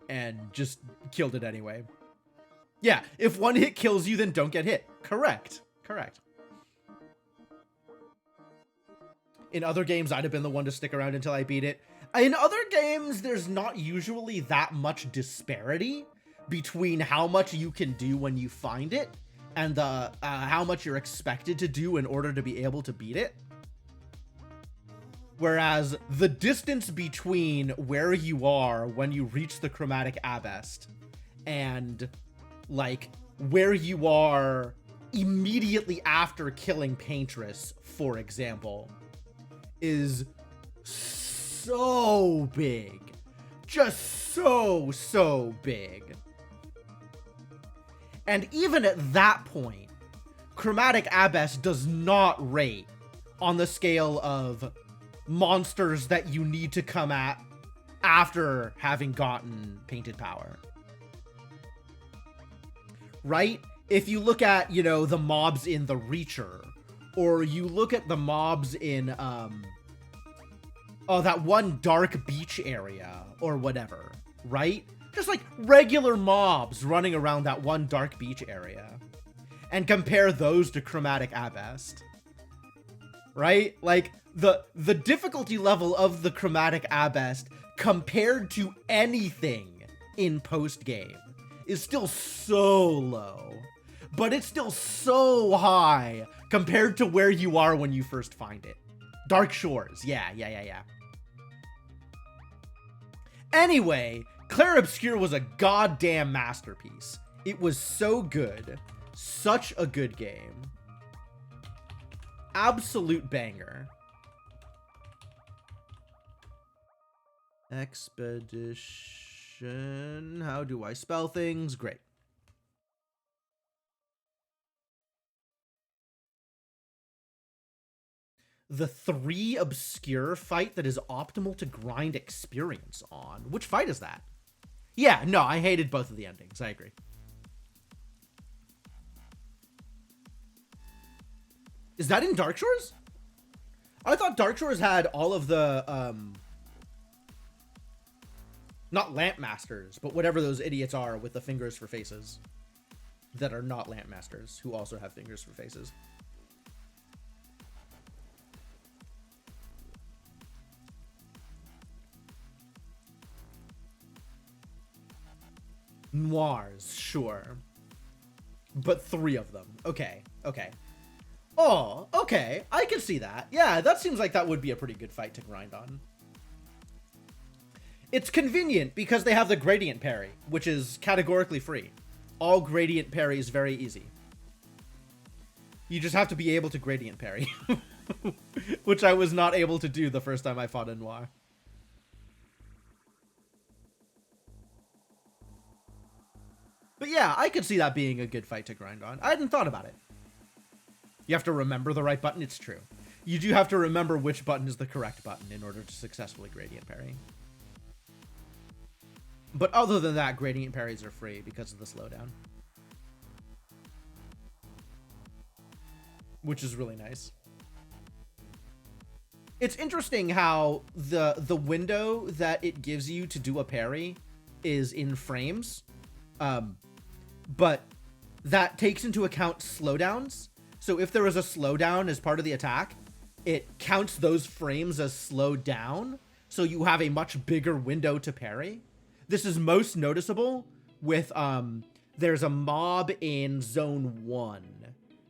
and just killed it anyway. Yeah, if one hit kills you, then don't get hit. Correct. In other games, I'd have been the one to stick around until I beat it. In other games, there's not usually that much disparity between how much you can do when you find it and how much you're expected to do in order to be able to beat it. Whereas the distance between where you are when you reach the chromatic abest and like where you are immediately after killing Paintress, for example, is so big. Just so big. And even at that point, chromatic abest does not rate on the scale of monsters that you need to come at after having gotten painted power. Right? If you look at, the mobs in the Reacher, or you look at the mobs in, that one dark beach area, or whatever, right? Just like regular mobs running around that one dark beach area. And compare those to chromatic abest. Right? Like, the difficulty level of the chromatic abest compared to anything in post-game is still so low. But it's still so high compared to where you are when you first find it. Dark Shores. Yeah. Anyway, Clair Obscure was a goddamn masterpiece. It was so good. Such a good game. Absolute banger. Expedition. How do I spell things? Great. The 3 obscure fight that is optimal to grind experience on. Which fight is that? Yeah, no, I hated both of the endings. I agree. Is that in Dark Shores? I thought Dark Shores had all of the, not lamp masters, but whatever those idiots are with the fingers for faces that are not lamp masters, who also have fingers for faces. Noirs, sure. But 3 of them. Okay, okay. Oh, okay. I can see that. Yeah, that seems like that would be a pretty good fight to grind on. It's convenient because they have the gradient parry, which is categorically free. All gradient parry is very easy. You just have to be able to gradient parry. Which I was not able to do the first time I fought in Noir. But yeah, I could see that being a good fight to grind on. I hadn't thought about it. You have to remember the right button. It's true. You do have to remember which button is the correct button in order to successfully gradient parry. But other than that, gradient parries are free because of the slowdown. Which is really nice. It's interesting how the window that it gives you to do a parry is in frames. But that takes into account slowdowns. So if there is a slowdown as part of the attack, it counts those frames as slowed down. So you have a much bigger window to parry. This is most noticeable with, there's a mob in Zone 1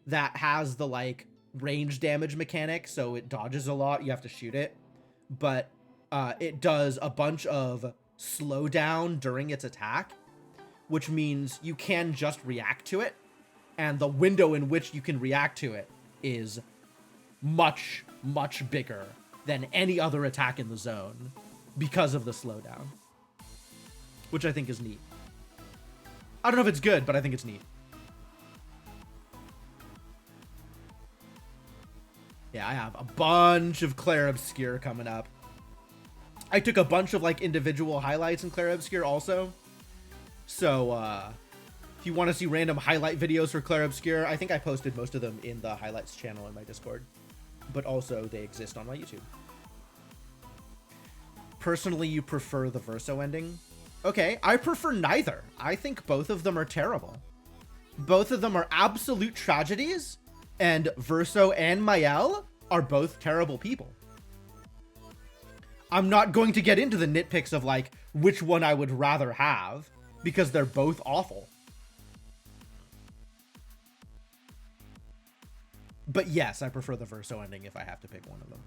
that has the, like, range damage mechanic, so it dodges a lot, you have to shoot it. But it does a bunch of slowdown during its attack, which means you can just react to it, and the window in which you can react to it is much, much bigger than any other attack in the zone because of the slowdown. Which I think is neat. I don't know if it's good, but I think it's neat. Yeah, I have a bunch of Clair Obscur coming up. I took a bunch of, like, individual highlights in Clair Obscur also. So, if you want to see random highlight videos for Clair Obscur, I think I posted most of them in the highlights channel in my Discord. But also, they exist on my YouTube. Personally, you prefer the Verso ending? Okay, I prefer neither. I think both of them are terrible. Both of them are absolute tragedies, and Verso and Mael are both terrible people. I'm not going to get into the nitpicks of, like, which one I would rather have, because they're both awful. But yes, I prefer the Verso ending if I have to pick one of them.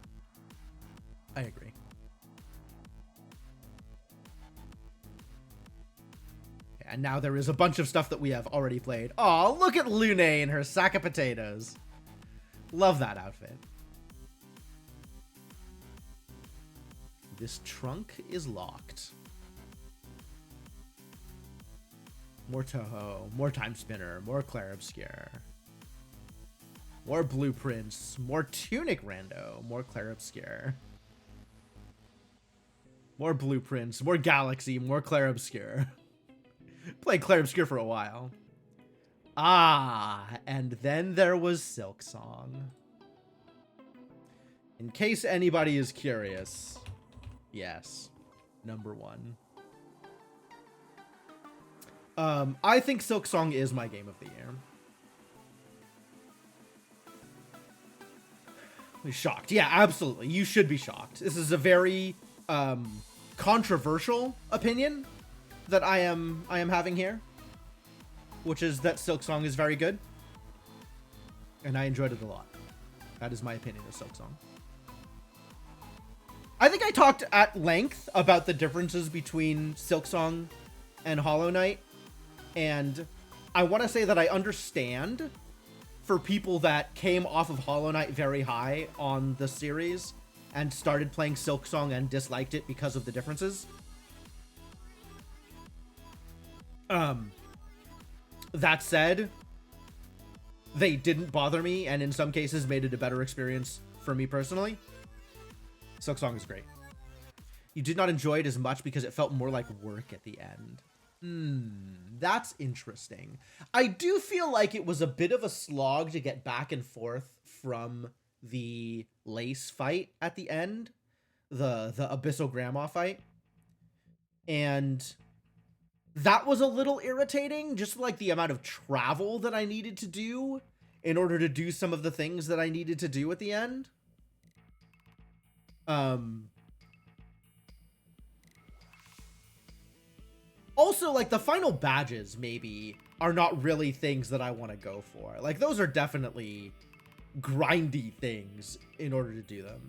I agree. And now there is a bunch of stuff that we have already played. Oh, look at Lune and her sack of potatoes. Love that outfit. This trunk is locked. More Toho, more Time Spinner, more Clair Obscur. More Blueprints, more Tunic Rando, more Clair Obscur. More Blueprints, more Galaxy, more Clair Obscur. Played Clair Obscur for a while. Ah, and then there was Silksong. In case anybody is curious, yes, number 1. I think Silksong is my game of the year. Shocked. Yeah, absolutely. You should be shocked. This is a very controversial opinion that I am having here, which is that Silksong is very good, and I enjoyed it a lot. That is my opinion of Silksong. I think I talked at length about the differences between Silksong and Hollow Knight, and I want to say that I understand for people that came off of Hollow Knight very high on the series and started playing Silksong and disliked it because of the differences. That said, they didn't bother me, and in some cases made it a better experience for me personally. Silksong is great. You did not enjoy it as much because it felt more like work at the end. That's interesting. I do feel like it was a bit of a slog to get back and forth from the Lace fight at the end, the Abyssal Grandma fight, and that was a little irritating, just like the amount of travel that I needed to do in order to do some of the things that I needed to do at the end. Also, like, the final badges, maybe, are not really things that I want to go for. Like, those are definitely grindy things in order to do them.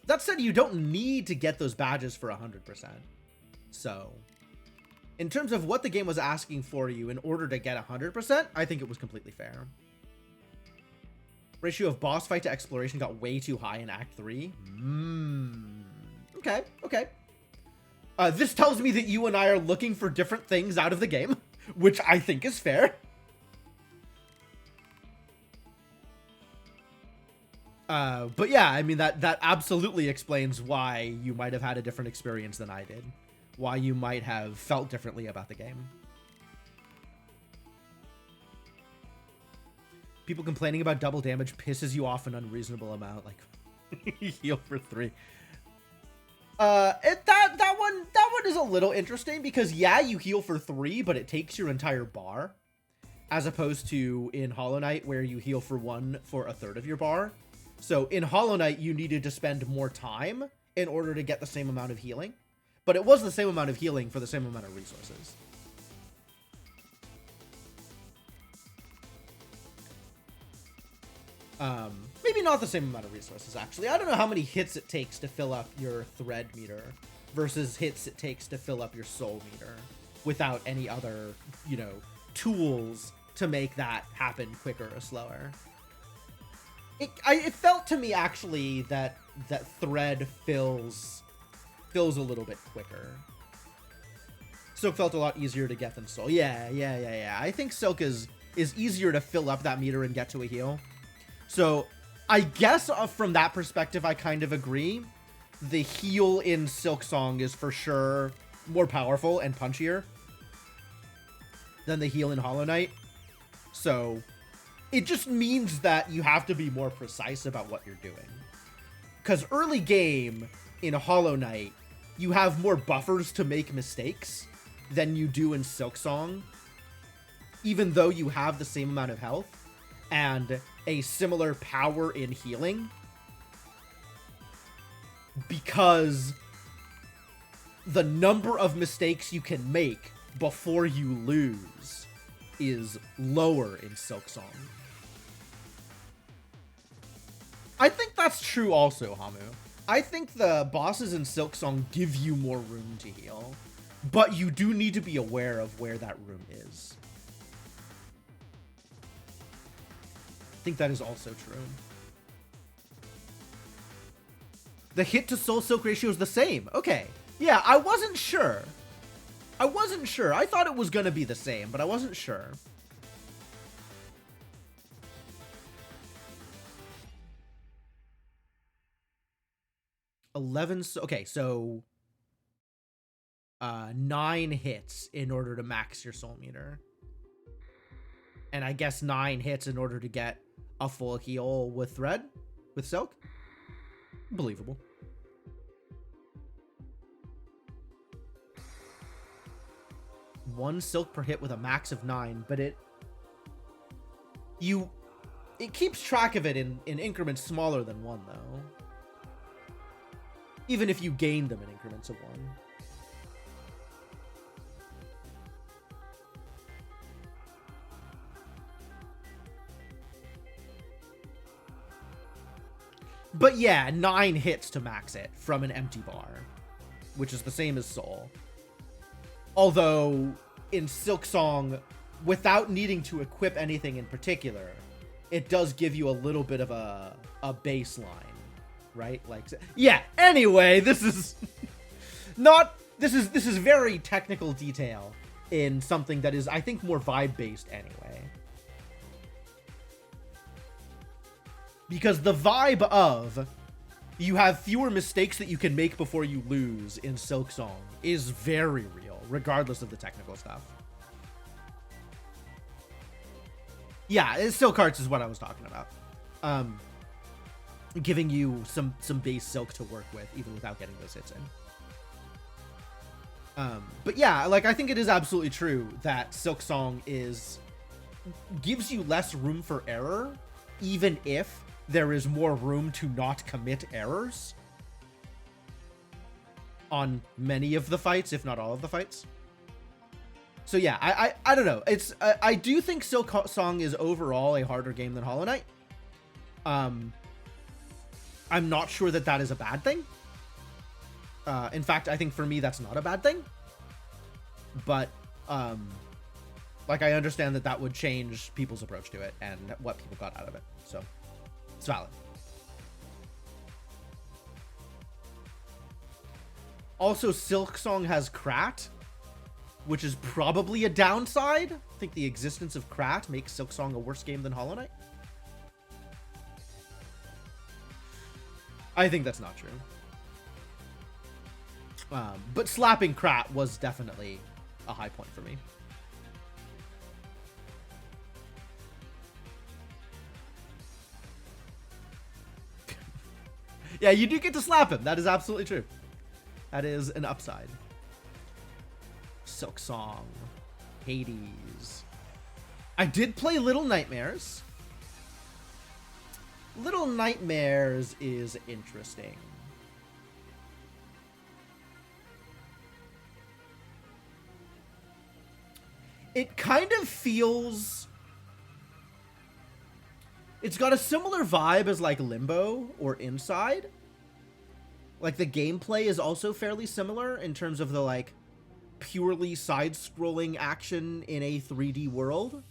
That said, you don't need to get those badges for 100%. So, in terms of what the game was asking for you in order to get 100%, I think it was completely fair. Ratio of boss fight to exploration got way too high in Act 3. Okay, okay. This tells me that you and I are looking for different things out of the game, which I think is fair. But yeah, I mean, that absolutely explains why you might have had a different experience than I did. Why you might have felt differently about the game. People complaining about double damage pisses you off an unreasonable amount. Like, heal for 3. That one is a little interesting because, yeah, you heal for 3, but it takes your entire bar, as opposed to in Hollow Knight where you heal for 1 for a third of your bar. So in Hollow Knight, you needed to spend more time in order to get the same amount of healing, but it was the same amount of healing for the same amount of resources. Maybe not the same amount of resources, actually. I don't know how many hits it takes to fill up your thread meter versus hits it takes to fill up your soul meter without any other, you know, tools to make that happen quicker or slower. It felt to me, actually, that thread fills a little bit quicker. Silk felt a lot easier to get than soul. Yeah. I think Silk is easier to fill up that meter and get to a heal. So, I guess from that perspective, I kind of agree. The heal in Silksong is for sure more powerful and punchier than the heal in Hollow Knight. So, it just means that you have to be more precise about what you're doing. Because early game in Hollow Knight, you have more buffers to make mistakes than you do in Silksong, even though you have the same amount of health and a similar power in healing, because the number of mistakes you can make before you lose is lower in Silksong. I think that's true also, Hamu. I think the bosses in Silksong give you more room to heal, but you do need to be aware of where that room is. I think that is also true. The hit to soul silk ratio is the same. Okay. Yeah, I wasn't sure. I thought it was going to be the same, but I wasn't sure. Okay, so 9 hits in order to max your soul meter. And I guess 9 hits in order to get a full heal with thread, with silk. Believable. One silk per hit with a max of 9, but it keeps track of it in increments smaller than 1, though. Even if you gain them in increments of 1. But yeah, 9 hits to max it from an empty bar, which is the same as soul. Although in Silksong, without needing to equip anything in particular, it does give you a little bit of a baseline, right? Like, yeah. Anyway, this is this is very technical detail in something that is, I think, more vibe based anyway. Because the vibe of you have fewer mistakes that you can make before you lose in Silksong is very real, regardless of the technical stuff. Yeah, Silk Hearts is what I was talking about. Giving you some base Silk to work with, even without getting those hits in. But yeah, like, I think it is absolutely true that Silk Song gives you less room for error, even if there is more room to not commit errors on many of the fights, if not all of the fights. So yeah, I don't know. I do think Silk Song is overall a harder game than Hollow Knight. I'm not sure that is a bad thing. In fact, I think for me that's not a bad thing. But like, I understand that would change people's approach to it and what people got out of it. So it's valid. Also, Silk Song has Krat, which is probably a downside. I think the existence of Krat makes Silk Song a worse game than Hollow Knight. I think that's not true. But slapping Krat was definitely a high point for me. Yeah, you do get to slap him. That is absolutely true. That is an upside. Silk Song. Hades. I did play Little Nightmares. Little Nightmares is interesting. It kind of feels... It's got a similar vibe as like Limbo or Inside. Like, the gameplay is also fairly similar in terms of the like purely side-scrolling action in a 3D world.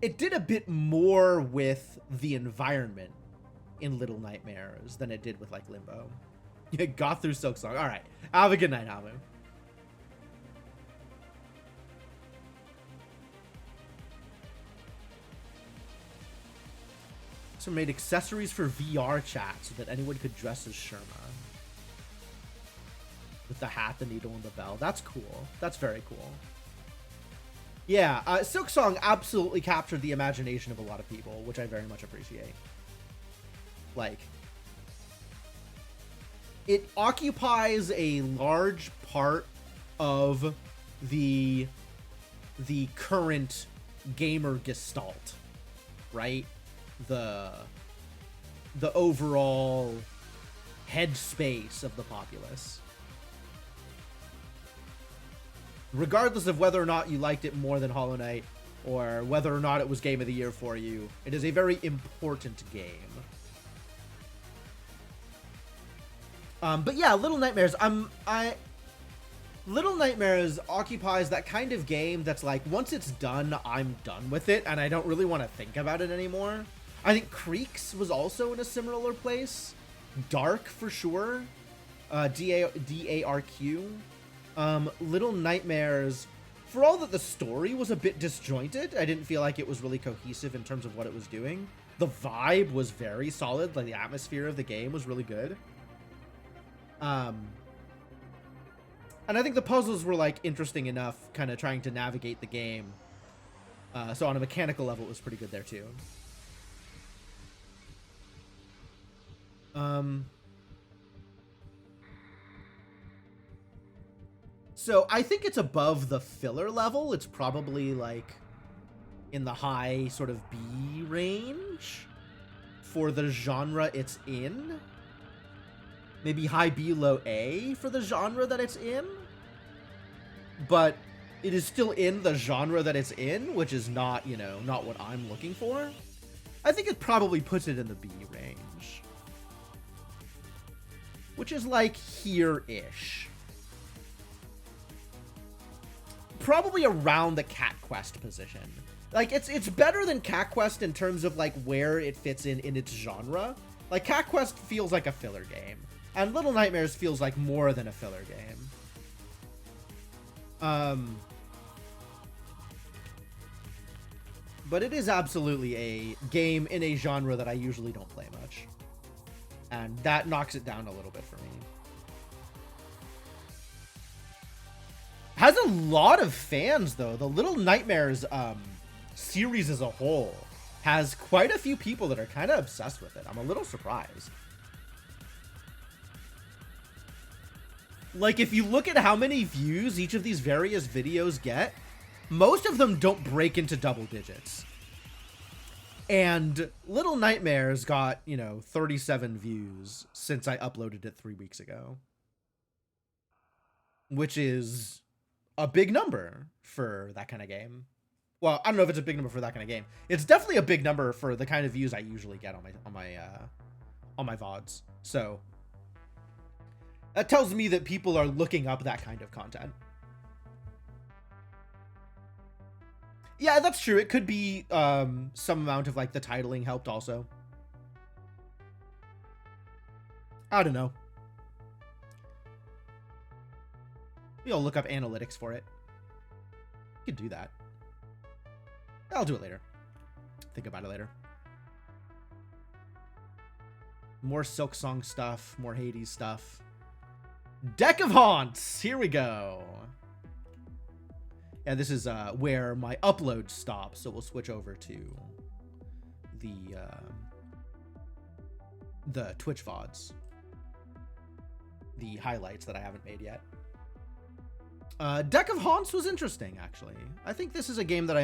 It did a bit more with the environment in Little Nightmares than it did with like Limbo. You got through Silk Song. All right. Have a good night, Hamu. So made accessories for VR chat so that anyone could dress as Sherma. With the hat, the needle, and the bell. That's cool. That's very cool. Yeah, Silk Song absolutely captured the imagination of a lot of people, which I very much appreciate. Like, it occupies a large part of the current gamer gestalt, right? The overall headspace of the populace. Regardless of whether or not you liked it more than Hollow Knight, or whether or not it was Game of the Year for you, it is a very important game. But yeah, Little Nightmares, Little Nightmares occupies that kind of game that's like, once it's done, I'm done with it, and I don't really want to think about it anymore. I think Creeks was also in a similar place. Dark, for sure. D-A-R-Q. Little Nightmares, for all that the story was a bit disjointed, I didn't feel like it was really cohesive in terms of what it was doing. The vibe was very solid, like the atmosphere of the game was really good. And I think the puzzles were like interesting enough, kind of trying to navigate the game. So on a mechanical level, it was pretty good there too. So I think it's above the filler level. It's probably like in the high sort of B range for the genre it's in. Maybe high B, low A for the genre that it's in. But it is still in the genre that it's in, which is not, you know, not what I'm looking for. I think it probably puts it in the B range. Which is like here-ish. Probably around the Cat Quest position. Like, it's better than Cat Quest in terms of like where it fits in its genre. Like, Cat Quest feels like a filler game, and Little Nightmares feels like more than a filler game. But it is absolutely a game in a genre that I usually don't play much, and that knocks it down a little bit for me. Has a lot of fans, though. The Little Nightmares series as a whole has quite a few people that are kind of obsessed with it. I'm a little surprised. Like, if you look at how many views each of these various videos get, most of them don't break into double digits. And Little Nightmares got, you know, 37 views since I uploaded it 3 weeks ago. Which is a big number for that kind of game. Well, I don't know if it's a big number for that kind of game. It's definitely a big number for the kind of views I usually get on my VODs. So that tells me that people are looking up that kind of content. Yeah, that's true. It could be some amount of like the titling helped also. I don't know. Maybe I'll look up analytics for it. You could do that. I'll do it later. Think about it later. More Silk Song stuff, more Hades stuff. Deck of Haunts! Here we go. Yeah, this is where my upload stops, so we'll switch over to the Twitch VODs. The highlights that I haven't made yet. Deck of Haunts was interesting, actually. I think this is a game that I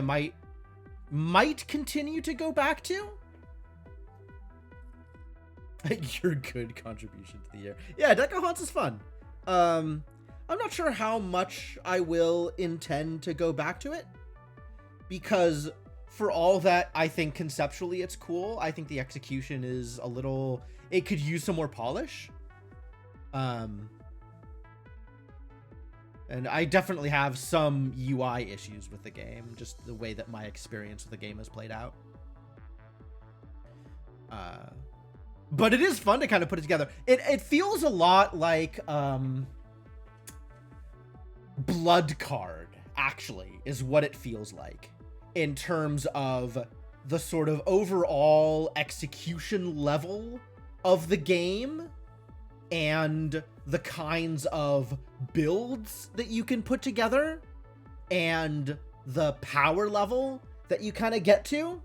might continue to go back to. Your good contribution to the year. Yeah, Deck of Haunts is fun. I'm not sure how much I will intend to go back to it, because for all that I think conceptually it's cool, I think the execution is a little, it could use some more polish. And I definitely have some UI issues with the game, just the way that my experience with the game has played out. But it is fun to kind of put it together. It feels a lot like Blood Card, actually, is what it feels like in terms of the sort of overall execution level of the game and the kinds of builds that you can put together and the power level that you kind of get to.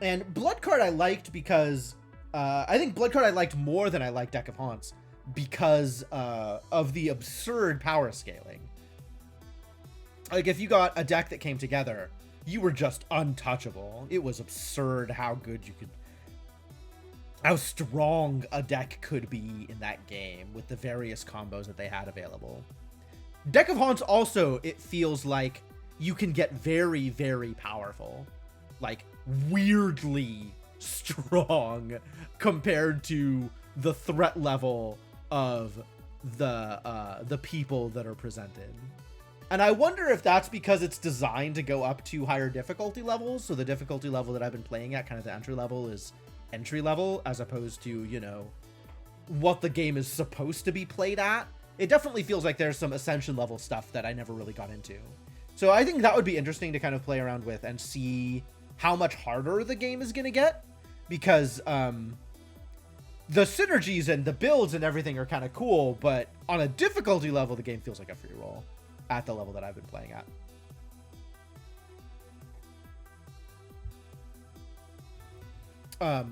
And Blood Card I liked because I think Blood Card I liked more than I liked Deck of Haunts because of the absurd power scaling. Like, if you got a deck that came together, you were just untouchable. It was absurd how good you could, how strong a deck could be in that game with the various combos that they had available. Deck of Haunts also, it feels like you can get very, very powerful. Like, weirdly strong compared to the threat level of the people that are presented. And I wonder if that's because it's designed to go up to higher difficulty levels. So the difficulty level that I've been playing at, kind of the entry level, is entry level as opposed to, you know, what the game is supposed to be played at. It definitely feels like there's some Ascension level stuff that I never really got into. So I think that would be interesting to kind of play around with and see how much harder the game is going to get, because the synergies and the builds and everything are kind of cool, but on a difficulty level, the game feels like a free roll at the level that I've been playing at.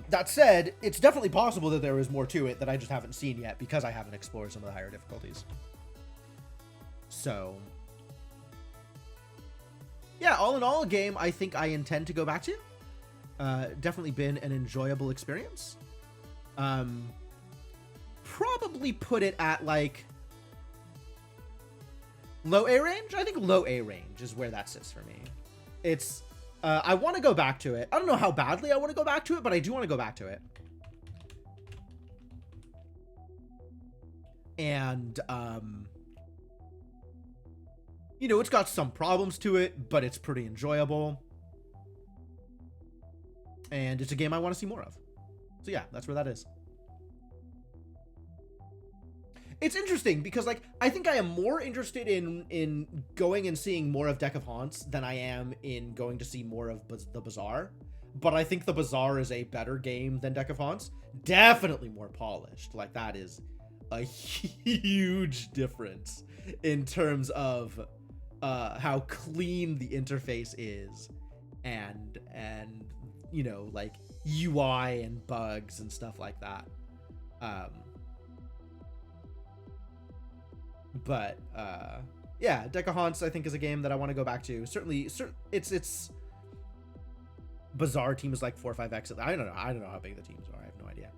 That said, it's definitely possible that there is more to it that I just haven't seen yet because I haven't explored some of the higher difficulties. So, yeah, all in all, a game I think I intend to go back to. Definitely been an enjoyable experience. Probably put it at, like, low A range? I think low A range is where that sits for me. It's, I want to go back to it. I don't know how badly I want to go back to it, but I do want to go back to it. And, you know, it's got some problems to it, but it's pretty enjoyable. And it's a game I want to see more of. So yeah, that's where that is. It's interesting because, like, I think I am more interested in going and seeing more of Deck of Haunts than I am in going to see more of the Bazaar. But I think the Bazaar is a better game than Deck of Haunts. Definitely more polished. Like, that is a huge difference in terms of how clean the interface is, and you know, like UI and bugs and stuff like that. But yeah, Deck of Haunts I think is a game that I want to go back to. Certainly, it's Bazaar team is like 4 or 5x. I don't know how big the teams are. I have no idea.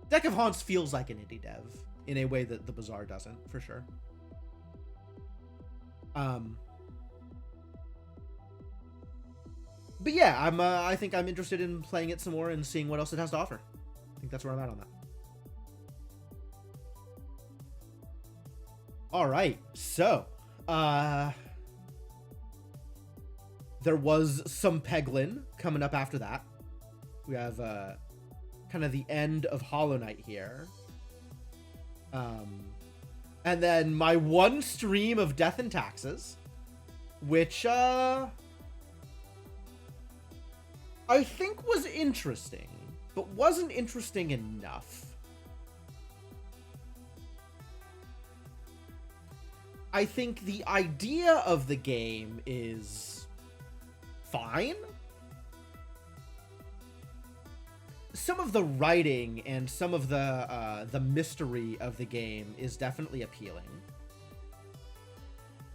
Deck of Haunts feels like an indie dev in a way that the Bazaar doesn't, for sure. But yeah, I think I'm interested in playing it some more and seeing what else it has to offer. I think that's where I'm at on that. All right, so there was some Peglin coming up after that. We have kind of the end of Hollow Knight here. And then my one stream of Death and Taxes, which I think was interesting, but wasn't interesting enough. I think the idea of the game is fine. Some of the writing and some of the mystery of the game is definitely appealing.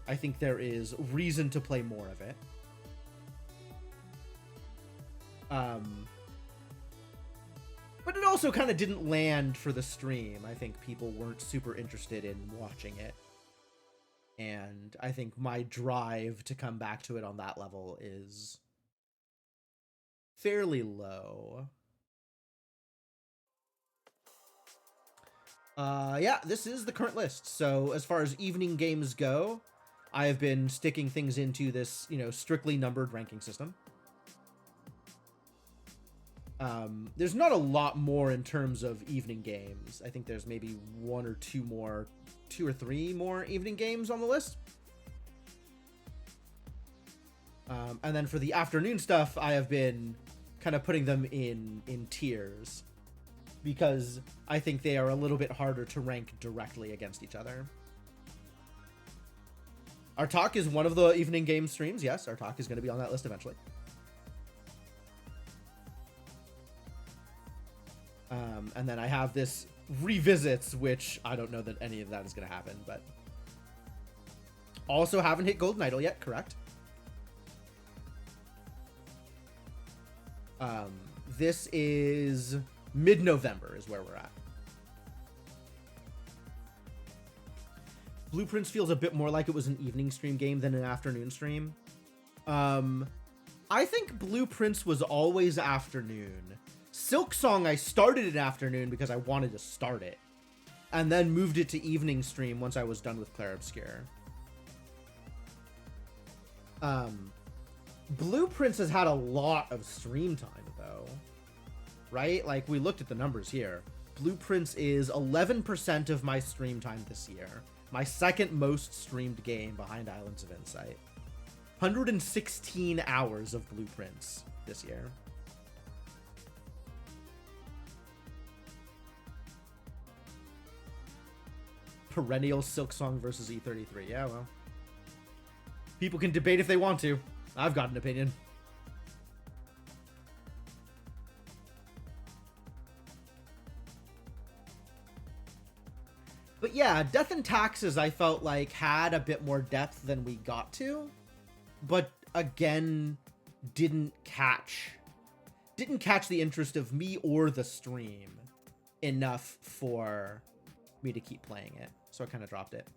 I think there is reason to play more of it. But it also kind of didn't land for the stream. I think people weren't super interested in watching it. And I think my drive to come back to it on that level is fairly low. Yeah, this is the current list. So as far as evening games go, I have been sticking things into this, you know, strictly numbered ranking system. There's not a lot more in terms of evening games. I think there's maybe two or three more evening games on the list. And then for the afternoon stuff, I have been kind of putting them in tiers, because I think they are a little bit harder to rank directly against each other. Our Talk is one of the evening game streams. Yes, Our Talk is going to be on that list eventually. And then I have this Revisits, which I don't know that any of that is going to happen, but also haven't hit Golden Idol yet, correct? This is mid-November is where we're at. Blueprints feels a bit more like it was an evening stream game than an afternoon stream. I think Blueprints was always afternoon. Silk Song I started in afternoon because I wanted to start it, and then moved it to evening stream once I was done with Clair Obscur. Blueprints has had a lot of stream time though, right? Like, we looked at the numbers here. Blueprints is 11% of my stream time this year. My second most streamed game behind Islands of Insight. 116 hours of Blueprints this year. Perennial Silk Song versus E33. Yeah, well, people can debate if they want to. I've got an opinion. But yeah, Death and Taxes I felt like had a bit more depth than we got to, but again didn't catch the interest of me or the stream enough for me to keep playing it, so I kind of dropped it.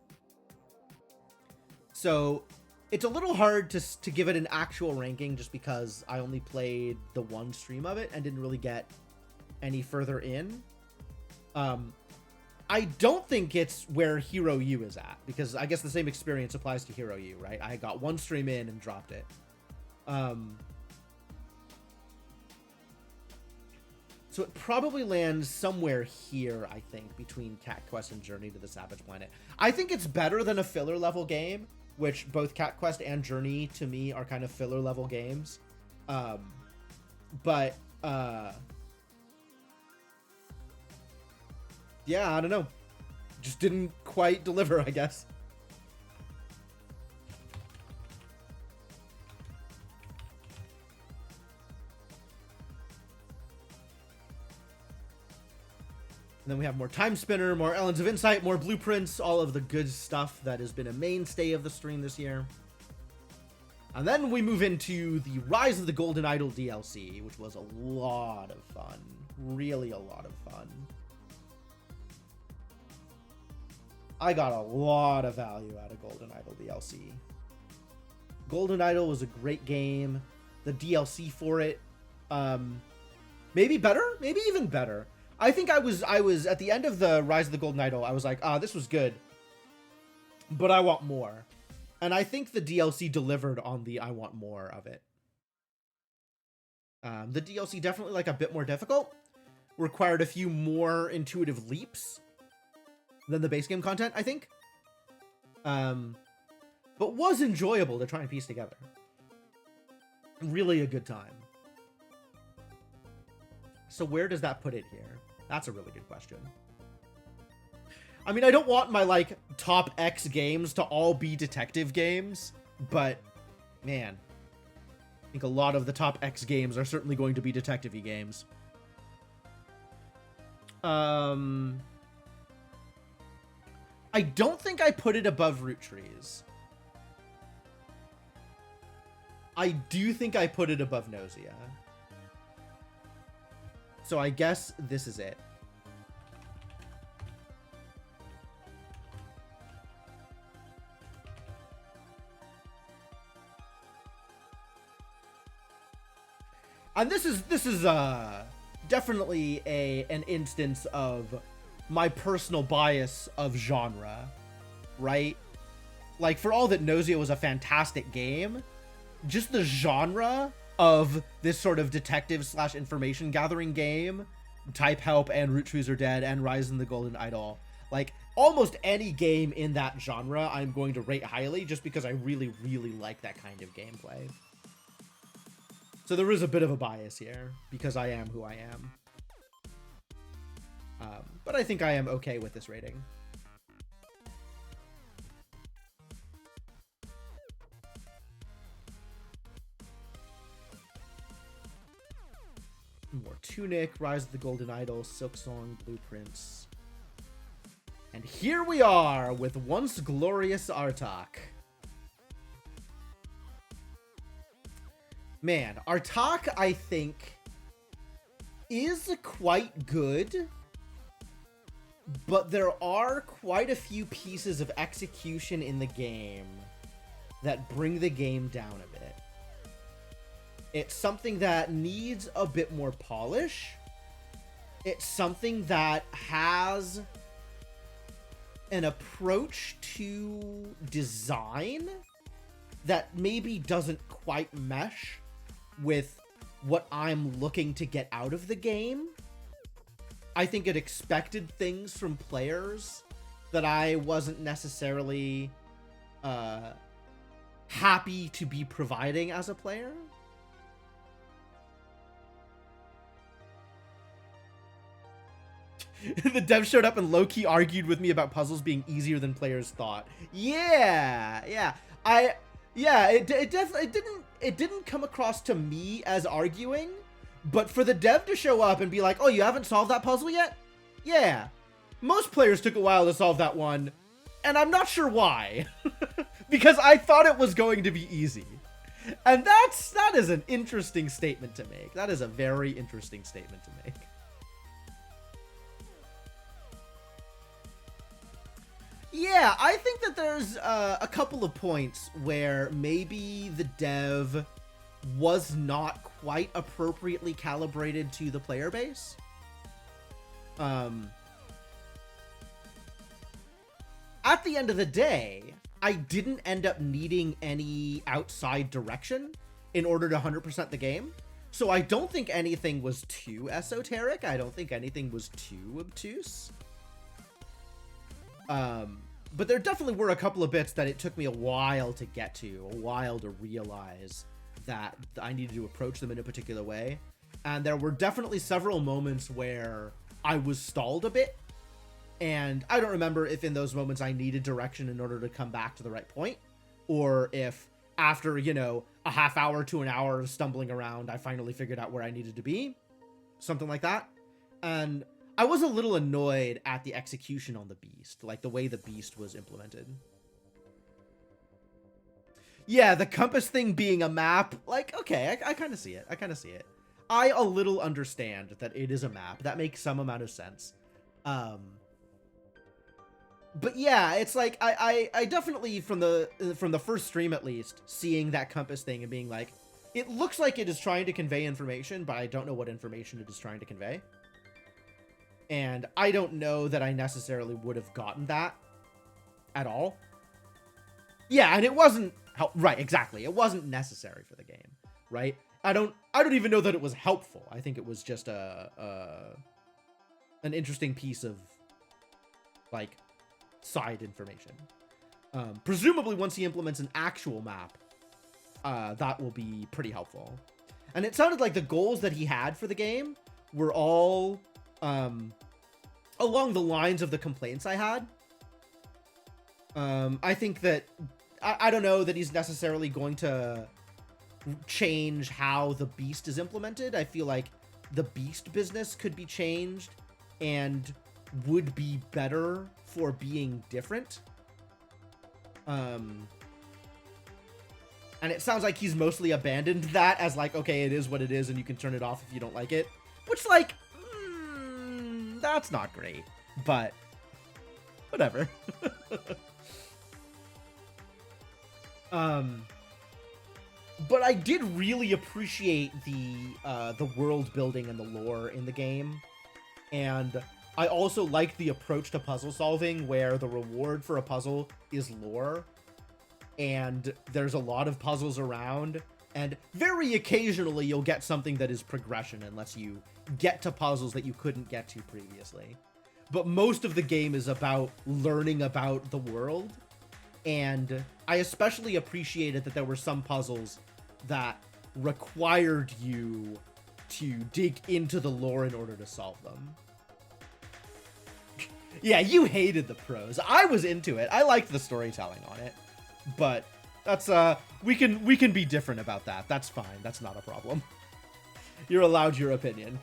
So it's a little hard to give it an actual ranking, just because I only played the one stream of it and didn't really get any further in. I don't think it's where Hero U is at, because I guess the same experience applies to Hero U, right? I got one stream in and dropped it. So it probably lands somewhere here, I think, between Cat Quest and Journey to the Savage Planet. I think it's better than a filler level game, which both Cat Quest and Journey to me are kind of filler level games. Yeah, I don't know. just didn't quite deliver, I guess. And then we have more Time Spinner, more Elements of Insight, more blueprints, all of the good stuff that has been a mainstay of the stream this year. And then we move into the Rise of the Golden Idol DLC, which was a lot of fun. Really a lot of fun. I got a lot of value out of Golden Idol DLC. Golden Idol was a great game. The DLC for it, maybe better, maybe even better. I think I was at the end of the Rise of the Golden Idol, I was like, this was good, but I want more. And I think the DLC delivered on the I want more of it. The DLC definitely like a bit more difficult, required a few more intuitive leaps than the base game content, I think. But was enjoyable to try and piece together. Really a good time. So where does that put it here? That's a really good question. I mean, I don't want my, like, top X games to all be detective games, but, man, I think a lot of the top X games are certainly going to be detective-y games. I don't think I put it above Root Trees. I do think I put it above Nausea. So I guess this is it. And this is definitely an instance of my personal bias of genre, right? Like, for all that Nausea was a fantastic game, just the genre of this sort of detective / information gathering game, Type Help and Root Trees Are Dead and Rise in the Golden Idol, like, almost any game in that genre I'm going to rate highly just because I really, really like that kind of gameplay. So there is a bit of a bias here, because I am who I am. But I think I am okay with this rating. More Tunic, Rise of the Golden Idol, Silksong, Blueprints. And here we are with Once Glorious Artak. Man, Artak, I think, is quite good, but there are quite a few pieces of execution in the game that bring the game down a bit. It's something that needs a bit more polish. It's something that has an approach to design that maybe doesn't quite mesh with what I'm looking to get out of the game. I think it expected things from players that I wasn't necessarily happy to be providing as a player. The dev showed up and low-key argued with me about puzzles being easier than players thought. Yeah. It didn't come across to me as arguing, but for the dev to show up and be like, "Oh, you haven't solved that puzzle yet?" Yeah. Most players took a while to solve that one, and I'm not sure why. Because I thought it was going to be easy. And that is an interesting statement to make. That is a very interesting statement to make. Yeah, I think that there's a couple of points where maybe the dev was not quite appropriately calibrated to the player base. At the end of the day, I didn't end up needing any outside direction in order to 100% the game. So I don't think anything was too esoteric. I don't think anything was too obtuse. But there definitely were a couple of bits that it took me a while to get to, a while to realize that I needed to approach them in a particular way. And there were definitely several moments where I was stalled a bit And I don't remember if in those moments I needed direction in order to come back to the right point, or if after, you know, a half hour to an hour of stumbling around, I finally figured out where I needed to be. Something like that. And I was a little annoyed at the execution on the beast, like the way the beast was implemented. Yeah, the compass thing being a map, like, okay, I kind of see it. I kind of see it. I a little understand that it is a map. That makes some amount of sense. But yeah, it's like, I definitely, from the first stream at least, seeing that compass thing and being like, it looks like it is trying to convey information, but I don't know what information it is trying to convey. And I don't know that I necessarily would have gotten that at all. Yeah, and it wasn't, right, exactly. It wasn't necessary for the game, right? I don't even know that it was helpful. I think it was just an interesting piece of, like, side information. Presumably once he implements an actual map, that will be pretty helpful. And it sounded like the goals that he had for the game were all along the lines of the complaints I had. I think that I don't know that he's necessarily going to change how the beast is implemented. I feel like the beast business could be changed and would be better for being different. And it sounds like he's mostly abandoned that as like, okay, it is what it is and you can turn it off if you don't like it. Which, like, that's not great, but whatever. But I did really appreciate the world building and the lore in the game. And I also like the approach to puzzle solving where the reward for a puzzle is lore. And there's a lot of puzzles around, and very occasionally you'll get something that is progression unless you get to puzzles that you couldn't get to previously. But most of the game is about learning about the world, and I especially appreciated that there were some puzzles that required you to dig into the lore in order to solve them. Yeah, you hated the prose. I was into it. I liked the storytelling on it. But that's we can be different about that. That's fine. That's not a problem. You're allowed your opinion.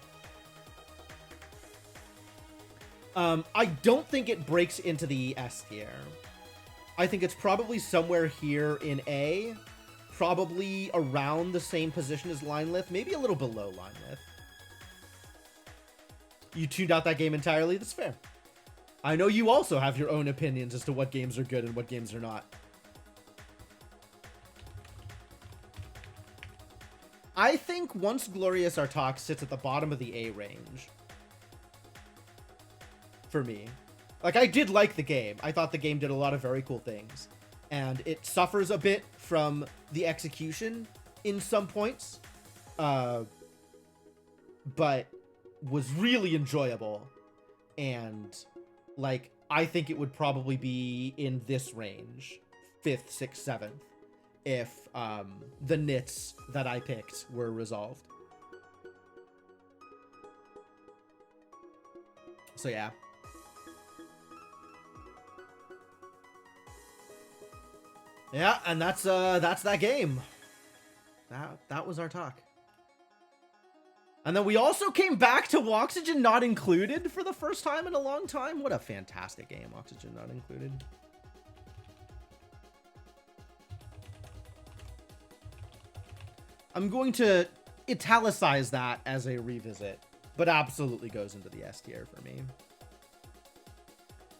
I don't think it breaks into the S tier. I think it's probably somewhere here in A, probably around the same position as Linelith, maybe a little below Linelith. You tuned out that game entirely? That's fair. I know you also have your own opinions as to what games are good and what games are not. I think Once Glorious Artak sits at the bottom of the A range. For me. Like, I did like the game. I thought the game did a lot of very cool things. And it suffers a bit from the execution in some points. But was really enjoyable. And, like, I think it would probably be in this range. 5th, 6th, 7th. If the nits that I picked were resolved. So yeah. Yeah, and that's that game. That was our talk. And then we also came back to Oxygen Not Included for the first time in a long time. What a fantastic game, Oxygen Not Included. I'm going to italicize that as a revisit, but absolutely goes into the S tier for me.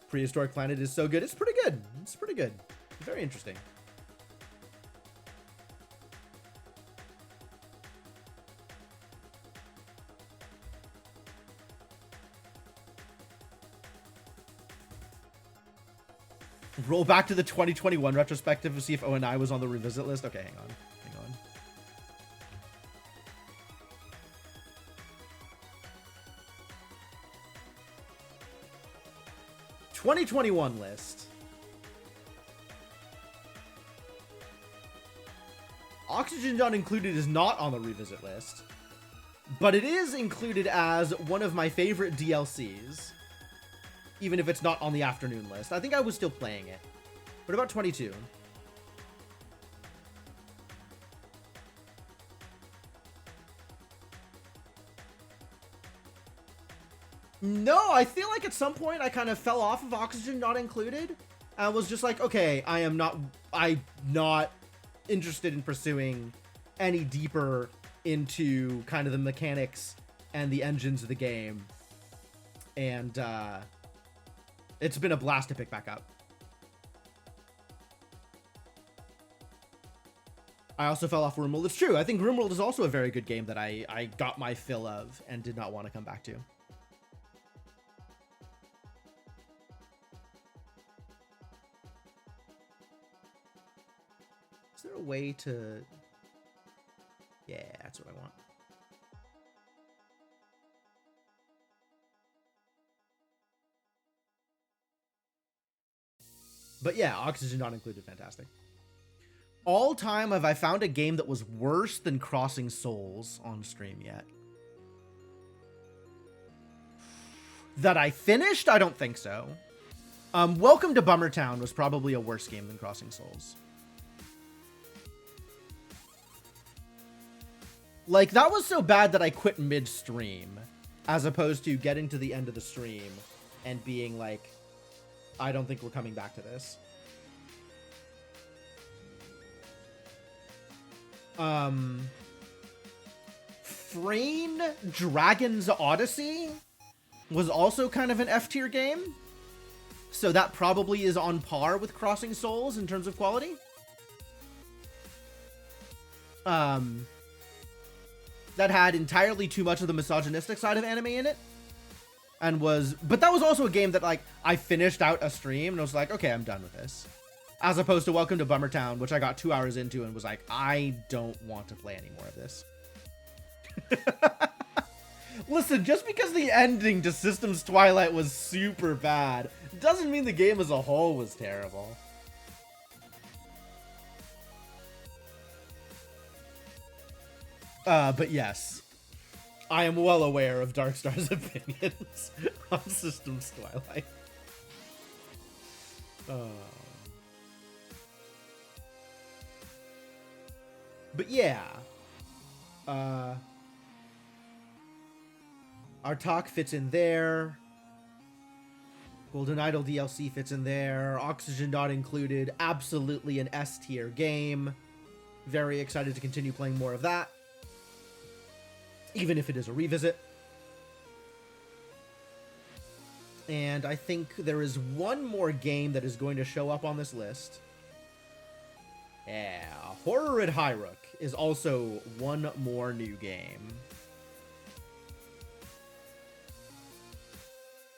Prehistoric Planet is so good. It's pretty good. It's pretty good. Very interesting. Roll back to the 2021 retrospective to see if O&I was on the revisit list. Okay, hang on. 2021 list. Oxygen Not Included is not on the revisit list, but it is included as one of my favorite DLCs. even if it's not on the afternoon list. I think I was still playing it. What about 22? No, I feel like at some point I kind of fell off of Oxygen Not Included. I was just like, okay, I'm not interested in pursuing any deeper into kind of the mechanics and the engines of the game. And it's been a blast to pick back up. I also fell off RimWorld. It's true. I think RimWorld is also a very good game that I got my fill of and did not want to come back to. Is there a way to... Yeah, that's what I want. But yeah, Oxygen Not Included, fantastic. All time, have I found a game that was worse than Crossing Souls on stream yet? That I finished? I don't think so. Welcome to Bummertown was probably a worse game than Crossing Souls. Like, that was so bad that I quit mid-stream, as opposed to getting to the end of the stream and being like, I don't think we're coming back to this. Frame Dragon's Odyssey was also kind of an F-tier game. So that probably is on par with Crossing Souls in terms of quality. That had entirely too much of the misogynistic side of anime in it. But that was also a game that, like, I finished out a stream and was like, okay, I'm done with this. As opposed to Welcome to Bummertown, which I got 2 hours into and was like, I don't want to play any more of this. Listen, just because the ending to Systems Twilight was super bad, doesn't mean the game as a whole was terrible. But yes, I am well aware of Darkstar's opinions on Systems Twilight. But yeah, our talk fits in there. Golden Idol DLC fits in there. Oxygen Not Included, absolutely an S tier game. Very excited to continue playing more of that, even if it is a revisit. And I think there is one more game that is going to show up on this list. Yeah, Horror at Hyrule is also one more new game.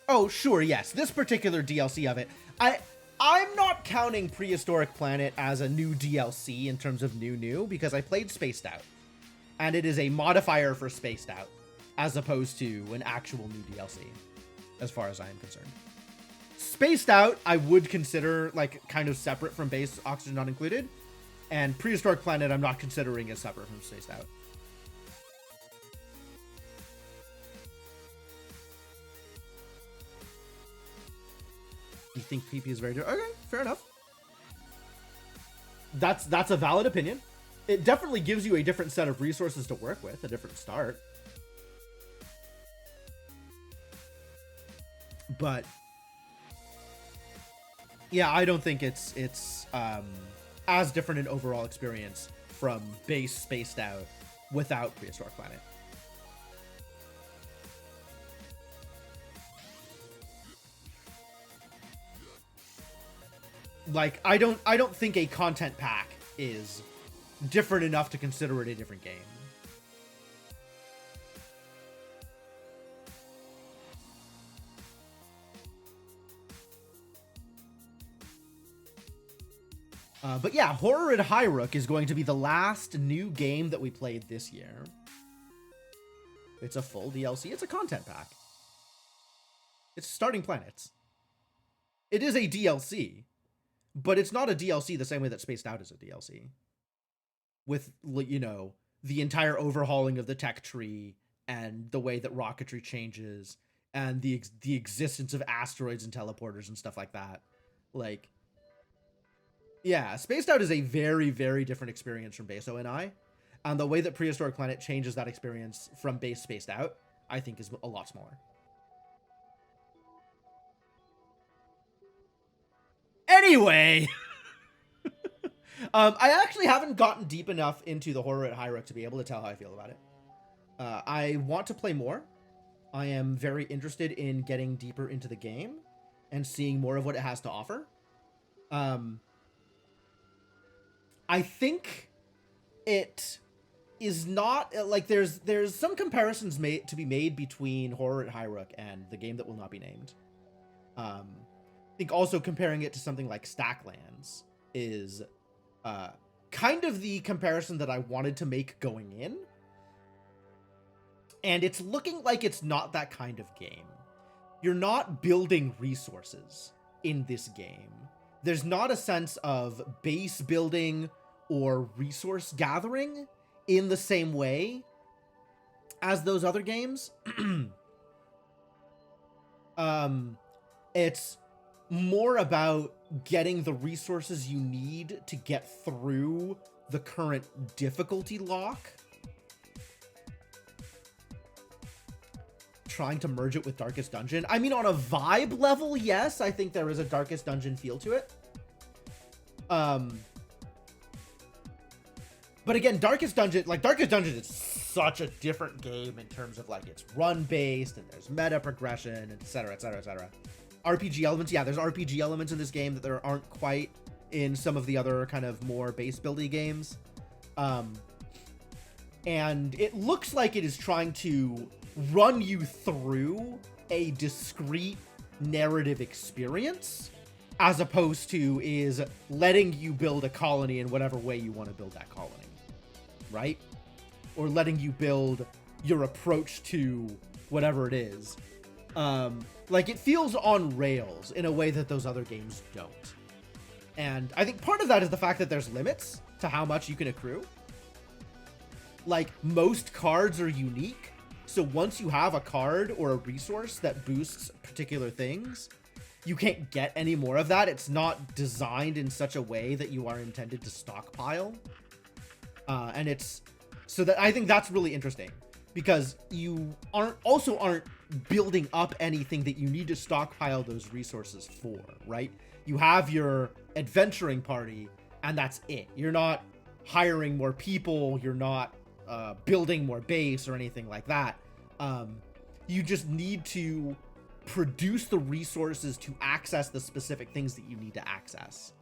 Oh, sure, yes. This particular DLC of it. I'm not counting Prehistoric Planet as a new DLC in terms of new, because I played Spaced Out. And it is a modifier for Spaced Out, as opposed to an actual new DLC, as far as I am concerned. Spaced Out, I would consider, like, kind of separate from base Oxygen Not Included. And Prehistoric Planet, I'm not considering as separate from Spaced Out. You think PP is very different? Okay, fair enough. That's a valid opinion. It definitely gives you a different set of resources to work with, a different start. But yeah, I don't think it's as different an overall experience from base Spaced Out without Prehistoric Planet. Like, I don't think a content pack is different enough to consider it a different game. But yeah, Horror at Hyrule is going to be the last new game that we played this year. It's a full DLC. It's a content pack. It's Starting Planets. It is a DLC, but it's not a DLC the same way that Spaced Out is a DLC. With, you know, the entire overhauling of the tech tree and the way that rocketry changes. and the existence of asteroids and teleporters and stuff like that. Like, yeah, Spaced Out is a very, very different experience from Base ONI. And the way that Prehistoric Planet changes that experience from Base Spaced Out, I think, is a lot smaller. Anyway, I actually haven't gotten deep enough into the horror at High Rook to be able to tell how I feel about it. I want to play more. I am very interested in getting deeper into the game and seeing more of what it has to offer. I think it is not like there's some comparisons to be made between Horror at High Rook and the game that will not be named. I think also comparing it to something like Stacklands is kind of the comparison that I wanted to make going in. And it's looking like it's not that kind of game. You're not building resources in this game. There's not a sense of base building or resource gathering in the same way as those other games. It's more about getting the resources you need to get through the current difficulty lock. Trying to merge it with Darkest Dungeon. I mean, on a vibe level, yes, I think there is a Darkest Dungeon feel to it. But again, Darkest Dungeon is such a different game in terms of like it's run based and there's meta progression, etc., etc., etc. RPG elements, yeah, there's RPG elements in this game that there aren't quite in some of the other kind of more base buildy games. And it looks like it is trying to run you through a discrete narrative experience, as opposed to is letting you build a colony in whatever way you want to build that colony, right? Or letting you build your approach to whatever it is. Like, it feels on rails in a way that those other games don't. And I think part of that is the fact that there's limits to how much you can accrue. Like, most cards are unique. So once you have a card or a resource that boosts particular things, you can't get any more of that. It's not designed in such a way that you are intended to stockpile. And it's... So that I think that's really interesting. Because you aren't building up anything that you need to stockpile those resources for, right? You have your adventuring party, and that's it. You're not hiring more people. You're not building more base or anything like that. You just need to produce the resources to access the specific things that you need to access,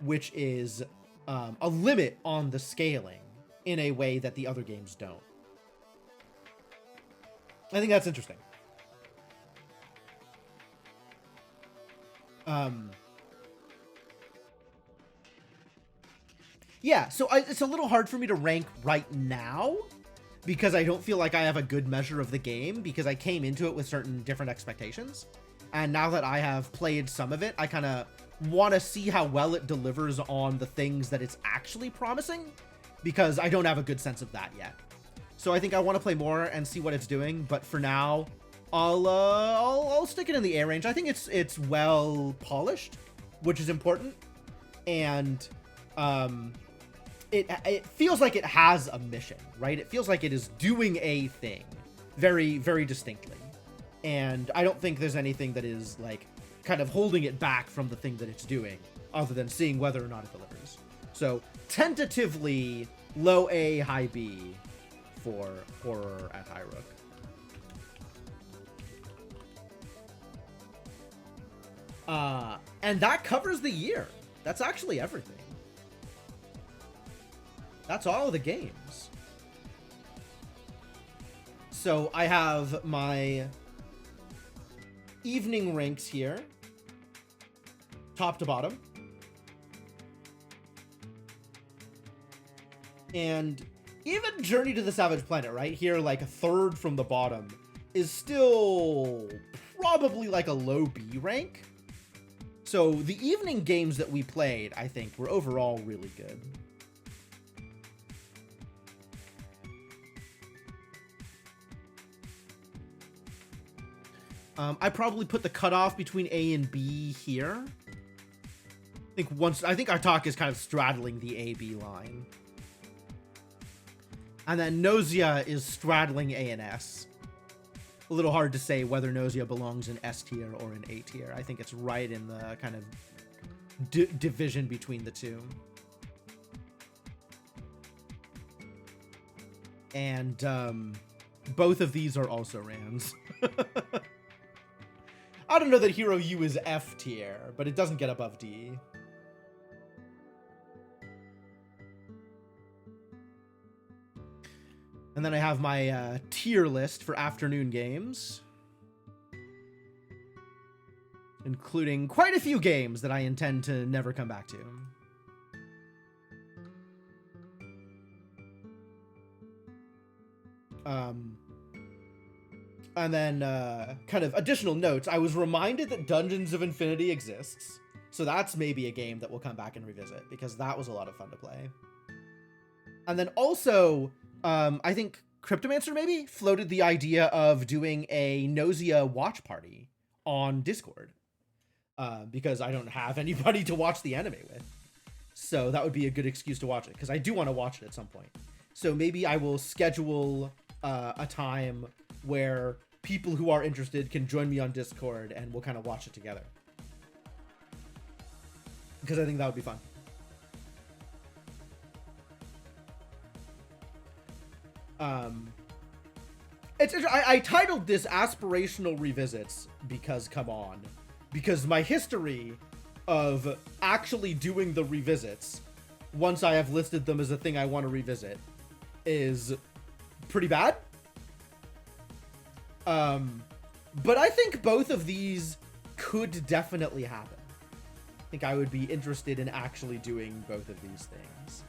which is a limit on the scaling in a way that the other games don't. I think that's interesting. Yeah, so it's a little hard for me to rank right now because I don't feel like I have a good measure of the game because I came into it with certain different expectations. And now that I have played some of it, I kind of want to see how well it delivers on the things that it's actually promising because I don't have a good sense of that yet. So I think I want to play more and see what it's doing, but for now, I'll stick it in the A range. I think it's well polished, which is important, and it feels like it has a mission, right? It feels like it is doing a thing very, very distinctly, and I don't think there's anything that is like kind of holding it back from the thing that it's doing, other than seeing whether or not it delivers. So tentatively low A, high B for Horror at High Rook. And that covers the year. That's actually everything. That's all of the games. So I have my evening ranks here, top to bottom. And even Journey to the Savage Planet, right here, like a third from the bottom, is still probably like a low B rank. So the evening games that we played, I think, were overall really good. I probably put the cutoff between A and B here. I think Artak is kind of straddling the A-B line. And then Nausea is straddling A and S. A little hard to say whether Nausea belongs in S tier or in A tier. I think it's right in the kind of division between the two. And both of these are also Rans. I don't know that Hero U is F tier, but it doesn't get above D. And then I have my tier list for afternoon games, including quite a few games that I intend to never come back to. And then kind of additional notes. I was reminded that Dungeons of Infinity exists. So that's maybe a game that we'll come back and revisit, because that was a lot of fun to play. And then also, I think Cryptomancer maybe floated the idea of doing a Nausea watch party on Discord. Because I don't have anybody to watch the anime with. So that would be a good excuse to watch it, because I do want to watch it at some point. So maybe I will schedule a time where people who are interested can join me on Discord and we'll kind of watch it together. Because I think that would be fun. I titled this Aspirational Revisits because, come on. Because my history of actually doing the revisits, once I have listed them as a thing I want to revisit, is pretty bad. But I think both of these could definitely happen. I think I would be interested in actually doing both of these things.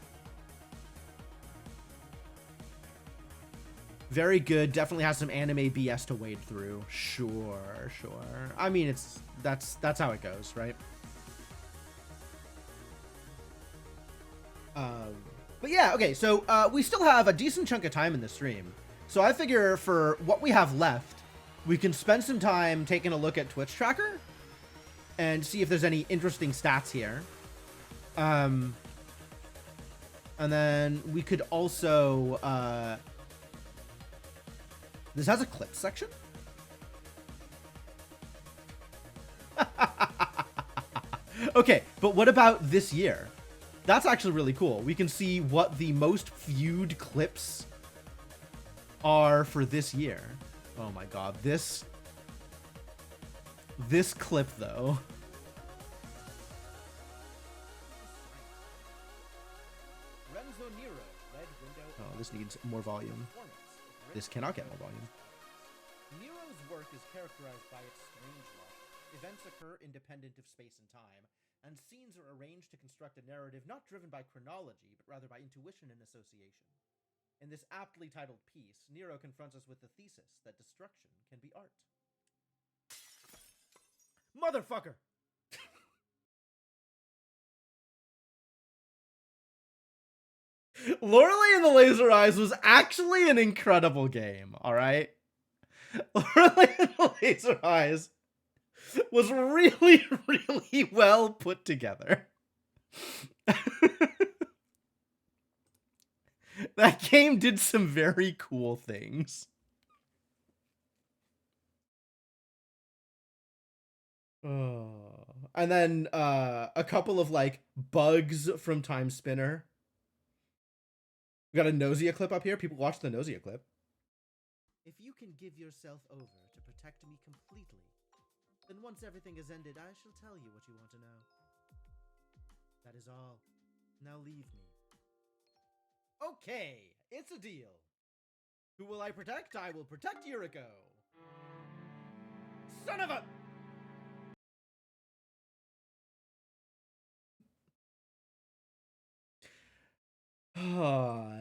Very good. Definitely has some anime BS to wade through. Sure. I mean, that's how it goes, right? But yeah, okay, so we still have a decent chunk of time in the stream. So I figure for what we have left, we can spend some time taking a look at Twitch Tracker and see if there's any interesting stats here. And then we could also... this has a clip section? Okay, but what about this year? That's actually really cool. We can see what the most viewed clips are for this year. Oh my god, this clip though. Oh, this needs more volume. This cannot get more volume. Nero's work is characterized by its strange luck. Events occur independent of space and time, and scenes are arranged to construct a narrative not driven by chronology, but rather by intuition and association. In this aptly titled piece, Nero confronts us with the thesis that destruction can be art. Motherfucker! Lorelei and the Laser Eyes was actually an incredible game, alright? Lorelei and the Laser Eyes was really, really well put together. That game did some very cool things. Oh. And then a couple of like bugs from Time Spinner. We got a Nausea clip up here. People watch the Nausea clip. If you can give yourself over to protect me completely, then once everything is ended, I shall tell you what you want to know. That is all. Now leave me. Okay, it's a deal. Who will I protect? I will protect Yuriko. Son of a...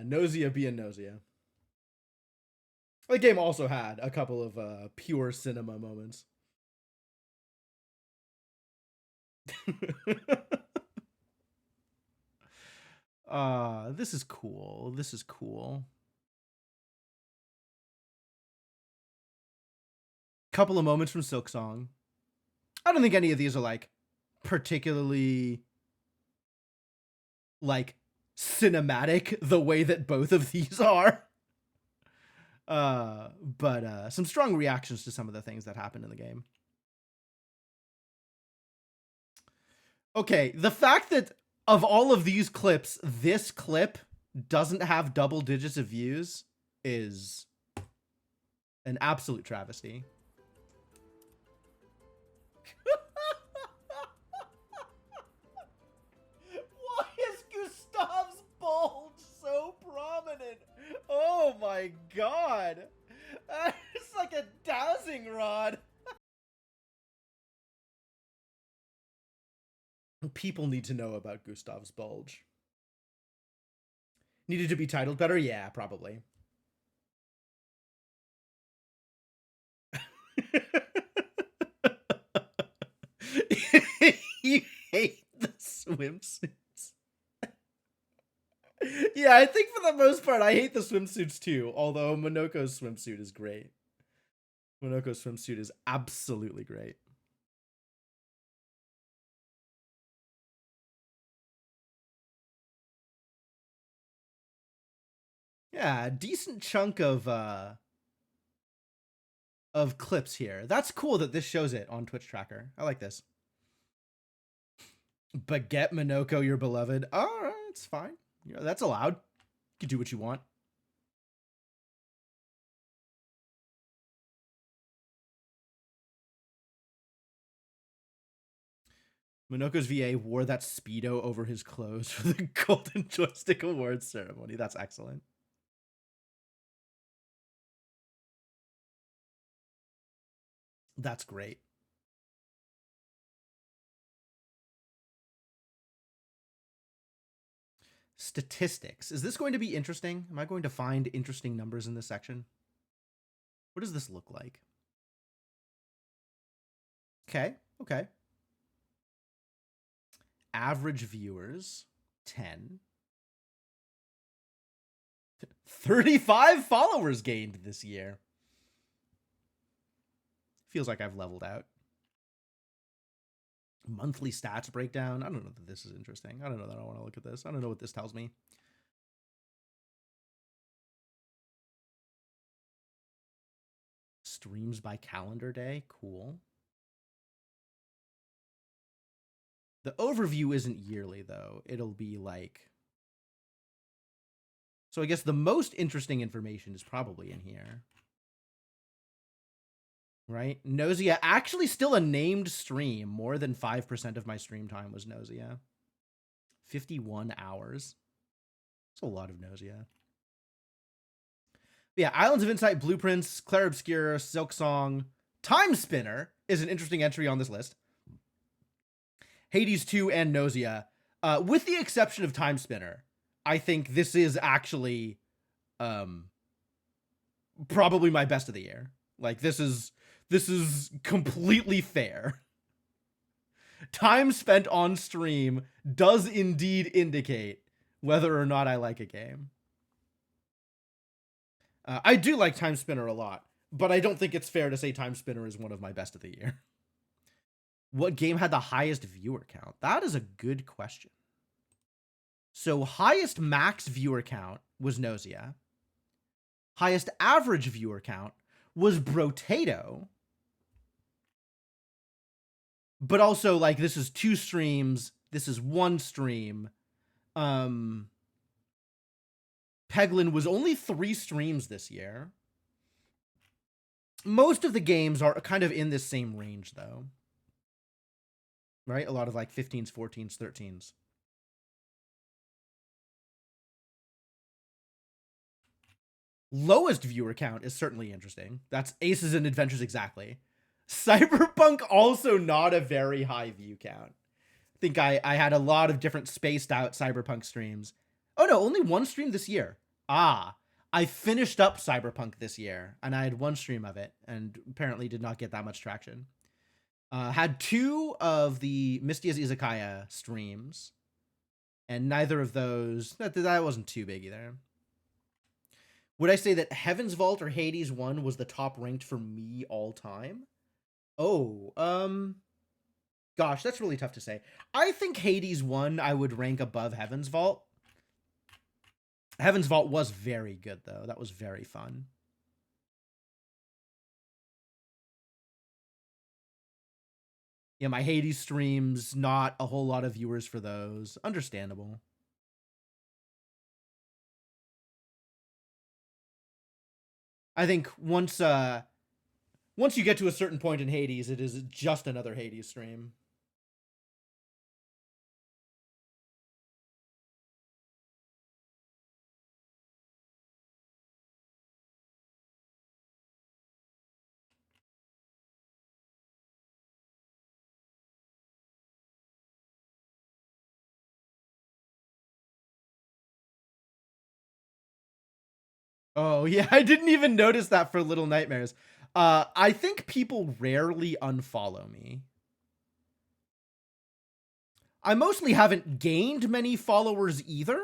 Nausea being Nausea. The game also had a couple of pure cinema moments. This is cool. This is cool. Couple of moments from Silk Song. I don't think any of these are like particularly like cinematic the way that both of these are. But some strong reactions to some of the things that happened in the game. Okay, the fact that of all of these clips, this clip doesn't have double digits of views is an absolute travesty. Why is Gustav's bulge so prominent? Oh my god. It's like a dowsing rod. People need to know about Gustav's bulge. Needed to be titled better? Yeah, probably. You hate the swimsuits. Yeah, I think for the most part, I hate the swimsuits too. Although Monoko's swimsuit is great. Monoko's swimsuit is absolutely great. Yeah, a decent chunk of clips here. That's cool that this shows it on Twitch Tracker. I like this. Baguette Monoko, your beloved. All right, it's fine. Yeah, that's allowed. You can do what you want. Monoko's VA wore that Speedo over his clothes for the Golden Joystick Awards ceremony. That's excellent. That's great. Statistics. Is this going to be interesting? Am I going to find interesting numbers in this section? What does this look like? Okay, okay. Average viewers, 10. 35 followers gained this year. Feels like I've leveled out. Monthly stats breakdown. I don't know that this is interesting. I don't know that I want to look at this. I don't know what this tells me. Streams by calendar day. Cool. The overview isn't yearly, though. It'll be like... So I guess the most interesting information is probably in here. Right? Nausea, actually still a named stream. More than 5% of my stream time was Nausea. 51 hours. That's a lot of Nausea. But yeah, Islands of Insight, Blueprints, Clair Obscure, Silk Song, Time Spinner is an interesting entry on this list. Hades 2 and Nausea. With the exception of Time Spinner, I think this is actually probably my best of the year. Like, this is completely fair. Time spent on stream does indeed indicate whether or not I like a game. I do like Time Spinner a lot, but I don't think it's fair to say Time Spinner is one of my best of the year. What game had the highest viewer count? That is a good question. So highest max viewer count was Nausea. Highest average viewer count was Brotato. But also, like, this is 2 streams. This is 1 stream. Peglin was only 3 streams this year. Most of the games are kind of in this same range, though. Right? A lot of, like, 15s, 14s, 13s. Lowest viewer count is certainly interesting. That's Aces and Adventures exactly. Cyberpunk also not a very high view count. I think I had a lot of different spaced out Cyberpunk streams. Oh no, only 1 stream this year. I finished up Cyberpunk this year, and I had 1 stream of it, and apparently did not get that much traction. Had 2 of the Mistia's Izakaya streams, and neither of those, that wasn't too big either. Would I say that Heaven's Vault or Hades 1 was the top ranked for me all time? Oh, gosh, that's really tough to say. I think Hades 1 I would rank above Heaven's Vault. Heaven's Vault was very good, though. That was very fun. Yeah, my Hades streams, not a whole lot of viewers for those. Understandable. I think once you get to a certain point in Hades, it is just another Hades stream. Oh, yeah, I didn't even notice that for Little Nightmares. I think people rarely unfollow me. I mostly haven't gained many followers either.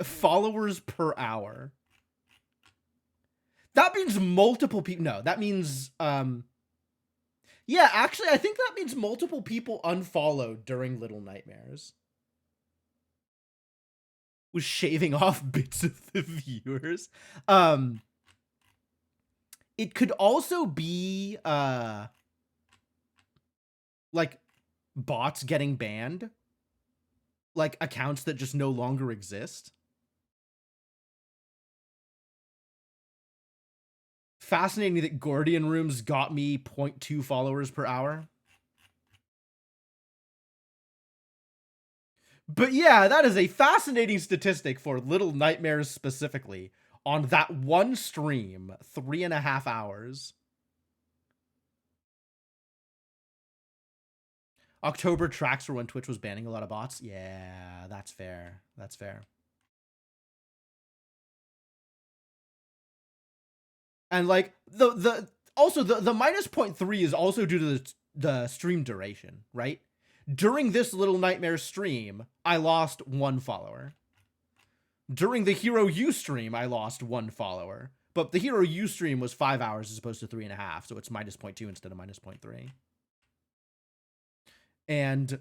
Followers per hour. That means multiple people. No, that means yeah, actually I think that means multiple people unfollowed during Little Nightmares. Was shaving off bits of the viewers. It could also be like bots getting banned, like accounts that just no longer exist. Fascinating that Gordian Rooms got me 0.2 followers per hour. But yeah, that is a fascinating statistic for Little Nightmares specifically. On that one stream, 3.5 hours. October tracks were when Twitch was banning a lot of bots. Yeah, that's fair. That's fair. And like the also the minus 0.3 is also due to the stream duration, right? During this Little Nightmare stream, I lost 1 follower. During the Hero U stream, I lost 1 follower. But the Hero U stream was 5 hours as opposed to 3.5, so it's minus 0.2 instead of minus 0.3. And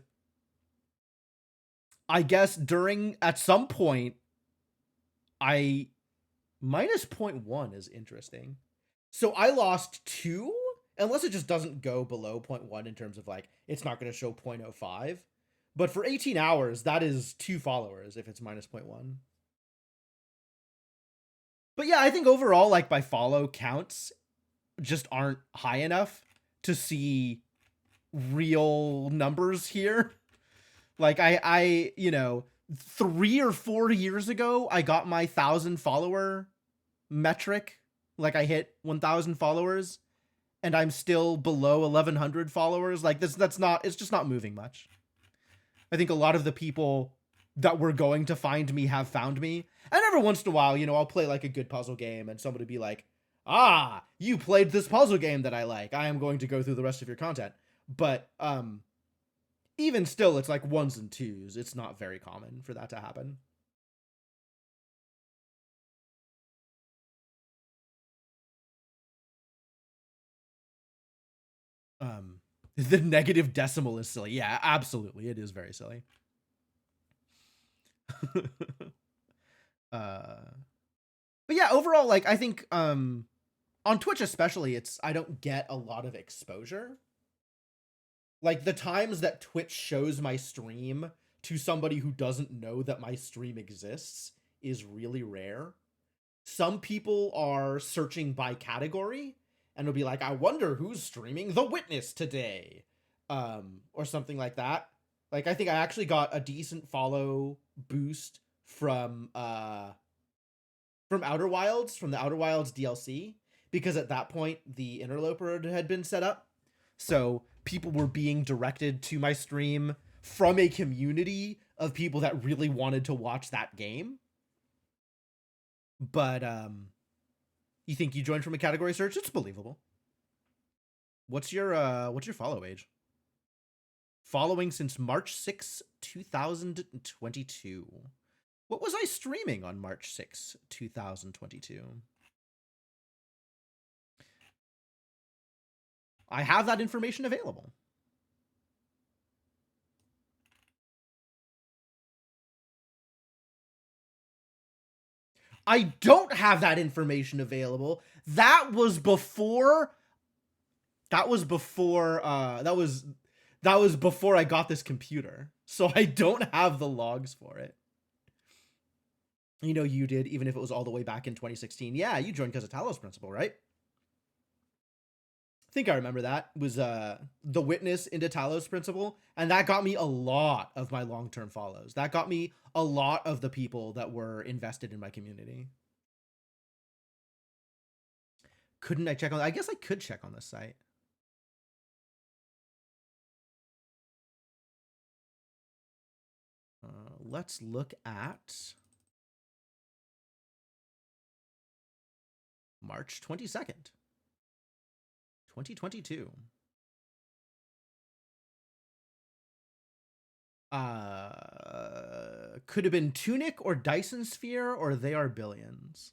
I guess at some point, I minus 0.1 is interesting. So I lost 2, unless it just doesn't go below 0.1 in terms of like, it's not going to show 0.05. But for 18 hours, that is 2 followers if it's minus 0.1. But yeah, I think overall, like my follow counts just aren't high enough to see real numbers here. Like you know, 3 or 4 years ago, I got my 1,000 follower metric. Like I hit 1,000 followers, and I'm still below 1,100 followers. Like that's not. It's just not moving much. I think a lot of the people that were going to find me have found me. And every once in a while, you know, I'll play like a good puzzle game and somebody be like, ah, you played this puzzle game that I like. I am going to go through the rest of your content. But even still, it's like ones and twos. It's not very common for that to happen. The negative decimal is silly. Yeah, absolutely. It is very silly. But yeah, overall, like I think on Twitch especially, I don't get a lot of exposure. Like the times that Twitch shows my stream to somebody who doesn't know that my stream exists is really rare. Some people are searching by category and will be like, I wonder who's streaming The Witness today. Or something like that. Like I think I actually got a decent follow boost from Outer Wilds, from the Outer Wilds DLC, because at that point the interloper had been set up. So people were being directed to my stream from a community of people that really wanted to watch that game. But you think you joined from a category search? It's believable. What's your follow age? Following since March 6, 2022. What was I streaming on March 6, 2022? I have that information available. I don't have that information available. That was before. That was before. That was before I got this computer, so I don't have the logs for it. You know, you did, even if it was all the way back in 2016. Yeah, you joined because of Talos Principle, right? I think I remember that was the witness into Talos Principle, and that got me a lot of my long-term follows. That got me a lot of the people that were invested in my community. Couldn't I check on? I guess I could check on this site. Let's look at March 22nd, 2022. Could have been Tunic or Dyson Sphere, or They Are Billions.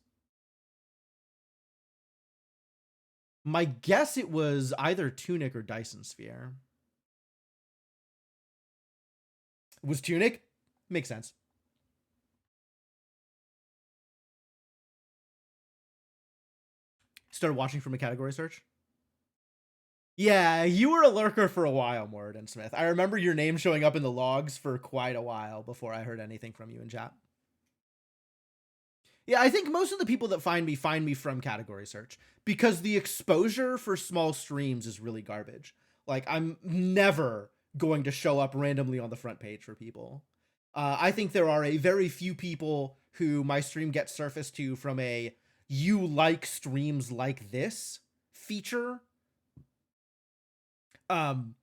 My guess it was either Tunic or Dyson Sphere. Was Tunic? Makes sense. Started watching from a category search. Yeah, you were a lurker for a while, Moradin Smith. I remember your name showing up in the logs for quite a while before I heard anything from you in chat. Yeah, I think most of the people that find me from category search because the exposure for small streams is really garbage. Like, I'm never going to show up randomly on the front page for people. I think there are a very few people who my stream gets surfaced to from a "you like streams like this" feature. Um,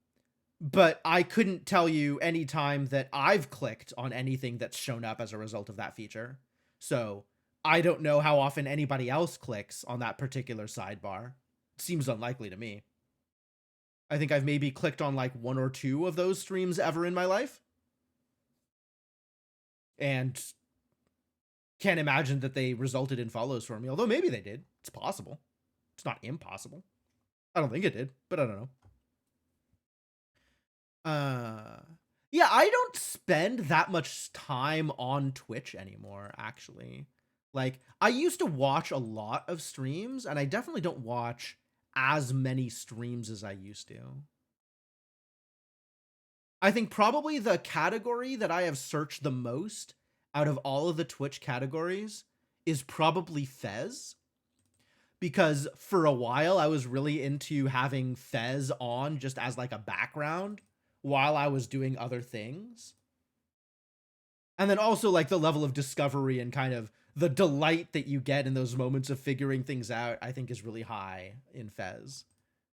but I couldn't tell you any time that I've clicked on anything that's shown up as a result of that feature. So I don't know how often anybody else clicks on that particular sidebar. It seems unlikely to me. I think I've maybe clicked on like one or two of those streams ever in my life. And can't imagine that they resulted in follows for me, although maybe they did. It's possible. It's not impossible. I don't think it did, but I don't know. Yeah, I don't spend that much time on Twitch anymore, actually. Like, I used to watch a lot of streams, and I definitely don't watch as many streams as I used to. I think probably the category that I have searched the most out of all of the Twitch categories is probably Fez. Because for a while I was really into having Fez on just as like a background while I was doing other things. And then also like the level of discovery and kind of the delight that you get in those moments of figuring things out, I think is really high in Fez.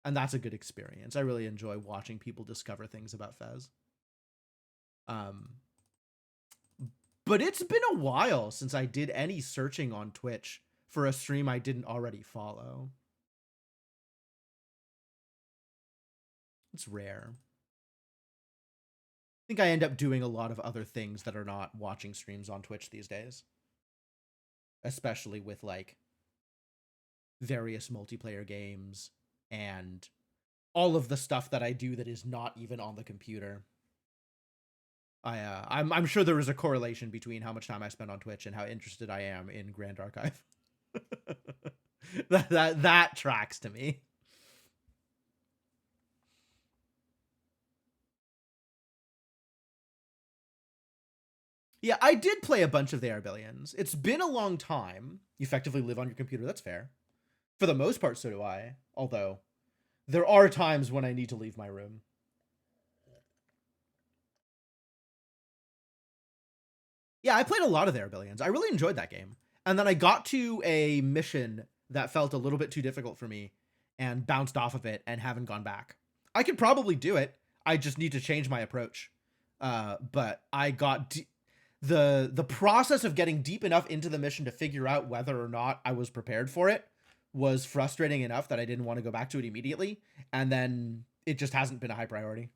And that's a good experience. I really enjoy watching people discover things about Fez. Um, but it's been a while since I did any searching on Twitch for a stream I didn't already follow. It's rare. I think I end up doing a lot of other things that are not watching streams on Twitch these days. Especially with like various multiplayer games and all of the stuff that I do that is not even on the computer. I'm sure there is a correlation between how much time I spend on Twitch and how interested I am in Grand Archive. that tracks to me. Yeah, I did play a bunch of the Arbellions. It's been a long time. You effectively live on your computer, that's fair. For the most part, so do I. Although, there are times when I need to leave my room. Yeah, I played a lot of the Arbellions. I really enjoyed that game. And then I got to a mission that felt a little bit too difficult for me and bounced off of it and haven't gone back. I could probably do it. I just need to change my approach. But I got the process of getting deep enough into the mission to figure out whether or not I was prepared for it was frustrating enough that I didn't want to go back to it immediately. And then it just hasn't been a high priority.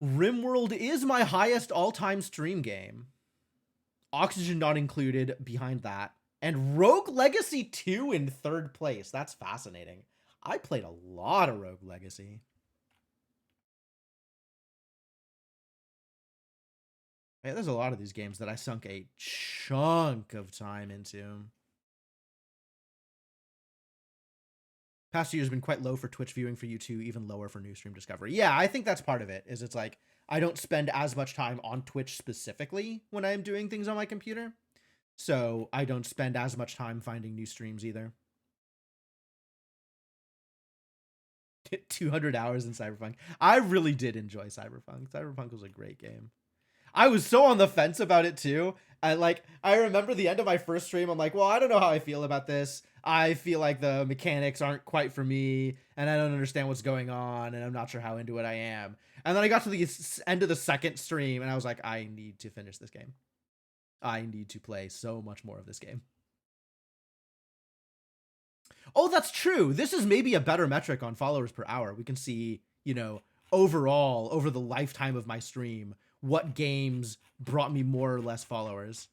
RimWorld is my highest all-time stream game. Oxygen not included behind that. And Rogue Legacy 2 in third place. That's fascinating. I played a lot of Rogue Legacy. Yeah, there's a lot of these games that I sunk a chunk of time into. Past year has been quite low for Twitch viewing for you too, even lower for new stream discovery. Yeah, I think that's part of it, is it's like, I don't spend as much time on Twitch specifically when I'm doing things on my computer. So I don't spend as much time finding new streams either. 200 hours in Cyberpunk. I really did enjoy Cyberpunk. Cyberpunk was a great game. I was so on the fence about it too. I remember the end of my first stream, I'm like, well, I don't know how I feel about this. I feel like the mechanics aren't quite for me, and I don't understand what's going on, and I'm not sure how into it I am. And then I got to the end of the second stream, and I was like, I need to finish this game. I need to play so much more of this game. Oh, that's true. This is maybe a better metric on followers per hour. We can see, overall, over the lifetime of my stream, what games brought me more or less followers.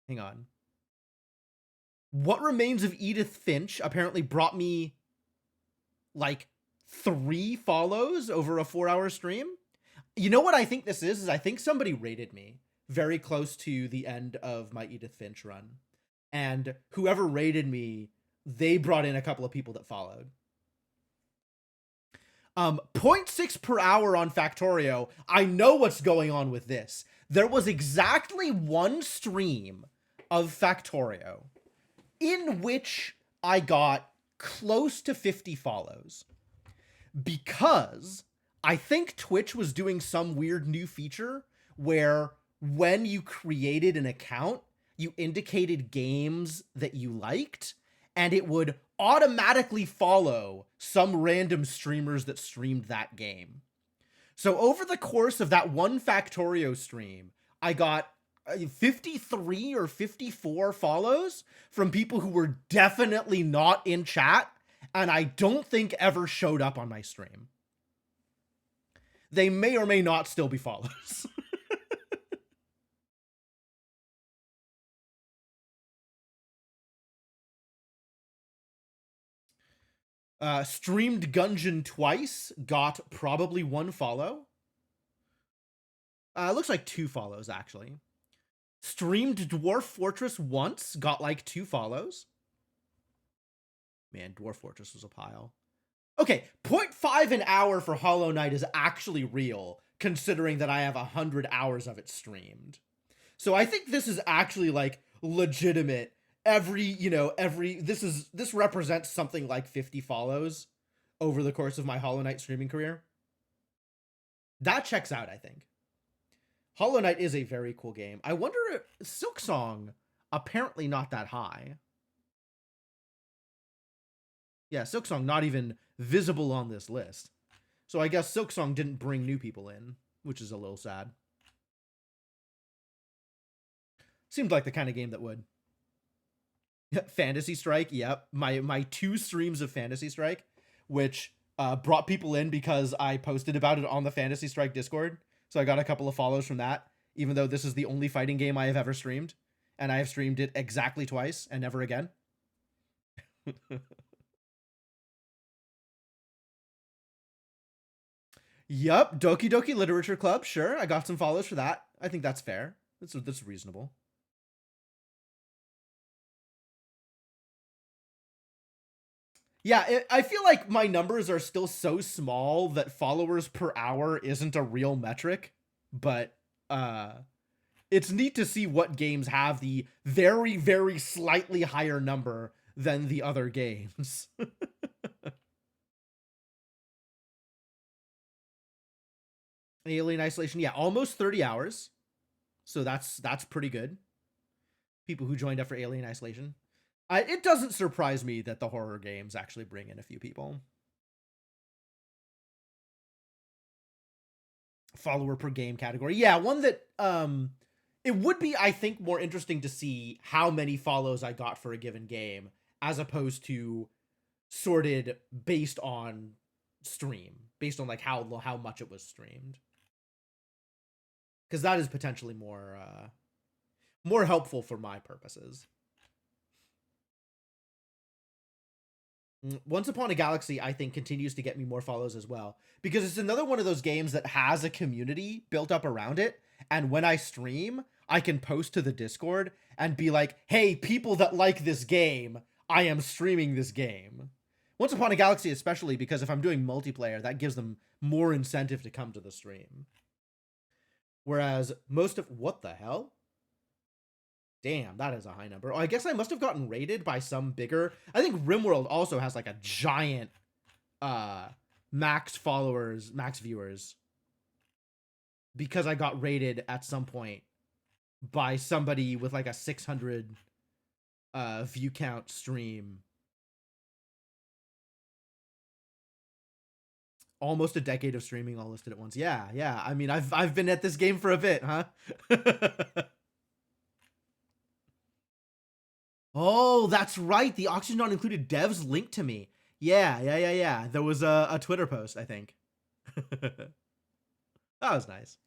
Hang on. What Remains of Edith Finch apparently brought me like 3 follows over a 4-hour stream. You know what I think this is I think somebody rated me very close to the end of my Edith Finch run. And whoever rated me, they brought in a couple of people that followed. 0.6 per hour on Factorio. I know what's going on with this. There was exactly one stream of Factorio in which I got close to 50 follows, because I think Twitch was doing some weird new feature where when you created an account, you indicated games that you liked, and it would automatically follow some random streamers that streamed that game. So over the course of that one Factorio stream, I got 53 or 54 follows from people who were definitely not in chat, and I don't think ever showed up on my stream. They may or may not still be follows. Streamed Gungeon twice, got probably 1 follow. Looks like 2 follows, actually. Streamed Dwarf Fortress once, got like 2 follows. Man, Dwarf Fortress was a pile. Okay, 0.5 an hour for Hollow Knight is actually real, considering that I have 100 hours of it streamed. So I think this is actually like legitimate. This represents something like 50 follows over the course of my Hollow Knight streaming career. That checks out, I think. Hollow Knight is a very cool game. I wonder if Silksong, apparently not that high. Yeah, Silksong not even visible on this list. So I guess Silksong didn't bring new people in, which is a little sad. Seemed like the kind of game that would. Fantasy Strike, yep. My 2 streams of Fantasy Strike, which brought people in because I posted about it on the Fantasy Strike Discord. So I got a couple of follows from that, even though this is the only fighting game I have ever streamed. And I have streamed it exactly twice and never again. Yup, Doki Doki Literature Club, sure. I got some follows for that. I think that's fair. That's reasonable. Yeah, I feel like my numbers are still so small that followers per hour isn't a real metric, but it's neat to see what games have the very, very slightly higher number than the other games. Alien Isolation, yeah, almost 30 hours. So that's pretty good. People who joined up for Alien Isolation. It doesn't surprise me that the horror games actually bring in a few people. Follower per game category. Yeah, one that it would be, I think, more interesting to see how many follows I got for a given game as opposed to sorted based on stream, based on like how much it was streamed. because that is potentially more helpful for my purposes. Once Upon a Galaxy, I think, continues to get me more follows as well, because it's another one of those games that has a community built up around it. And when I stream, I can post to the Discord and be like, hey, people that like this game, I am streaming this game. Once Upon a Galaxy, especially because if I'm doing multiplayer, that gives them more incentive to come to the stream. Whereas most of, what the hell? Damn, that is a high number. Oh, I guess I must have gotten rated by some bigger. I think RimWorld also has like a giant max followers, max viewers, because I got rated at some point by somebody with like a 600 view count stream. Almost a decade of streaming all listed at once. Yeah, yeah. I mean, I've been at this game for a bit, huh? Oh, that's right. The Oxygen Not Included devs linked to me. Yeah. There was a Twitter post, I think. That was nice.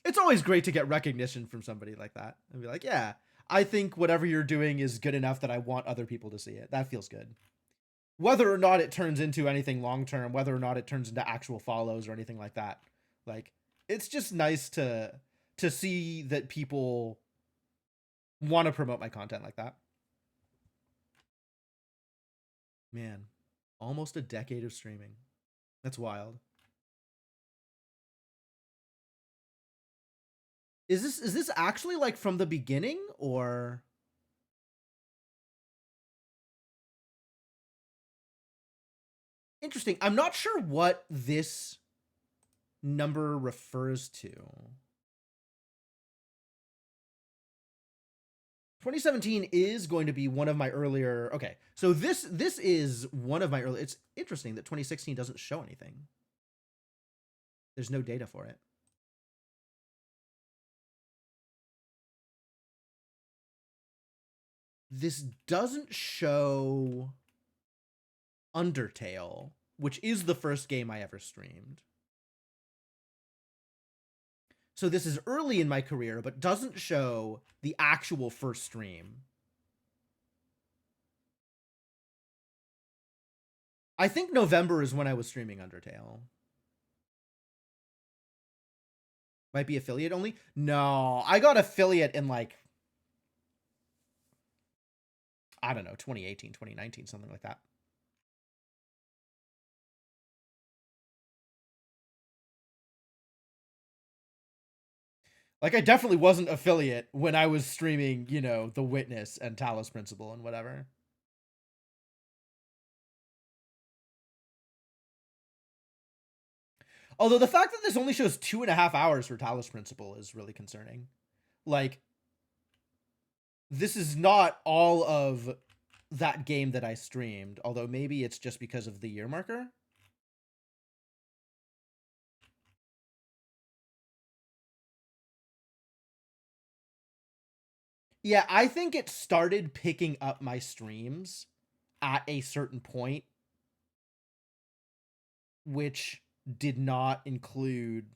It's always great to get recognition from somebody like that and be like, yeah, I think whatever you're doing is good enough that I want other people to see it. That feels good. Whether or not it turns into anything long term, whether or not it turns into actual follows or anything like that, like, it's just nice to see that people want to promote my content like that. Man, almost a decade of streaming. That's wild. Is this actually like from the beginning, or interesting? I'm not sure what this number refers to. 2017 is going to be one of my earlier. Okay, so this is one of my early. It's interesting that 2016 doesn't show anything. There's no data for it. This doesn't show Undertale, which is the first game I ever streamed. So this is early in my career, but doesn't show the actual first stream. I think November is when I was streaming Undertale. Might be affiliate only? No, I got affiliate in like, I don't know, 2018, 2019, something like that. Like, I definitely wasn't affiliate when I was streaming, The Witness and Talos Principle and whatever. Although the fact that this only shows 2.5 hours for Talos Principle is really concerning. Like, this is not all of that game that I streamed, although maybe it's just because of the year marker. Yeah, I think it started picking up my streams at a certain point, which did not include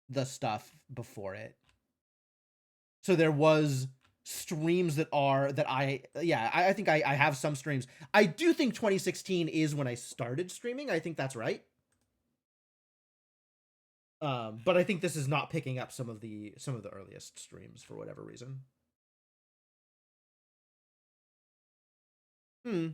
the stuff before it. So there was streams that I think I have some streams. I do think 2016 is when I started streaming. I think that's right. But I think this is not picking up some of the earliest streams for whatever reason. Hmm.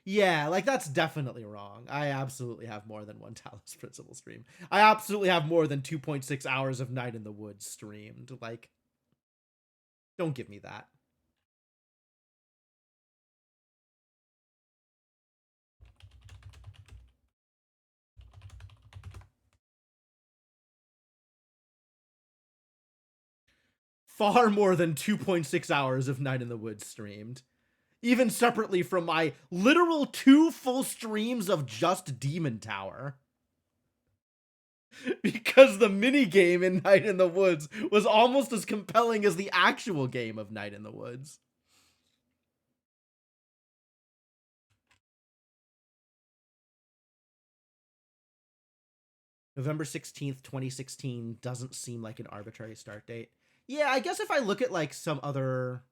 Yeah, like that's definitely wrong. I absolutely have more than one Talos Principle stream. I absolutely have more than 2.6 hours of Night in the Woods streamed. Like, don't give me that. Far more than 2.6 hours of Night in the Woods streamed. Even separately from my literal 2 full streams of just Demon Tower. Because the mini game in Night in the Woods was almost as compelling as the actual game of Night in the Woods. November 16th, 2016 doesn't seem like an arbitrary start date. Yeah, I guess if I look at like some other,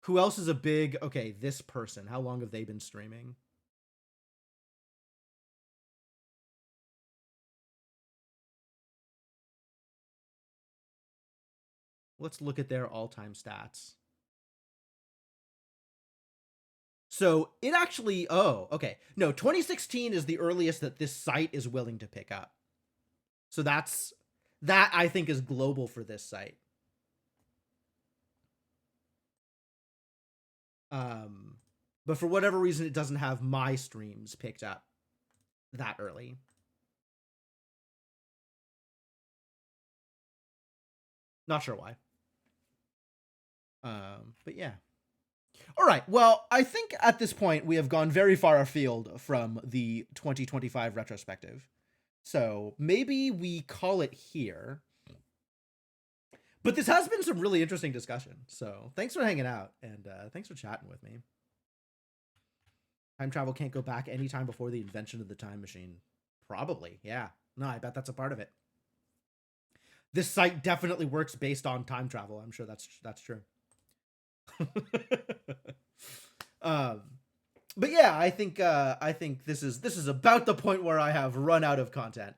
who else is a big, okay, this person, how long have they been streaming? Let's look at their all-time stats. So it actually, oh, okay. No, 2016 is the earliest that this site is willing to pick up. So that I think is global for this site. But for whatever reason, it doesn't have my streams picked up that early. Not sure why. But yeah. All right. Well, I think at this point we have gone very far afield from the 2025 retrospective. So maybe we call it here. But this has been some really interesting discussion. So thanks for hanging out and thanks for chatting with me. Time travel can't go back anytime before the invention of the time machine. Probably, yeah. No, I bet that's a part of it. This site definitely works based on time travel. I'm sure that's true. um, but yeah, I think this is about the point where I have run out of content.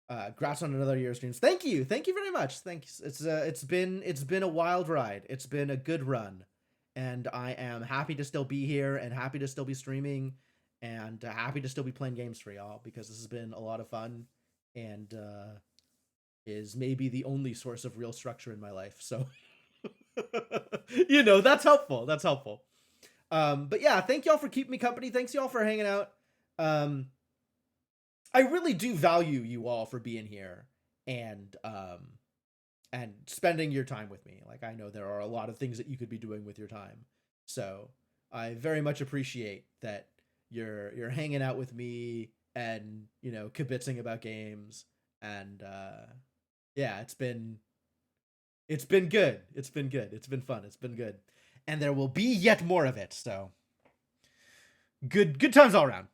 Congrats on another year of streams. Thank you very much. Thanks. It's been a wild ride. It's been a good run, and I am happy to still be here and happy to still be streaming, and happy to still be playing games for y'all because this has been a lot of fun, and is maybe the only source of real structure in my life. So, that's helpful. That's helpful. But yeah, thank y'all for keeping me company. Thanks y'all for hanging out. I really do value you all for being here and spending your time with me. Like, I know there are a lot of things that you could be doing with your time. So I very much appreciate that you're hanging out with me and, kibitzing about games. And yeah, it's been good. It's been good. It's been fun. It's been good. And there will be yet more of it. So good times all around.